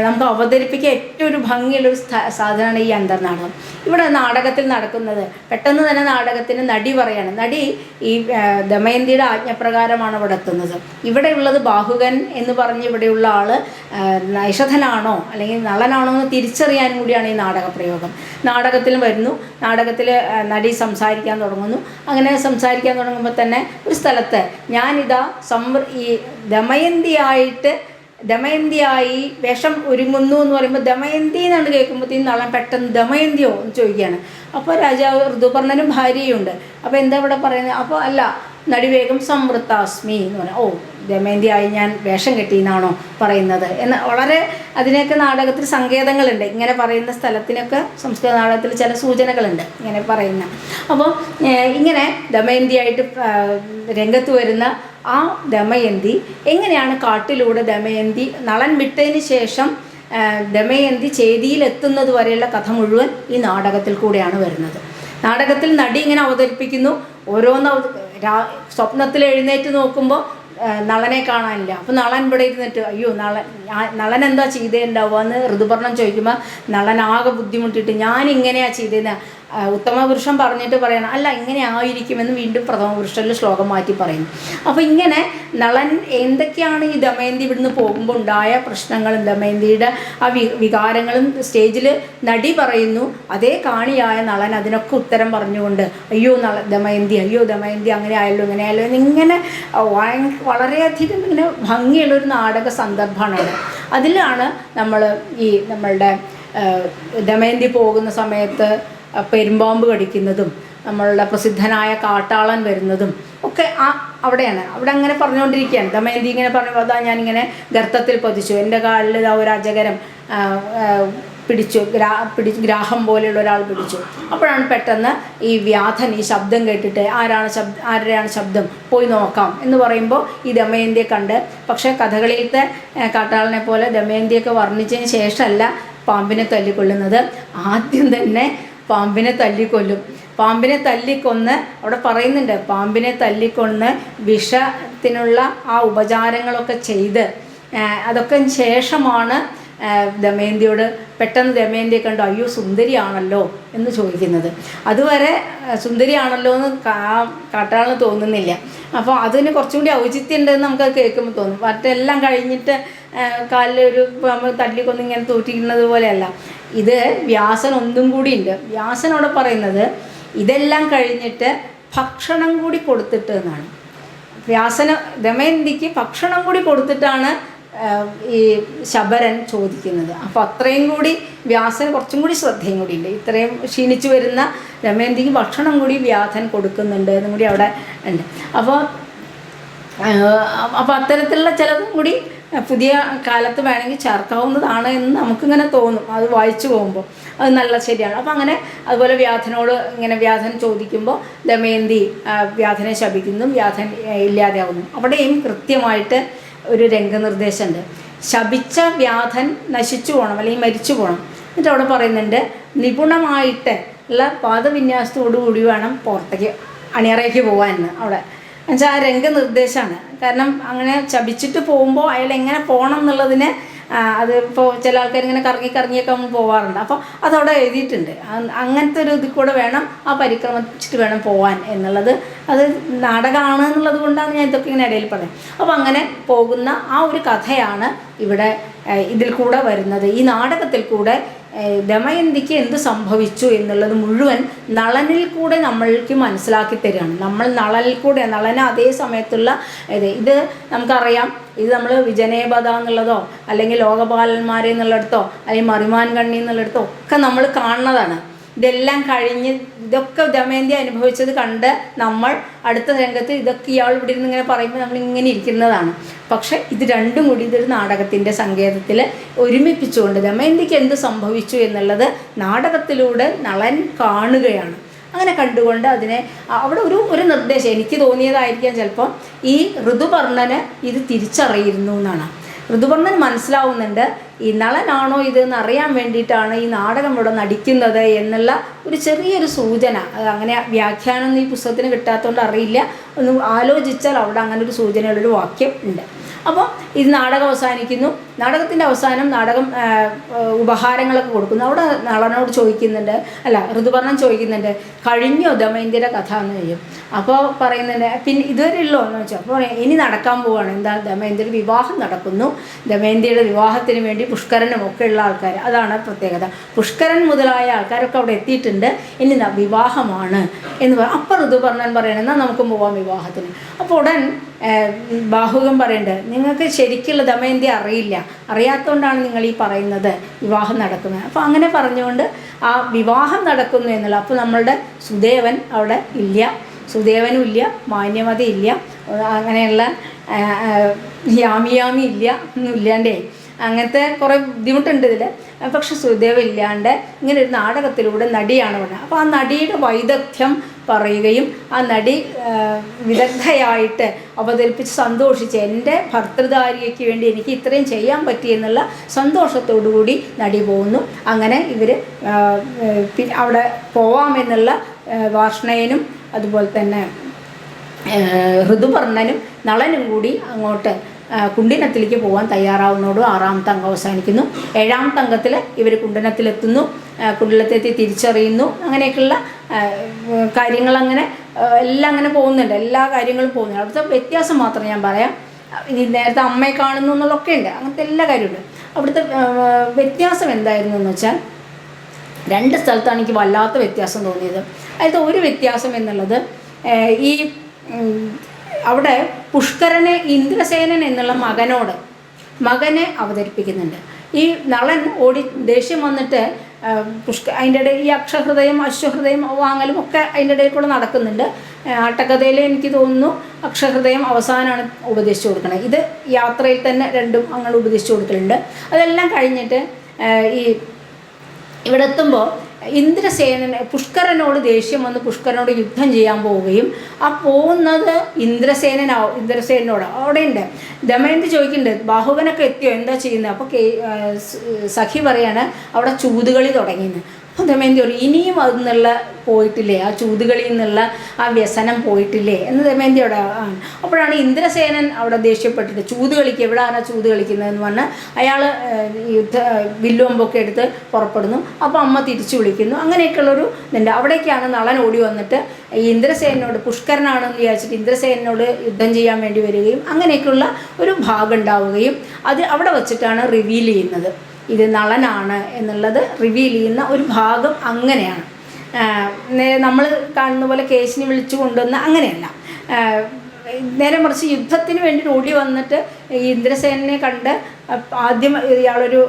നമുക്ക് അവതരിപ്പിക്കാൻ ഏറ്റവും ഒരു ഭംഗിയുള്ളൊരു സാധനമാണ് ഈ അന്തർനാടകം. ഇവിടെ നാടകത്തിൽ നടക്കുന്നത് പെട്ടെന്ന് തന്നെ നാടകത്തിന് നടി പറയാണ്. നടി ഈ ദമയന്തിയുടെ ആജ്ഞപ്രകാരമാണ് ഇവിടെ എത്തുന്നത്. ഇവിടെ ഉള്ളത് ബാഹുകൻ എന്ന് പറഞ്ഞ് ഇവിടെയുള്ള ആൾ നൈഷധനാണോ അല്ലെങ്കിൽ നളനാണോ എന്ന് തിരിച്ചറിയാനും കൂടിയാണ് ഈ നാടകപ്രയോഗം. നാടകത്തിൽ വരുന്നു, നാടകത്തിൽ നടി സംസാരിക്കാൻ തുടങ്ങുന്നു. അങ്ങനെ സംസാരിക്കാൻ തുടങ്ങുമ്പോൾ തന്നെ ഒരു സ്ഥലത്ത് ഞാനിതാ ഈ ദമയന്തിയായി വേഷം ഒരുങ്ങുന്നു എന്ന് പറയുമ്പോൾ ദമയന്തി എന്നാണ് കേൾക്കുമ്പോഴത്തേക്കും നളൻ പെട്ടെന്ന് ദമയന്തിയോ എന്ന് ചോദിക്കുകയാണ്. അപ്പോൾ രാജാവ് ഋതുപർണനും ഭാര്യയുണ്ട്. അപ്പോൾ എന്താ ഇവിടെ പറയുന്നത്? അപ്പോൾ അല്ല, നടിവേഗം സംവൃത്താസ്മി എന്ന് പറഞ്ഞാൽ, ഓ ദമയന്തിയായി ഞാൻ വേഷം കെട്ടിയെന്നാണോ പറയുന്നത് എന്ന് വളരെ അതിനൊക്കെ നാടകത്തിൽ സങ്കേതങ്ങളുണ്ട്. ഇങ്ങനെ പറയുന്ന സ്ഥലത്തിനൊക്കെ സംസ്കൃത നാടകത്തിൽ ചില സൂചനകളുണ്ട് ഇങ്ങനെ പറയുന്ന. അപ്പോൾ ഇങ്ങനെ ദമയന്തിയായിട്ട് രംഗത്ത് വരുന്ന ആ ദമയന്തി എങ്ങനെയാണ് കാട്ടിലൂടെ ദമയന്തി നളൻ വിട്ടതിന് ശേഷം ദമയന്തി ചേദിയിലെത്തുന്നത് വരെയുള്ള കഥ മുഴുവൻ ഈ നാടകത്തിൽ കൂടെയാണ് വരുന്നത്. നാടകത്തിൽ നടി ഇങ്ങനെ അവതരിപ്പിക്കുന്നു. ഓരോന്ന് സ്വപ്നത്തിൽ എഴുന്നേറ്റ് നോക്കുമ്പോൾ നളനെ കാണാനില്ല. അപ്പോൾ നളൻ ഇവിടെ ഇരുന്നിട്ട് അയ്യോ നളൻ എന്താ ചെയ്തേണ്ടാവുക എന്ന് ഋതുപർണം ചോദിക്കുമ്പോൾ നളൻ ആകെ ബുദ്ധിമുട്ടിയിട്ട് ഞാനിങ്ങനെയാണ് ചെയ്തതെന്ന് ഉത്തമപുരുഷൻ പറഞ്ഞിട്ട് പറയണം, അല്ല ഇങ്ങനെ ആയിരിക്കുമെന്ന് വീണ്ടും പ്രഥമപുരുഷനിൽ ശ്ലോകം മാറ്റി പറയുന്നു. അപ്പോൾ ഇങ്ങനെ നളൻ എന്തൊക്കെയാണ് ഈ ദമയന്തി ഇവിടുന്ന് പോകുമ്പോൾ ഉണ്ടായ പ്രശ്നങ്ങളും ദമയന്തിയുടെ ആ വികാരങ്ങളും സ്റ്റേജിൽ നടി പറയുന്നു. അതേ കാണിയായ നളൻ അതിനൊക്കെ ഉത്തരം പറഞ്ഞുകൊണ്ട് അയ്യോ ദമയന്തി അങ്ങനെ ആയല്ലോ ഇങ്ങനെ ആയല്ലോ എന്നിങ്ങനെ വളരെയധികം ഇങ്ങനെ ഭംഗിയുള്ളൊരു നാടക സന്ദർഭമാണ്. അതിലാണ് നമ്മളുടെ ദമയന്തി പോകുന്ന സമയത്ത് പെരുമ്പാമ്പ് കടിക്കുന്നതും നമ്മളുടെ പ്രസിദ്ധനായ കാട്ടാളൻ വരുന്നതും ഒക്കെ അവിടെയാണ്. അവിടെ അങ്ങനെ പറഞ്ഞുകൊണ്ടിരിക്കുകയാണ്. ദമയന്തി ഇങ്ങനെ പറഞ്ഞു, അതാ ഞാനിങ്ങനെ ഗർത്തത്തിൽ പതിച്ചു, എൻ്റെ കാലിൽ ഇതാ ഒരു അജഗരം പിടിച്ചു, ഗ്രാഹം പോലെയുള്ള ഒരാൾ പിടിച്ചു. അപ്പോഴാണ് പെട്ടെന്ന് ഈ വ്യാധൻ ഈ ശബ്ദം കേട്ടിട്ട് ആരുടെയാണ് ശബ്ദം, പോയി നോക്കാം എന്ന് പറയുമ്പോൾ ഈ ദമയന്തിയെ കണ്ട്, പക്ഷേ കഥകളിയിലത്തെ കാട്ടാളനെ പോലെ ദമയന്തിയൊക്കെ വർണ്ണിച്ചതിന് ശേഷമല്ല പാമ്പിനെ തല്ലിക്കൊള്ളുന്നത്. ആദ്യം തന്നെ പാമ്പിനെ തല്ലിക്കൊല്ലും. പാമ്പിനെ തല്ലിക്കൊന്ന് അവിടെ പറയുന്നുണ്ട്, പാമ്പിനെ തല്ലിക്കൊന്ന് വിഷത്തിനുള്ള ആ ഉപചാരങ്ങളൊക്കെ ചെയ്ത് അതൊക്കെ ശേഷമാണ് ദമയന്തിയോട് പെട്ടെന്ന് ദമയന്തിയെ കണ്ടു അയ്യോ സുന്ദരിയാണല്ലോ എന്ന് ചോദിക്കുന്നത്. അതുവരെ സുന്ദരിയാണല്ലോ എന്ന് കാട്ടാളിന് തോന്നുന്നില്ല. അപ്പോൾ അതിന് കുറച്ചും കൂടി ഔചിത്യം ഉണ്ടെന്ന് നമുക്കത് കേൾക്കുമ്പോൾ തോന്നും. മറ്റെല്ലാം കഴിഞ്ഞിട്ട് കാലിൽ ഒരു തല്ലിക്കൊന്ന് ഇങ്ങനെ തൂറ്റിക്കുന്നത് പോലെയല്ല. ഇത് വ്യാസൻ ഒന്നും കൂടി ഉണ്ട്. വ്യാസൻ അവിടെ പറയുന്നത് ഇതെല്ലാം കഴിഞ്ഞിട്ട് ഭക്ഷണം കൂടി കൊടുത്തിട്ട് എന്നാണ്. ദമയന്തിക്ക് ഭക്ഷണം കൂടി കൊടുത്തിട്ടാണ് ഈ ശബരൻ ചോദിക്കുന്നത്. അപ്പോൾ അത്രയും കൂടി വ്യാസന് കുറച്ചും കൂടി ശ്രദ്ധയും കൂടി ഉണ്ട്. ഇത്രയും ക്ഷീണിച്ചു വരുന്ന ദമയന്തിക്ക് ഭക്ഷണം കൂടി വ്യാസൻ കൊടുക്കുന്നുണ്ട് എന്നും കൂടി അവിടെ ഉണ്ട്. അപ്പോൾ അത്തരത്തിലുള്ള ചിലതും കൂടി പുതിയ കാലത്ത് വേണമെങ്കിൽ ചേർക്കാവുന്നതാണ് എന്ന് നമുക്കിങ്ങനെ തോന്നും അത് വായിച്ചു പോകുമ്പോൾ. അത് നല്ല ശരിയാണ്. അപ്പോൾ അങ്ങനെ അതുപോലെ വ്യാധനോട് ഇങ്ങനെ വ്യാധൻ ചോദിക്കുമ്പോൾ ദമയന്തി വ്യാധനെ ശപിക്കുന്നു, വ്യാധൻ ഇല്ലാതെയാവുന്നു. അവിടെയും കൃത്യമായിട്ട് ഒരു രംഗനിർദ്ദേശമുണ്ട്. ശപിച്ച വ്യാധൻ നശിച്ചു പോകണം അല്ലെങ്കിൽ മരിച്ചു പോകണം. എന്നിട്ട് അവിടെ പറയുന്നുണ്ട് നിപുണമായിട്ട് ഉള്ള പാദവിന്യാസത്തോടു കൂടി വേണം പുറത്തേക്ക് അണിയറയ്ക്ക് പോകാമെന്ന്. അവിടെ എന്നുവെച്ചാൽ ആ രംഗനിർദ്ദേശമാണ്. കാരണം അങ്ങനെ ചപിച്ചിട്ട് പോകുമ്പോൾ അയാൾ എങ്ങനെ പോകണം എന്നുള്ളതിന് അത് ഇപ്പോൾ ചില ആൾക്കാർ ഇങ്ങനെ കറങ്ങിയൊക്കെ നമ്മൾ പോകാറുണ്ട്. അപ്പോൾ അതവിടെ എഴുതിയിട്ടുണ്ട്. അങ്ങനത്തെ ഒരു ഇതിൽ കൂടെ വേണം ആ പരിക്രമിച്ചിട്ട് വേണം പോകാൻ എന്നുള്ളത്. അത് നാടകമാണ് എന്നുള്ളത് കൊണ്ടാണ് ഞാൻ ഇതൊക്കെ ഇങ്ങനെ ഇടയിൽ പറയുന്നത്. അപ്പോൾ അങ്ങനെ പോകുന്ന ആ ഒരു കഥയാണ് ഇവിടെ ഇതിൽ കൂടെ വരുന്നത്. ഈ നാടകത്തിൽ കൂടെ ദമയന്തിക്ക് എന്ത് സംഭവിച്ചു എന്നുള്ളത് മുഴുവൻ നളനിൽ കൂടെ നമ്മൾക്ക് മനസ്സിലാക്കി തരികയാണ്. നമ്മൾ നളനിൽ കൂടെ നളന അതേ സമയത്തുള്ള ഇത് നമുക്കറിയാം. ഇത് നമ്മൾ വിജനേപഥ എന്നുള്ളതോ അല്ലെങ്കിൽ ലോകപാലന്മാരെ എന്നുള്ളിടത്തോ അല്ലെങ്കിൽ മറിമാൻ കണ്ണി എന്നുള്ളിടത്തോ ഒക്കെ നമ്മൾ കാണുന്നതാണ്. ഇതെല്ലാം കഴിഞ്ഞ് ഇതൊക്കെ ദമയന്തി അനുഭവിച്ചത് കണ്ട് നമ്മൾ അടുത്ത രംഗത്ത് ഇതൊക്കെ ഇയാൾ ഇവിടെ ഇരുന്ന് ഇങ്ങനെ പറയുമ്പോൾ നമ്മളിങ്ങനെ ഇരിക്കുന്നതാണ്. പക്ഷെ ഇത് രണ്ടും കൂടി ഇതൊരു നാടകത്തിൻ്റെ സങ്കേതത്തിൽ ഒരുമിപ്പിച്ചുകൊണ്ട് ദമയന്തിക്ക് എന്ത് സംഭവിച്ചു എന്നുള്ളത് നാടകത്തിലൂടെ നളൻ കാണുകയാണ്. അങ്ങനെ കണ്ടുകൊണ്ട് അതിനെ അവിടെ ഒരു നിർദ്ദേശം എനിക്ക് തോന്നിയതായിരിക്കാം ചിലപ്പോൾ ഈ ഋതുപർണന് ഇത് തിരിച്ചറിയുന്നു എന്നാണ്. ഋതുപർണൻ മനസ്സിലാവുന്നുണ്ട് ഈ നളനാണോ ഇതെന്ന് അറിയാൻ വേണ്ടിയിട്ടാണ് ഈ നാടകം ഇവിടെ നടിക്കുന്നത് എന്നുള്ള ഒരു ചെറിയൊരു സൂചന. അങ്ങനെ വ്യാഖ്യാനമൊന്നും ഈ പുസ്തകത്തിന് കിട്ടാത്തതുകൊണ്ട് അറിയില്ല. ഒന്ന് ആലോചിച്ചാൽ അവിടെ അങ്ങനെ ഒരു സൂചനയുള്ളൊരു വാക്യം ഉണ്ട്. അപ്പോൾ ഇത് നാടകം അവസാനിക്കുന്നു. നാടകത്തിൻ്റെ അവസാനം നാടകം ഉപഹാരങ്ങളൊക്കെ കൊടുക്കുന്നു. അവിടെ നളനോട് ചോദിക്കുന്നുണ്ട്, അല്ല ഋതുപർണൻ ചോദിക്കുന്നുണ്ട്, കഴിഞ്ഞോ ദമയന്തിയുടെ കഥ എന്ന് ചോദിക്കും. അപ്പോൾ പറയുന്നുണ്ട് പിന്നെ ഇതുവരെ ഉള്ളോ എന്ന് വെച്ചാൽ അപ്പോൾ ഇനി നടക്കാൻ പോവുകയാണ്. എന്താ ദമയന്തിയുടെ വിവാഹം നടക്കുന്നു. ദമയന്തിയുടെ വിവാഹത്തിന് വേണ്ടി പുഷ്കരനും ഒക്കെ ഉള്ള ആൾക്കാർ, അതാണ് പ്രത്യേകത. പുഷ്കരൻ മുതലായ ആൾക്കാരൊക്കെ അവിടെ എത്തിയിട്ടുണ്ട്. ഇനി വിവാഹമാണ് എന്ന് പറയും. അപ്പോൾ ഋതുപർണൻ പറയണം എന്നാൽ നമുക്ക് പോവാം വിവാഹത്തിന്. അപ്പോൾ ഉടൻ ബാഹുകൻ പറയുന്നുണ്ട് നിങ്ങൾക്ക് ശരിക്കുള്ള ദമയന്തി അറിയില്ല, അറിയാത്തതുകൊണ്ടാണ് നിങ്ങൾ ഈ പറയുന്നത് വിവാഹം നടക്കുന്നത്. അപ്പോൾ അങ്ങനെ പറഞ്ഞുകൊണ്ട് ആ വിവാഹം നടക്കുന്നു എന്നുള്ള. അപ്പോൾ നമ്മളുടെ സുദേവൻ അവിടെ ഇല്ല, സുദേവനും ഇല്ല, മാന്യമതി ഇല്ല, അങ്ങനെയുള്ള യാമിയാമി ഇല്ല, ഒന്നും ഇല്ലാണ്ടേ അങ്ങനത്തെ കുറേ ബുദ്ധിമുട്ടുണ്ട് ഇതിൽ. പക്ഷെ സുദേവ ഇല്ലാണ്ട് ഇങ്ങനെ ഒരു നാടകത്തിലൂടെ നടിയാണ് പറഞ്ഞത്. അപ്പോൾ ആ നടിയുടെ വൈദഗ്ധ്യം പറയുകയും ആ നടി വിദഗ്ധയായിട്ട് അവതരിപ്പിച്ച് സന്തോഷിച്ച് എൻ്റെ ഭർത്തൃധാരികയ്ക്ക് വേണ്ടി എനിക്ക് ഇത്രയും ചെയ്യാൻ പറ്റിയെന്നുള്ള സന്തോഷത്തോടു കൂടി നടി പോകുന്നു. അങ്ങനെ ഇവർ അവിടെ പോവാമെന്നുള്ള വാർഷ്ണയനും അതുപോലെ തന്നെ ഋതുപർണനും നളനും കൂടി അങ്ങോട്ട് കുണ്ടിനത്തിലേക്ക് പോകാൻ തയ്യാറാവുന്നതോടും 6ാമത്തെ അംഗം അവസാനിക്കുന്നു. 7ാമത്തെ അംഗത്തിൽ ഇവർ കുണ്ടിനത്തിലെത്തുന്നു. കുണ്ടിനത്തെത്തി തിരിച്ചറിയുന്നു. അങ്ങനെയൊക്കെയുള്ള കാര്യങ്ങളങ്ങനെ എല്ലാം അങ്ങനെ പോകുന്നുണ്ട്. എല്ലാ കാര്യങ്ങളും പോകുന്നുണ്ട്. അവിടുത്തെ വ്യത്യാസം മാത്രം ഞാൻ പറയാം. ഇനി നേരത്തെ അമ്മയെ കാണുന്നു എന്നുള്ളതൊക്കെ ഉണ്ട്, അങ്ങനത്തെ എല്ലാ കാര്യമുണ്ട്. അവിടുത്തെ വ്യത്യാസം എന്തായിരുന്നു എന്ന് വെച്ചാൽ 2 സ്ഥലത്താണ് എനിക്ക് വല്ലാത്ത വ്യത്യാസം തോന്നിയത്. അതിലത്തെ ഒരു വ്യത്യാസം എന്നുള്ളത് ഈ അവിടെ പുഷ്കരനെ ഇന്ദ്രസേനൻ എന്നുള്ള മകനെ അവതരിപ്പിക്കുന്നുണ്ട്. ഈ നളൻ ഓടി ദേഷ്യം വന്നിട്ട് അതിൻ്റെ ഇടയിൽ ഈ അക്ഷഹൃദയം അശ്വഹൃദയം വാങ്ങലും ഒക്കെ അതിൻ്റെ ഇടയിൽ കൂടെ നടക്കുന്നുണ്ട്. ആട്ടക്കഥയിൽ എനിക്ക് തോന്നുന്നു അക്ഷഹൃദയം അവസാനമാണ് ഉപദേശിച്ചു കൊടുക്കുന്നത്. ഇത് യാത്രയിൽ തന്നെ രണ്ടും അങ്ങനെ ഉപദേശിച്ചു കൊടുക്കലുണ്ട്. അതെല്ലാം കഴിഞ്ഞിട്ട് ഈ ഇവിടെ എത്തുമ്പോൾ ഇന്ദ്രസേനനെ പുഷ്കരനോട് ദേഷ്യം വന്ന് പുഷ്കരനോട് യുദ്ധം ചെയ്യാൻ പോവുകയും ആ പോകുന്നത് ഇന്ദ്രസേനോട് അവിടെ ഉണ്ട്. ദമയന്തി ചോദിക്കുന്നുണ്ട് ബാഹുകനൊക്കെ എത്തിയോ, എന്താ ചെയ്യുന്നത്? അപ്പോൾ സഖി പറയാണ് അവിടെ ചൂതുകളി തുടങ്ങിയെന്ന്. അപ്പോൾ ദമയന്തി പറയും ഇനിയും അതിൽ നിന്നുള്ള പോയിട്ടില്ലേ, ആ ചൂതുകളിൽ നിന്നുള്ള ആ വ്യസനം പോയിട്ടില്ലേ എന്ന് ദമയന്തി അവിടെ ആണ്. അപ്പോഴാണ് ഇന്ദ്രസേനൻ അവിടെ ദേഷ്യപ്പെട്ടിട്ട് ചൂത് കളിക്കുക, എവിടെയാണ് ചൂത് കളിക്കുന്നതെന്ന് പറഞ്ഞ് അയാൾ വില്ലുവമ്പൊക്കെ എടുത്ത് പുറപ്പെടുന്നു. അപ്പോൾ അമ്മ തിരിച്ചു വിളിക്കുന്നു. അങ്ങനെയൊക്കെയുള്ളൊരു ഇതുണ്ട്. അവിടേക്കാണ് നളൻ ഓടി വന്നിട്ട് ഈ ഇന്ദ്രസേനോട് പുഷ്കരനാണെന്ന് വിചാരിച്ചിട്ട് ഇന്ദ്രസേനോട് യുദ്ധം ചെയ്യാൻ വേണ്ടി വരികയും അങ്ങനെയൊക്കെയുള്ള ഒരു ഭാഗം ഉണ്ടാവുകയും അത് അവിടെ വച്ചിട്ടാണ് റിവീൽ ചെയ്യുന്നത്. ഇത് നളനാണ് എന്നുള്ളത് റിവീൽ ചെയ്യുന്ന ഒരു ഭാഗം അങ്ങനെയാണ്. നമ്മൾ കാണുന്ന പോലെ കേശിനെ വിളിച്ചു കൊണ്ടുവന്ന് അങ്ങനെയല്ല. നേരെ മറിച്ച് യുദ്ധത്തിന് വേണ്ടി ഓടി വന്നിട്ട് ഇന്ദ്രസേനനെ കണ്ട് ആദ്യം ഇയാളൊരു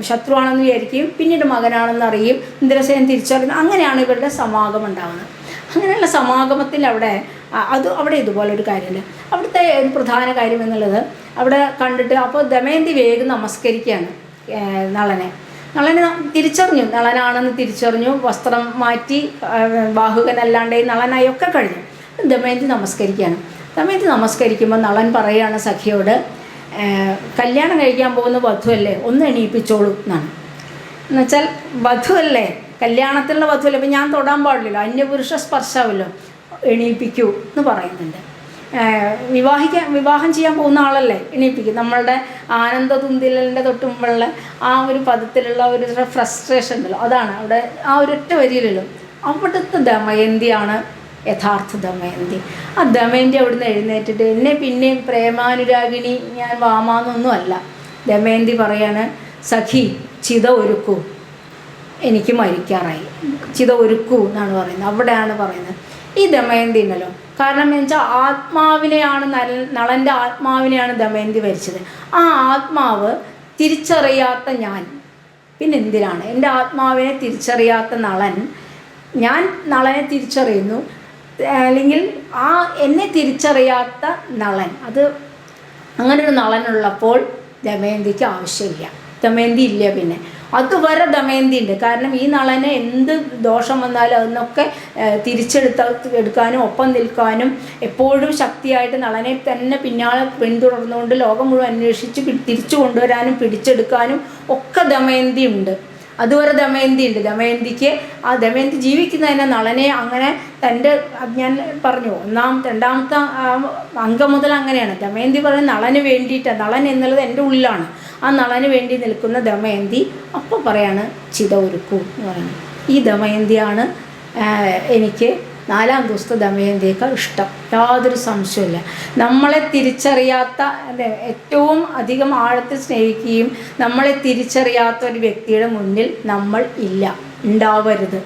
ശത്രുവാണെന്ന് വിചാരിക്കുകയും പിന്നീട് മകനാണെന്ന് അറിയും, ഇന്ദ്രസേനൻ തിരിച്ചറിയുന്നു. അങ്ങനെയാണ് ഇവരുടെ സമാഗമം ഉണ്ടാകുന്നത്. അങ്ങനെയുള്ള സമാഗമത്തിൽ അവിടെ ഇതുപോലൊരു കാര്യമില്ല. അവിടുത്തെ ഒരു പ്രധാന കാര്യം എന്നുള്ളത് അവിടെ കണ്ടിട്ട് അപ്പോൾ ദമയന്തി വേഗം നമസ്കരിക്കുകയാണ് നളനെ തിരിച്ചറിഞ്ഞു, നളനാണെന്ന് തിരിച്ചറിഞ്ഞു. വസ്ത്രം മാറ്റി ബാഹുകനല്ലാണ്ട് നളനായി ഒക്കെ കഴിഞ്ഞു. ദമയന്തി നമസ്കരിക്കുകയാണ്. ദമയന്തി നമസ്കരിക്കുമ്പോൾ നളൻ പറയുകയാണ് സഖിയോട്, കല്യാണം കഴിക്കാൻ പോകുന്ന വധുവല്ലേ, ഒന്ന് എണീപ്പിച്ചോളൂ എന്നാണ്. എന്നുവെച്ചാൽ വധുവല്ലേ, കല്യാണത്തിലുള്ള വധുവല്ലേ, അപ്പം ഞാൻ തൊടാൻ പാടില്ലല്ലോ, അന്യപുരുഷ സ്പർശമല്ലോ, എണീപ്പിക്കൂ എന്ന് പറയുന്നുണ്ട്. വിവാഹം ചെയ്യാൻ പോകുന്ന ആളല്ലേ എണീപ്പിക്കും. നമ്മളുടെ ആനന്ദതുന്തിലിൻ്റെ തൊട്ടുമുമ്പുള്ള ആ ഒരു പദത്തിലുള്ള ഒരു ഫ്രസ്ട്രേഷൻ ഉണ്ടല്ലോ, അതാണ് അവിടെ ആ ഒരൊറ്റ വരിയിലല്ലോ. അവിടുത്തെ ദമയന്തിയാണ് യഥാർത്ഥ ദമയന്തി. ആ ദമയന്തി അവിടുന്ന് എഴുന്നേറ്റിട്ട് എന്നെ പിന്നെയും പ്രേമാനുരാഗിണി ഞാൻ വാമാന്നൊന്നും അല്ല. ദമയന്തി പറയാണ്, സഖി ചിത ഒരുക്കൂ, എനിക്ക് മരിക്കാറായി, ചിത ഒരുക്കൂ എന്നാണ് പറയുന്നത്. അവിടെയാണ് പറയുന്നത് ഈ ദമയന്തി ഉണ്ടല്ലോ. കാരണം എന്ന് വെച്ചാൽ ആത്മാവിനെയാണ് നളൻ്റെ ആത്മാവിനെയാണ് ദമയന്തി വരിച്ചത്. ആ ആത്മാവ് തിരിച്ചറിയാത്ത ഞാൻ പിന്നെന്തിനാണ്? എൻ്റെ ആത്മാവിനെ തിരിച്ചറിയാത്ത നളൻ, ഞാൻ നളനെ തിരിച്ചറിയുന്നു, അല്ലെങ്കിൽ ആ എന്നെ തിരിച്ചറിയാത്ത നളൻ, അത് അങ്ങനൊരു നളനുള്ളപ്പോൾ ദമയന്തിക്ക് ആവശ്യമില്ല, ദമയന്തി ഇല്ല. പിന്നെ അതുവരെ ദമയന്തി ഉണ്ട്. കാരണം ഈ നളന് എന്ത് ദോഷം വന്നാലും അതിനൊക്കെ എടുക്കാനും ഒപ്പം നിൽക്കാനും എപ്പോഴും ശക്തിയായിട്ട് നളനെ തന്നെ പിന്നാലെ പിന്തുടർന്നുകൊണ്ട് ലോകം മുഴുവൻ അന്വേഷിച്ച് തിരിച്ചു കൊണ്ടുവരാനും പിടിച്ചെടുക്കാനും ഒക്കെ ദമയന്തി ഉണ്ട്. അതുവരെ ദമയന്തി ഉണ്ട്. ദമയന്തിക്ക് ആ ദമയന്തി ജീവിക്കുന്നതിനെ നളനെ അങ്ങനെ തൻ്റെ, ഞാൻ പറഞ്ഞു രണ്ടാമത്തെ അംഗം മുതൽ അങ്ങനെയാണ്. ദമയന്തി പറയുന്നത് നളന് വേണ്ടിയിട്ടാണ്, നളൻ എന്നുള്ളത് എൻ്റെ ഉള്ളിലാണ്. ആ നളന് വേണ്ടി നിൽക്കുന്ന ദമയന്തി അപ്പോൾ പറയാണ് ചിത ഒരുക്കൂ എന്ന് പറയുന്നത്. ഈ ദമയന്തിയാണ് എനിക്ക് 4-ാം ദിവസത്തെ ദമയന്തിയേക്കാൾ ഇഷ്ടം, യാതൊരു സംശയമില്ല. നമ്മളെ തിരിച്ചറിയാത്ത, ഏറ്റവും അധികം ആഴത്തിൽ സ്നേഹിക്കുകയും നമ്മളെ തിരിച്ചറിയാത്ത ഒരു വ്യക്തിയുടെ മുന്നിൽ നമ്മൾ ഇല്ല, ഉണ്ടാവരുത്.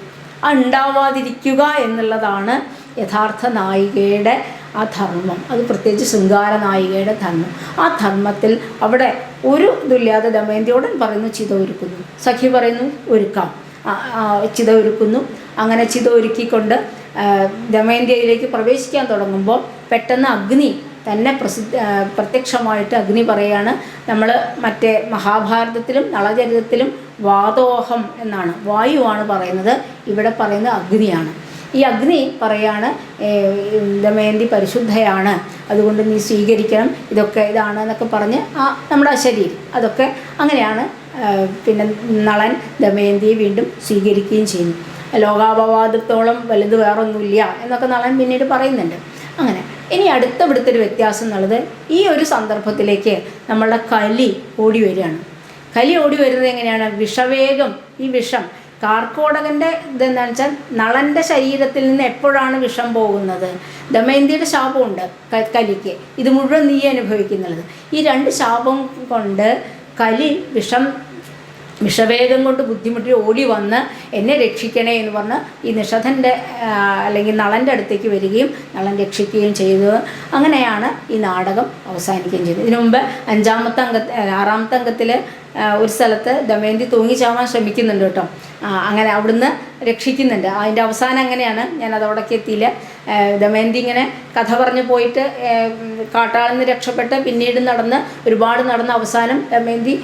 ആ ഉണ്ടാവാതിരിക്കുക എന്നുള്ളതാണ് യഥാർത്ഥ നായികയുടെ ആ ധർമ്മം. അത് പ്രത്യേകിച്ച് ശൃംഗാര നായികയുടെ ധർമ്മം. ആ ധർമ്മത്തിൽ അവിടെ ഒരു ഇതില്ലാതെ ദമയന്തിയോടൻ പറയുന്നു ചിത ഒരുക്കുന്നു. സഖി പറയുന്നു ഒരുക്കാം, ചിത ഒരുക്കുന്നു. അങ്ങനെ ചിത ഒരുക്കിക്കൊണ്ട് ദമയന്തിയിലേക്ക് പ്രവേശിക്കാൻ തുടങ്ങുമ്പോൾ പെട്ടെന്ന് അഗ്നി തന്നെ പ്രത്യക്ഷമായിട്ട് അഗ്നി പറയാണ്. നമ്മൾ മറ്റേ മഹാഭാരതത്തിലും നളചരിതത്തിലും വാതോഹം എന്നാണ്, വായുവാണ് പറയുന്നത്, ഇവിടെ പറയുന്നത് അഗ്നിയാണ്. ഈ അഗ്നി പറയാണ്, ദമയന്തി പരിശുദ്ധയാണ്, അതുകൊണ്ട് നീ സ്വീകരിക്കണം, ഇതൊക്കെ ഇതാണ് എന്നൊക്കെ പറഞ്ഞ് നമ്മുടെ ശരീരം അതൊക്കെ അങ്ങനെയാണ്. പിന്നെ നളൻ ദമയന്തിയെ വീണ്ടും സ്വീകരിക്കുകയും ചെയ്യുന്നു. ലോകാപവാദത്തോളം വലുത് വേറൊന്നുമില്ല എന്നൊക്കെ നളൻ പിന്നീട് പറയുന്നുണ്ട്. അങ്ങനെ ഇനി ഇവിടുത്തെ ഒരു വ്യത്യാസം എന്നുള്ളത്, ഈ ഒരു സന്ദർഭത്തിലേക്ക് നമ്മളുടെ കലി ഓടി വരികയാണ്. കലി ഓടി വരുന്നത് എങ്ങനെയാണ്? വിഷവേഗം, ഈ വിഷം കാർക്കോടകൻ്റെ ഇതെന്താണെന്ന് വെച്ചാൽ നളൻ്റെ ശരീരത്തിൽ നിന്ന് എപ്പോഴാണ് വിഷം പോകുന്നത്? ദമയന്തിയുടെ ശാപമുണ്ട് കലിക്ക്, ഇത് മുഴുവൻ നീ അനുഭവിക്കുന്നുള്ളത്. ഈ 2 ശാപം കൊണ്ട് കലി വിഷവേഗം കൊണ്ട് ബുദ്ധിമുട്ടി ഓടി വന്ന് എന്നെ രക്ഷിക്കണേ എന്ന് പറഞ്ഞ് ഈ നിഷധൻ്റെ അല്ലെങ്കിൽ നളൻ്റെ അടുത്തേക്ക് വരികയും നളൻ രക്ഷിക്കുകയും ചെയ്തു. അങ്ങനെയാണ് ഈ നാടകം അവസാനിക്കുകയും ചെയ്തത്. ഇതിനു മുമ്പ് 6-ാമത്തെ അംഗത്തിൽ ഒരു സ്ഥലത്ത് ദമയന്തി തൂങ്ങിച്ചാവാൻ ശ്രമിക്കുന്നുണ്ട് കേട്ടോ. അങ്ങനെ അവിടുന്ന് രക്ഷിക്കുന്നുണ്ട്. അതിൻ്റെ അവസാനം അങ്ങനെയാണ്, ഞാനത് അവിടേക്ക് എത്തിയില്ല. ദമയന്തി ഇങ്ങനെ കഥ പറഞ്ഞ് പോയിട്ട് കാട്ടാളിൽ നിന്ന് രക്ഷപ്പെട്ട് പിന്നീട് ഒരുപാട് നടന്ന അവസാനം ദമയന്തി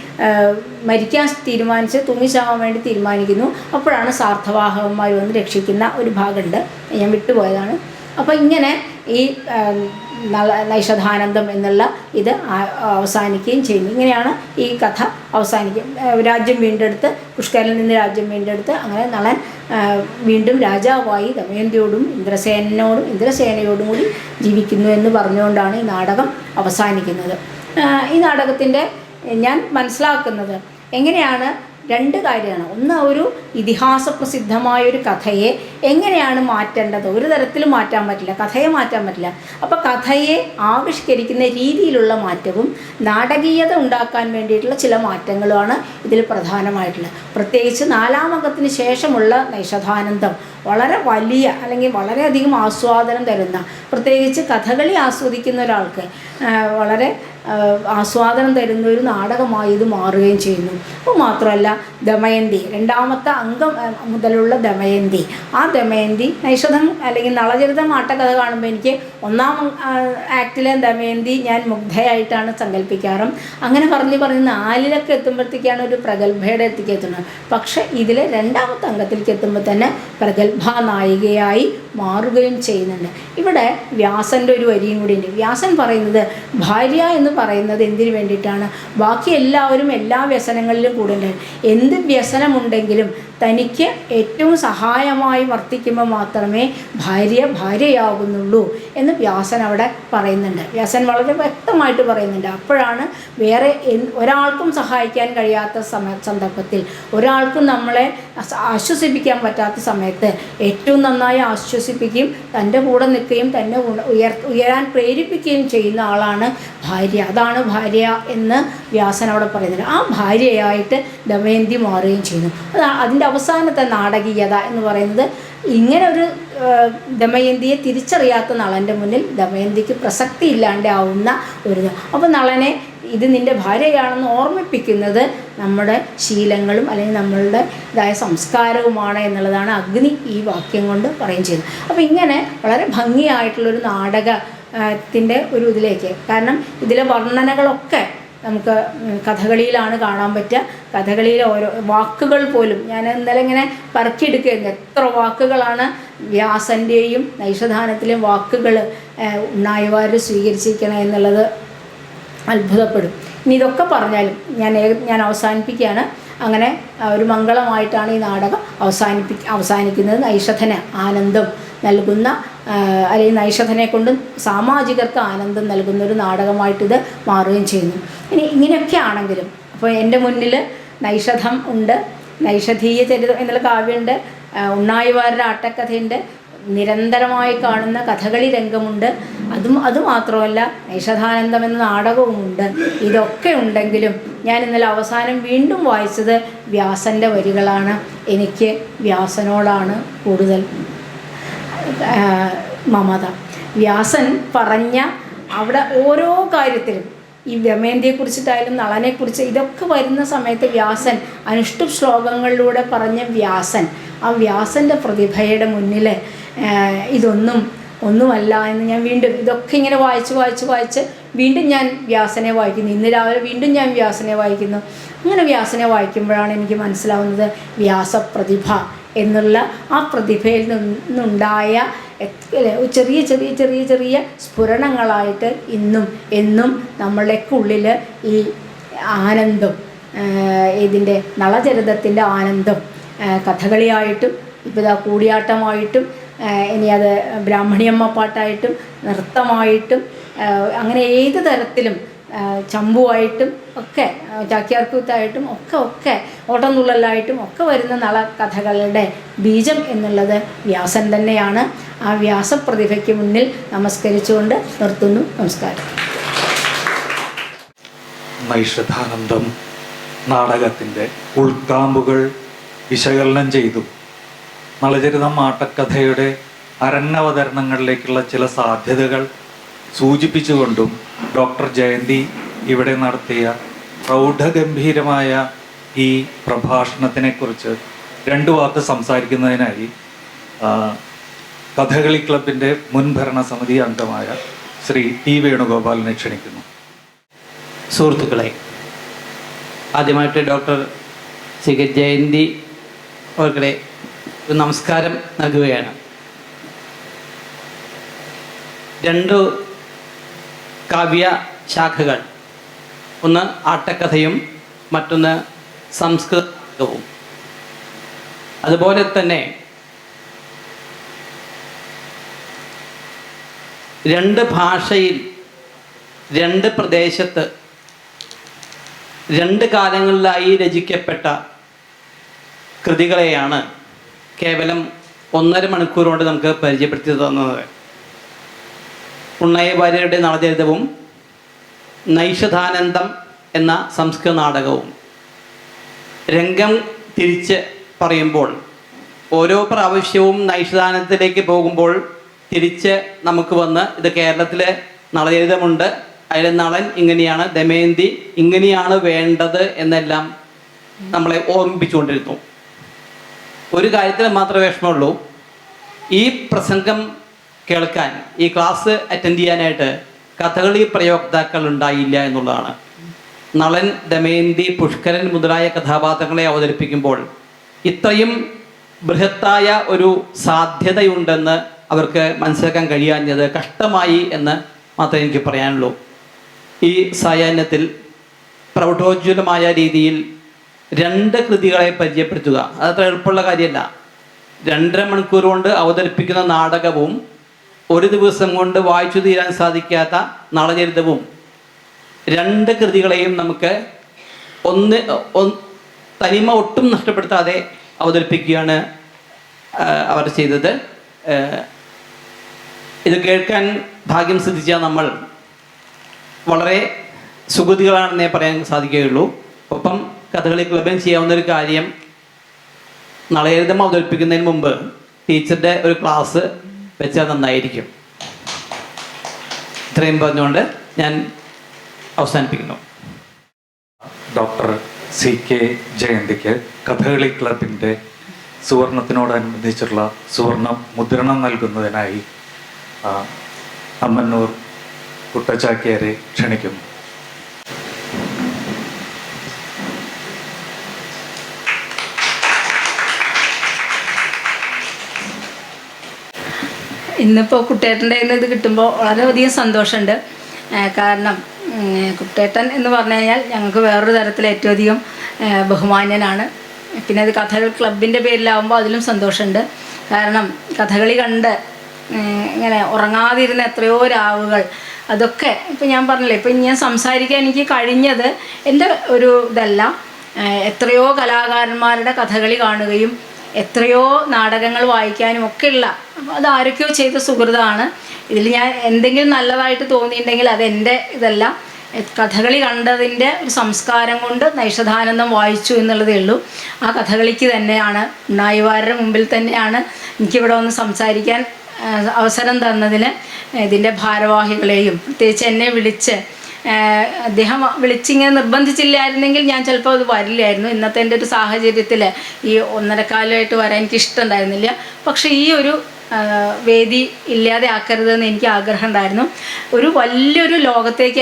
മരിക്കാൻ തീരുമാനിച്ച് തൂങ്ങിച്ചാവാൻ വേണ്ടി തീരുമാനിക്കുന്നു. അപ്പോഴാണ് സാർത്ഥവാഹകന്മാർ വന്ന് രക്ഷിക്കുന്ന ഒരു ഭാഗമുണ്ട്, ഞാൻ വിട്ടുപോയതാണ്. അപ്പോൾ ഇങ്ങനെ ഈ നൈഷധാനന്ദം എന്നുള്ള ഇത് അവസാനിക്കുകയും ചെയ്യുന്നു. ഇങ്ങനെയാണ് ഈ കഥ അവസാനിക്കും. രാജ്യം വീണ്ടെടുത്ത്, പുഷ്കരനിൽ നിന്ന് രാജ്യം വീണ്ടെടുത്ത് അങ്ങനെ നളൻ വീണ്ടും രാജാവായി ദമയന്തിയോടും ഇന്ദ്രസേനയോടും കൂടി ജീവിക്കുന്നു എന്ന് പറഞ്ഞുകൊണ്ടാണ് ഈ നാടകം അവസാനിക്കുന്നത്. ഈ നാടകത്തിൻ്റെ ഞാൻ മനസ്സിലാക്കുന്നത് എങ്ങനെയാണ്, 2 കാര്യമാണ്. ഒന്ന്, ഒരു ഇതിഹാസ പ്രസിദ്ധമായൊരു കഥയെ എങ്ങനെയാണ് മാറ്റേണ്ടത്? ഒരു തരത്തിലും മാറ്റാൻ പറ്റില്ല, കഥയെ മാറ്റാൻ പറ്റില്ല. അപ്പോൾ കഥയെ ആവിഷ്കരിക്കുന്ന രീതിയിലുള്ള മാറ്റവും നാടകീയത ഉണ്ടാക്കാൻ വേണ്ടിയിട്ടുള്ള ചില മാറ്റങ്ങളുമാണ് ഇതിൽ പ്രധാനമായിട്ടുള്ളത്. പ്രത്യേകിച്ച് 4-ാം അംഗത്തിന് ശേഷമുള്ള നൈഷധാനന്ദം വളരെ വലിയ, അല്ലെങ്കിൽ വളരെയധികം ആസ്വാദനം തരുന്ന, പ്രത്യേകിച്ച് കഥകളി ആസ്വദിക്കുന്ന ഒരാൾക്ക് വളരെ ആസ്വാദനം തരുന്ന ഒരു നാടകമായി ഇത് മാറുകയും ചെയ്യുന്നു. അപ്പോൾ മാത്രമല്ല, ദമയന്തി 2-ാമത്തെ അംഗം മുതലുള്ള ദമയന്തി, ആ ദമയന്തി നൈഷധം അല്ലെങ്കിൽ നളചരിതം ആട്ടക്കഥ കാണുമ്പോൾ എനിക്ക് 1-ാം ആക്റ്റിലെ ദമയന്തി ഞാൻ മുഗ്ധയായിട്ടാണ് സങ്കല്പിക്കാറും. അങ്ങനെ പറഞ്ഞ് 4-ലൊക്കെ എത്തുമ്പോഴത്തേക്കാണ് ഒരു പ്രഗത്ഭയുടെ എത്തിക്കെത്തുന്നത്. പക്ഷേ ഇതിൽ 2-ാമത്തെ അംഗത്തിലേക്ക് എത്തുമ്പോൾ തന്നെ പ്രഗത്ഭ നായികയായി മാറുകയും ചെയ്യുന്നുണ്ട്. ഇവിടെ വ്യാസൻ്റെ ഒരു വരിയും കൂടി ഉണ്ട്. വ്യാസൻ പറയുന്നത് ഭാര്യ എന്ന് പറയുന്നത് എന്തിനു വേണ്ടിയിട്ടാണ്? ബാക്കി എല്ലാവരും എല്ലാ വ്യസനങ്ങളിലും കൂടുന്നുണ്ട്. എന്ത് വ്യസനമുണ്ടെങ്കിലും തനിക്ക് ഏറ്റവും സഹായമായി വർത്തിക്കുമ്പോൾ മാത്രമേ ഭാര്യയാകുന്നുള്ളൂ എന്ന് വ്യാസൻ അവിടെ പറയുന്നുണ്ട്. വ്യാസൻ വളരെ വ്യക്തമായിട്ട് പറയുന്നുണ്ട്. അപ്പോഴാണ് വേറെ ഒരാൾക്കും സഹായിക്കാൻ കഴിയാത്ത സന്ദർഭത്തിൽ, ഒരാൾക്കും നമ്മളെ ആശ്വസിപ്പിക്കാൻ പറ്റാത്ത സമയത്ത് ഏറ്റവും നന്നായി ആശ്വസിപ്പിക്കുകയും തൻ്റെ കൂടെ നിൽക്കുകയും തന്നെ ഉയരാൻ പ്രേരിപ്പിക്കുകയും ചെയ്യുന്ന ആളാണ് ഭാര്യ. അതാണ് ഭാര്യ എന്ന് വ്യാസൻ അവിടെ പറയുന്നത്. ആ ഭാര്യയായിട്ട് ദമയന്തി മാറുകയും ചെയ്യുന്നു. അതിൻ്റെ അവസാനത്തെ നാടകീയത എന്ന് പറയുന്നത് ഇങ്ങനെ ഒരു ദമയന്തിയെ തിരിച്ചറിയാത്ത നളൻ്റെ മുന്നിൽ ദമയന്തിക്ക് പ്രസക്തി ഇല്ലാണ്ടാവുന്ന ഒരു അപ്പോൾ നളനെ ഇത് നിൻ്റെ ഭാര്യയാണെന്ന് ഓർമ്മിപ്പിക്കുന്നത് നമ്മുടെ ശീലങ്ങളും അല്ലെങ്കിൽ നമ്മളുടെ ഇതായ സംസ്കാരവുമാണ് എന്നുള്ളതാണ് അഗ്നി ഈ വാക്യം കൊണ്ട് പറയുകയും ചെയ്യുന്നത്. അപ്പോൾ ഇങ്ങനെ വളരെ ഭംഗിയായിട്ടുള്ളൊരു നാടകത്തിൻ്റെ ഒരു ഇതിലേക്ക്, കാരണം ഇതിലെ വർണ്ണനകളൊക്കെ നമുക്ക് കഥകളിയിലാണ് കാണാൻ പറ്റുക. കഥകളിയിലെ ഓരോ വാക്കുകൾ പോലും ഞാൻ ഇന്നലെ ഇങ്ങനെ പറക്കിയെടുക്കുകയായിരുന്നു. എത്ര വാക്കുകളാണ് വ്യാസൻ്റെയും നൈഷധാനത്തിലെയും വാക്കുകൾ ഉണ്ണായിവാർ സ്വീകരിച്ചിരിക്കണം എന്നുള്ളത് അത്ഭുതപ്പെടും. ഇനി ഇതൊക്കെ പറഞ്ഞാലും ഞാൻ അവസാനിപ്പിക്കുകയാണ്. അങ്ങനെ ഒരു മംഗളമായിട്ടാണ് ഈ നാടകം അവസാനിക്കുന്നത്. നൈഷധന ആനന്ദം നൽകുന്ന അല്ലെങ്കിൽ നൈഷധനെ കൊണ്ട് സാമാജികർക്ക് ആനന്ദം നൽകുന്ന ഒരു നാടകമായിട്ടിത് മാറുകയും ചെയ്യുന്നു. ഇനി ഇങ്ങനെയൊക്കെ ആണെങ്കിലും അപ്പോൾ എൻ്റെ മുന്നിൽ നൈഷധം ഉണ്ട്, നൈഷധീയ ചരിതം എന്നുള്ള കാവ്യമുണ്ട്, ഉണ്ണായിവാരുടെ ആട്ടക്കഥയുണ്ട്, നിരന്തരമായി കാണുന്ന കഥകളി രംഗമുണ്ട്. അതുമാത്രമല്ല നൈഷധാനന്ദം എന്ന നാടകവുമുണ്ട്. ഇതൊക്കെ ഉണ്ടെങ്കിലും ഞാൻ ഇന്നലെ അവസാനം വീണ്ടും വായിച്ചത് വ്യാസൻ്റെ വരികളാണ്. എനിക്ക് വ്യാസനോടാണ് കൂടുതൽ മമത. വ്യാസൻ പറഞ്ഞ അവിടെ ഓരോ കാര്യത്തിലും ഈ ദമയന്തിയെക്കുറിച്ചിട്ടായാലും നളനെക്കുറിച്ച് ഇതൊക്കെ വരുന്ന സമയത്ത് വ്യാസൻ അനുഷ്ഠുപ് ശ്ലോകങ്ങളിലൂടെ പറഞ്ഞ വ്യാസൻ, ആ വ്യാസൻ്റെ പ്രതിഭയുടെ മുന്നിൽ ഒന്നുമല്ല എന്ന് ഞാൻ വീണ്ടും ഇതൊക്കെ ഇങ്ങനെ വായിച്ച് വീണ്ടും ഞാൻ വ്യാസനെ വായിക്കുന്നു. ഇന്ന് രാവിലെ വീണ്ടും ഞാൻ വ്യാസനെ വായിക്കുന്നു. അങ്ങനെ വ്യാസനെ വായിക്കുമ്പോഴാണ് എനിക്ക് മനസ്സിലാവുന്നത് വ്യാസപ്രതിഭ എന്നുള്ള ആ പ്രതിഭയിൽ നിന്നുണ്ടായ ചെറിയ സ്ഫുരണങ്ങളായിട്ട് എന്നും നമ്മളുടെയൊക്കെ ഉള്ളിൽ ഈ ആനന്ദം, ഇതിൻ്റെ നളചരിതത്തിൻ്റെ ആനന്ദം കഥകളിയായിട്ടും ഇപ്പോൾ ഇതാ കൂടിയാട്ടമായിട്ടും ഇനി അത് ബ്രാഹ്മണിയമ്മ പാട്ടായിട്ടും നൃത്തമായിട്ടും അങ്ങനെ ഏത് തരത്തിലും ചമ്പുവായിട്ടും ഒക്കെ ചാക്യാർകൂത്തായിട്ടും ഒക്കെ ഓട്ടംതുള്ളലായിട്ടും ഒക്കെ വരുന്ന നളകഥകളുടെ ബീജം എന്നുള്ളത് വ്യാസൻ തന്നെയാണ്. ആ വ്യാസപ്രതിഭയ്ക്ക് മുന്നിൽ നമസ്കരിച്ചുകൊണ്ട് നിർത്തുന്നു. നമസ്കാരം. നൈഷധാനന്ദം നാടകത്തിൻ്റെ ഉൾക്കാമ്പുകൾ വിശകലനം ചെയ്തു നളചരിതം ആട്ടക്കഥയുടെ അരങ്ങവതരണങ്ങളിലേക്കുള്ള ചില സാധ്യതകൾ സൂചിപ്പിച്ചുകൊണ്ടും ഡോക്ടർ ജയന്തി ഇവിടെ നടത്തിയ പ്രൗഢഗംഭീരമായ ഈ പ്രഭാഷണത്തിനെക്കുറിച്ച് രണ്ട് വാക്ക് സംസാരിക്കുന്നതിനായി കഥകളി ക്ലബിൻ്റെ മുൻ ഭരണസമിതി അംഗമായ ശ്രീ ടി വേണുഗോപാലിനെ ക്ഷണിക്കുന്നു. സുഹൃത്തുക്കളെ, ആദ്യമായിട്ട് ഡോക്ടർ സി കെ ജയന്തി അവർക്കിടെ ഒരു നമസ്കാരം നൽകുകയാണ്. രണ്ട് കാവ്യ ശാഖകൾ, ഒന്ന് ആട്ടക്കഥയും മറ്റൊന്ന് സംസ്കൃതവും. അതുപോലെ തന്നെ രണ്ട് ഭാഷയിൽ രണ്ട് പ്രദേശത്ത് രണ്ട് കാലങ്ങളിലായി രചിക്കപ്പെട്ട കൃതികളെയാണ് കേവലം 1.5 മണിക്കൂർ കൊണ്ട് നമുക്ക് പരിചയപ്പെടുത്തി തന്നത്. ഉണ്ണായിവാര്യരുടെ നളചരിതവും നൈഷധാനന്ദം എന്ന സംസ്കൃത നാടകവും. രംഗം തിരിച്ച് പറയുമ്പോൾ ഓരോ പ്രാവശ്യവും നൈഷധാനത്തിലേക്ക് പോകുമ്പോൾ തിരിച്ച് നമുക്ക് വന്ന് ഇത് കേരളത്തിലെ നളചരിതമുണ്ട്, അതിൽ നളൻ ഇങ്ങനെയാണ്, ദമയന്തി ഇങ്ങനെയാണ് വേണ്ടത് എന്നെല്ലാം നമ്മളെ ഓർമ്മിപ്പിച്ചുകൊണ്ടിരുന്നു. ഒരു കാര്യത്തിൽ മാത്രമേ വിഷമമുള്ളൂ, ഈ പ്രസംഗം കേൾക്കാൻ, ഈ ക്ലാസ് അറ്റൻഡ് ചെയ്യാനായിട്ട് കഥകളി പ്രയോക്താക്കൾ ഉണ്ടായില്ല എന്നുള്ളതാണ്. നളൻ, ദമയന്തി, പുഷ്കരൻ മുതലായ കഥാപാത്രങ്ങളെ അവതരിപ്പിക്കുമ്പോൾ ഇത്രയും ബൃഹത്തായ ഒരു സാധ്യതയുണ്ടെന്ന് അവർക്ക് മനസ്സിലാക്കാൻ കഴിയാഞ്ഞത് കഷ്ടമായി എന്ന് മാത്രമേ എനിക്ക് പറയാനുള്ളൂ. ഈ സായാഹ്നത്തിൽ പ്രൗഢോജ്വലമായ രീതിയിൽ 2 കൃതികളെ പരിചയപ്പെടുത്തുക അതത്ര എളുപ്പമുള്ള കാര്യമല്ല. 2.5 മണിക്കൂർ കൊണ്ട് അവതരിപ്പിക്കുന്ന നാടകവും 1 ദിവസം കൊണ്ട് വായിച്ചു തീരാൻ സാധിക്കാത്ത നളചരിതവും 2 കൃതികളെയും നമുക്ക് തനിമ ഒട്ടും നഷ്ടപ്പെടുത്താതെ അവതരിപ്പിക്കുകയാണ് അവർ ചെയ്തത്. ഇത് കേൾക്കാൻ ഭാഗ്യം സിദ്ധിച്ച നമ്മൾ വളരെ സുഗതികളാണെന്നേ പറയാൻ സാധിക്കുകയുള്ളൂ. ഒപ്പം കഥകളി ക്ലബിന് ചെയ്യാവുന്ന ഒരു കാര്യം, നളചരിതം അവതരിപ്പിക്കുന്നതിന് മുമ്പ് ടീച്ചറുടെ ഒരു ക്ലാസ് വെച്ചാൽ നന്നായിരിക്കും. ഇത്രയും പറഞ്ഞുകൊണ്ട് ഞാൻ അവസാനിപ്പിക്കുന്നു. ഡോക്ടർ CK ജയന്തിക്ക് കഥകളി ക്ലബിൻ്റെ സുവർണത്തിനോടനുബന്ധിച്ചുള്ള സുവർണ മുദ്രണം നൽകുന്നതിനായി അമ്മന്നൂർ കുട്ടച്ചാക്യാരെ ക്ഷണിക്കുന്നു. ഇന്നിപ്പോൾ കുട്ടേട്ടൻ്റെ ഇത് കിട്ടുമ്പോൾ വളരെയധികം സന്തോഷമുണ്ട്. കാരണം കുട്ടേട്ടൻ എന്ന് പറഞ്ഞു കഴിഞ്ഞാൽ ഞങ്ങൾക്ക് വേറൊരു തരത്തിൽ ഏറ്റവും അധികം ബഹുമാന്യനാണ്. പിന്നെ അത് കഥകളി ക്ലബിൻ്റെ പേരിലാവുമ്പോൾ അതിലും സന്തോഷമുണ്ട്. കാരണം കഥകളി കണ്ട് ഇങ്ങനെ ഉറങ്ങാതിരുന്ന എത്രയോ രാവുകൾ, അതൊക്കെ ഇപ്പം ഞാൻ പറഞ്ഞില്ലേ, ഇപ്പം ഞാൻ സംസാരിക്കാൻ എനിക്ക് കഴിഞ്ഞത് എൻ്റെ ഒരു ഇതല്ല. എത്രയോ കലാകാരന്മാരുടെ കഥകളി കാണുകയും എത്രയോ നാടകങ്ങൾ വായിക്കാനും ഒക്കെയുള്ള, അപ്പോൾ അത് ആരൊക്കെയോ ചെയ്ത സുഹൃതമാണ്. ഇതിൽ ഞാൻ എന്തെങ്കിലും നല്ലതായിട്ട് തോന്നിയിട്ടുണ്ടെങ്കിൽ അതെൻ്റെ ഇതല്ല. കഥകളി കണ്ടതിൻ്റെ ഒരു സംസ്കാരം കൊണ്ട് നൈഷധാനന്ദം വായിച്ചു എന്നുള്ളതേ ഉള്ളൂ. ആ കഥകളിക്ക് തന്നെയാണ്, ഉണ്ണായിവാരുടെ മുമ്പിൽ തന്നെയാണ് എനിക്കിവിടെ ഒന്ന് സംസാരിക്കാൻ അവസരം തന്നതിന് ഇതിൻ്റെ ഭാരവാഹികളെയും പ്രത്യേകിച്ച് എന്നെ വിളിച്ച് അദ്ദേഹം വിളിച്ചിങ്ങനെ നിർബന്ധിച്ചില്ലായിരുന്നെങ്കിൽ ഞാൻ ചിലപ്പോൾ അത് വരില്ലായിരുന്നു. ഇന്നത്തെ എൻ്റെ ഒരു സാഹചര്യത്തിൽ ഈ 1.5 കാലമായിട്ട് വരാൻ എനിക്ക് ഇഷ്ടമുണ്ടായിരുന്നില്ല. പക്ഷേ ഈ ഒരു വേദി ഇല്ലാതെ ആക്കരുതെന്ന് എനിക്ക് ആഗ്രഹം ഉണ്ടായിരുന്നു. ഒരു വലിയൊരു ലോകത്തേക്ക്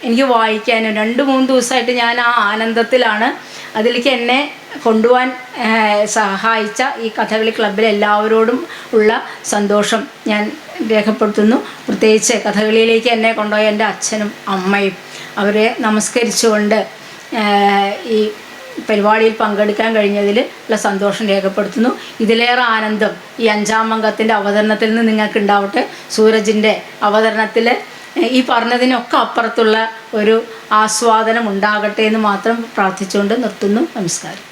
എനിക്ക് വായിക്കാനും 2-3 ദിവസമായിട്ട് ഞാൻ ആ ആനന്ദത്തിലാണ്. അതിലേക്ക് എന്നെ കൊണ്ടുപോകാൻ സഹായിച്ച ഈ കഥകളി ക്ലബ്ബിലെ എല്ലാവരോടും ഉള്ള സന്തോഷം ഞാൻ രേഖപ്പെടുത്തുന്നു. പ്രത്യേകിച്ച് കഥകളിയിലേക്ക് എന്നെ കൊണ്ടുപോയ എൻ്റെ അച്ഛനും അമ്മയും, അവരെ നമസ്കരിച്ചുകൊണ്ട് ഈ പരിപാടിയിൽ പങ്കെടുക്കാൻ കഴിഞ്ഞതിൽ ഉള്ള സന്തോഷം രേഖപ്പെടുത്തുന്നു. ഇതിലേറെ ആനന്ദം ഈ 5-ാം അംഗത്തിൻ്റെ അവതരണത്തിൽ നിന്ന് നിങ്ങൾക്ക് ഉണ്ടാവട്ടെ. സൂരജിൻ്റെ അവതരണത്തിൽ ഈ പറഞ്ഞതിനൊക്കെ അപ്പുറത്തുള്ള ഒരു ആസ്വാദനം ഉണ്ടാകട്ടെ എന്ന് മാത്രം പ്രാർത്ഥിച്ചുകൊണ്ട് നിർത്തുന്നു. നമസ്കാരം.